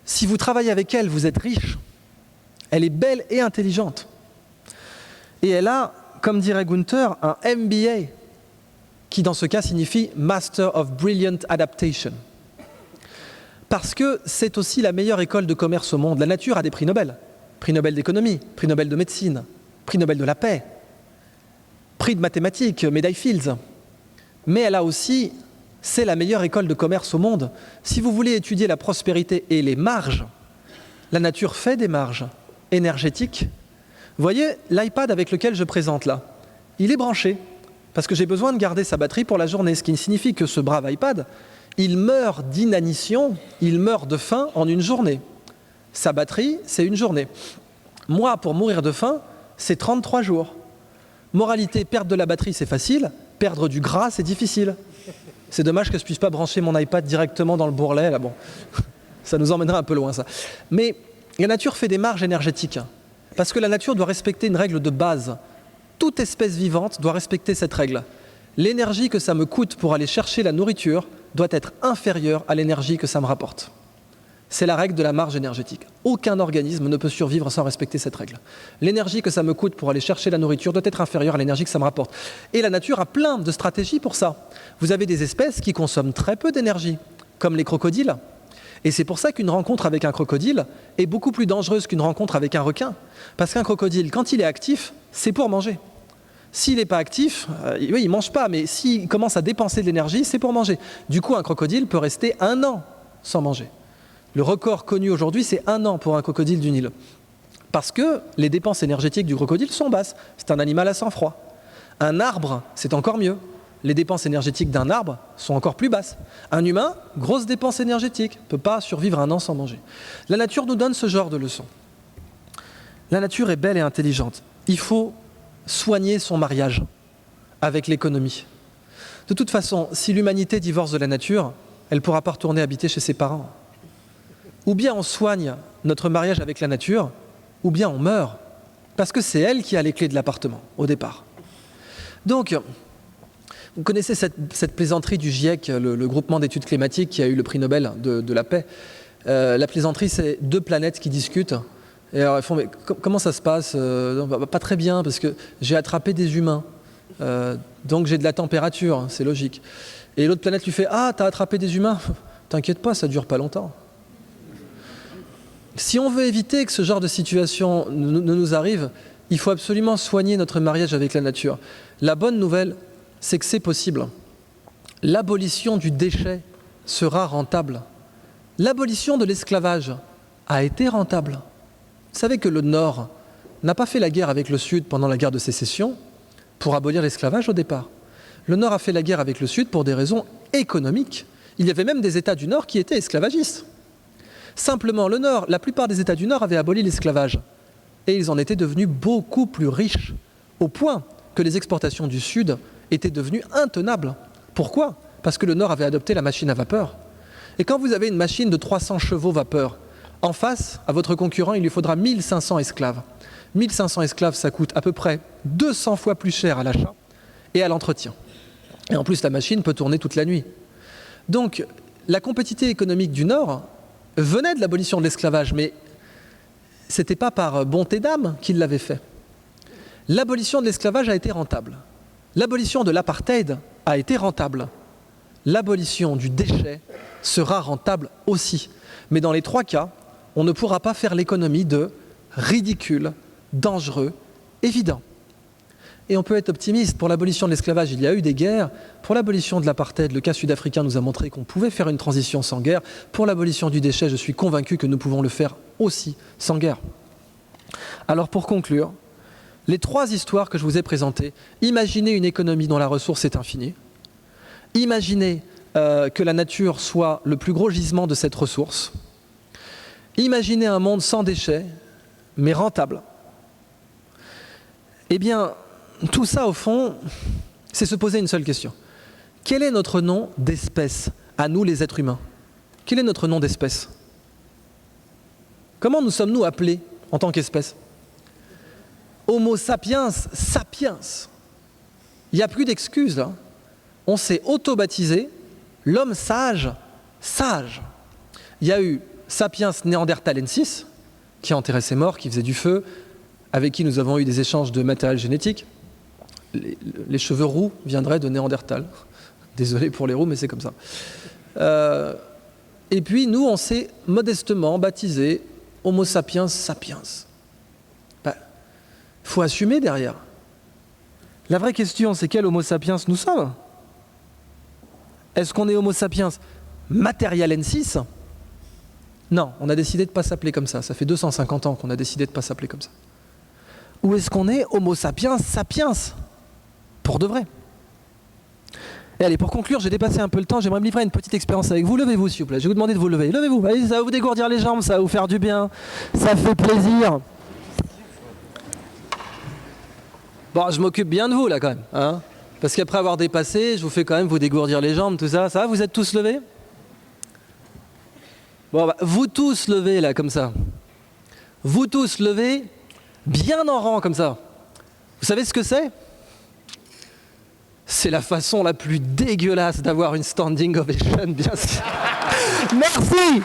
Si vous travaillez avec elle, vous êtes riche. Elle est belle et intelligente. Et elle a, comme dirait Gunther, un MBA qui dans ce cas signifie Master of Brilliant Adaptation. Parce que c'est aussi la meilleure école de commerce au monde. La nature a des prix Nobel. Prix Nobel d'économie, prix Nobel de médecine, prix Nobel de la paix, prix de mathématiques, médaille Fields. Mais elle a aussi, c'est la meilleure école de commerce au monde. Si vous voulez étudier la prospérité et les marges, la nature fait des marges énergétiques. Vous voyez, l'iPad avec lequel je présente là, il est branché, parce que j'ai besoin de garder sa batterie pour la journée, ce qui signifie que ce brave iPad, il meurt d'inanition, il meurt de faim en une journée. Sa batterie, c'est une journée. Moi, pour mourir de faim, c'est 33 jours. Moralité, perdre de la batterie, c'est facile. Perdre du gras, c'est difficile. C'est dommage que je ne puisse pas brancher mon iPad directement dans le bourrelet. Là, bon, ça nous emmènerait un peu loin, ça. Mais la nature fait des marges énergétiques. Parce que la nature doit respecter une règle de base. Toute espèce vivante doit respecter cette règle. L'énergie que ça me coûte pour aller chercher la nourriture doit être inférieure à l'énergie que ça me rapporte. C'est la règle de la marge énergétique. Aucun organisme ne peut survivre sans respecter cette règle. L'énergie que ça me coûte pour aller chercher la nourriture doit être inférieure à l'énergie que ça me rapporte. Et la nature a plein de stratégies pour ça. Vous avez des espèces qui consomment très peu d'énergie, comme les crocodiles. Et c'est pour ça qu'une rencontre avec un crocodile est beaucoup plus dangereuse qu'une rencontre avec un requin. Parce qu'un crocodile, quand il est actif, c'est pour manger. S'il n'est pas actif, oui, il ne mange pas, mais s'il commence à dépenser de l'énergie, c'est pour manger. Du coup, un crocodile peut rester 1 an sans manger. Le record connu aujourd'hui, c'est 1 an pour un crocodile du Nil. Parce que les dépenses énergétiques du crocodile sont basses. C'est un animal à sang froid. Un arbre, c'est encore mieux. Les dépenses énergétiques d'un arbre sont encore plus basses. Un humain, grosse dépense énergétique, ne peut pas survivre 1 an sans manger. La nature nous donne ce genre de leçons. La nature est belle et intelligente. Il faut soigner son mariage avec l'économie. De toute façon, si l'humanité divorce de la nature, elle ne pourra pas retourner habiter chez ses parents. Ou bien on soigne notre mariage avec la nature, ou bien on meurt, parce que c'est elle qui a les clés de l'appartement, au départ. Donc, vous connaissez cette plaisanterie du GIEC, le groupement d'études climatiques qui a eu le prix Nobel de la paix. La plaisanterie, c'est 2 planètes qui discutent. Et alors ils font, mais comment ça se passe? Pas très bien, parce que j'ai attrapé des humains. Donc j'ai de la température, c'est logique. Et l'autre planète lui fait, ah, t'as attrapé des humains? T'inquiète pas, ça dure pas longtemps. Si on veut éviter que ce genre de situation ne nous arrive, il faut absolument soigner notre mariage avec la nature. La bonne nouvelle, c'est que c'est possible. L'abolition du déchet sera rentable. L'abolition de l'esclavage a été rentable. Vous savez que le Nord n'a pas fait la guerre avec le Sud pendant la guerre de sécession pour abolir l'esclavage au départ. Le Nord a fait la guerre avec le Sud pour des raisons économiques. Il y avait même des États du Nord qui étaient esclavagistes. Simplement, le Nord, la plupart des États du Nord avaient aboli l'esclavage. Et ils en étaient devenus beaucoup plus riches, au point que les exportations du Sud étaient devenues intenables. Pourquoi? Parce que le Nord avait adopté la machine à vapeur. Et quand vous avez une machine de 300 chevaux vapeur, en face, à votre concurrent, il lui faudra 1500 esclaves. 1500 esclaves, ça coûte à peu près 200 fois plus cher à l'achat et à l'entretien. Et en plus, la machine peut tourner toute la nuit. Donc, la compétitivité économique du Nord venait de l'abolition de l'esclavage, mais ce n'était pas par bonté d'âme qu'il l'avait fait. L'abolition de l'esclavage a été rentable. L'abolition de l'apartheid a été rentable. L'abolition du déchet sera rentable aussi. Mais dans les 3 cas, on ne pourra pas faire l'économie de ridicule, dangereux, évident. Et on peut être optimiste. Pour l'abolition de l'esclavage, il y a eu des guerres. Pour l'abolition de l'apartheid, le cas sud-africain nous a montré qu'on pouvait faire une transition sans guerre. Pour l'abolition du déchet, je suis convaincu que nous pouvons le faire aussi sans guerre. Alors pour conclure, les 3 histoires que je vous ai présentées, imaginez une économie dont la ressource est infinie. Imaginez que la nature soit le plus gros gisement de cette ressource. Imaginez un monde sans déchets, mais rentable. Eh bien, tout ça, au fond, c'est se poser une seule question. Quel est notre nom d'espèce, à nous les êtres humains? Quel est notre nom d'espèce? Comment nous sommes-nous appelés en tant qu'espèce? Homo sapiens, sapiens. Il n'y a plus d'excuses, là. On s'est auto-baptisé l'homme sage, sage. Il y a eu Sapiens néandertalensis, qui enterrait ses morts, qui faisait du feu, avec qui nous avons eu des échanges de matériel génétique. les cheveux roux viendraient de Néandertal. Désolé pour les roux, mais c'est comme ça. Et puis, nous, on s'est modestement baptisé Homo sapiens sapiens. Il faut assumer derrière. La vraie question, c'est quel Homo sapiens nous sommes? Est-ce qu'on est Homo sapiens materialensis? Non, on a décidé de ne pas s'appeler comme ça. Ça fait 250 ans qu'on a décidé de ne pas s'appeler comme ça. Ou est-ce qu'on est Homo sapiens sapiens? Pour de vrai. Et allez, pour conclure, j'ai dépassé un peu le temps, j'aimerais me livrer à une petite expérience avec vous. Levez-vous, s'il vous plaît. Je vais vous demander de vous lever. Levez-vous. Allez, ça va vous dégourdir les jambes, ça va vous faire du bien. Ça fait plaisir. Bon, je m'occupe bien de vous, là, quand même. Hein, parce qu'après avoir dépassé, je vous fais quand même vous dégourdir les jambes, tout ça. Ça va, vous êtes tous levés? Bon, vous tous levez, là, comme ça. Vous tous levez, bien en rang, comme ça. Vous savez ce que c'est? C'est la façon la plus dégueulasse d'avoir une standing ovation, bien sûr. Merci!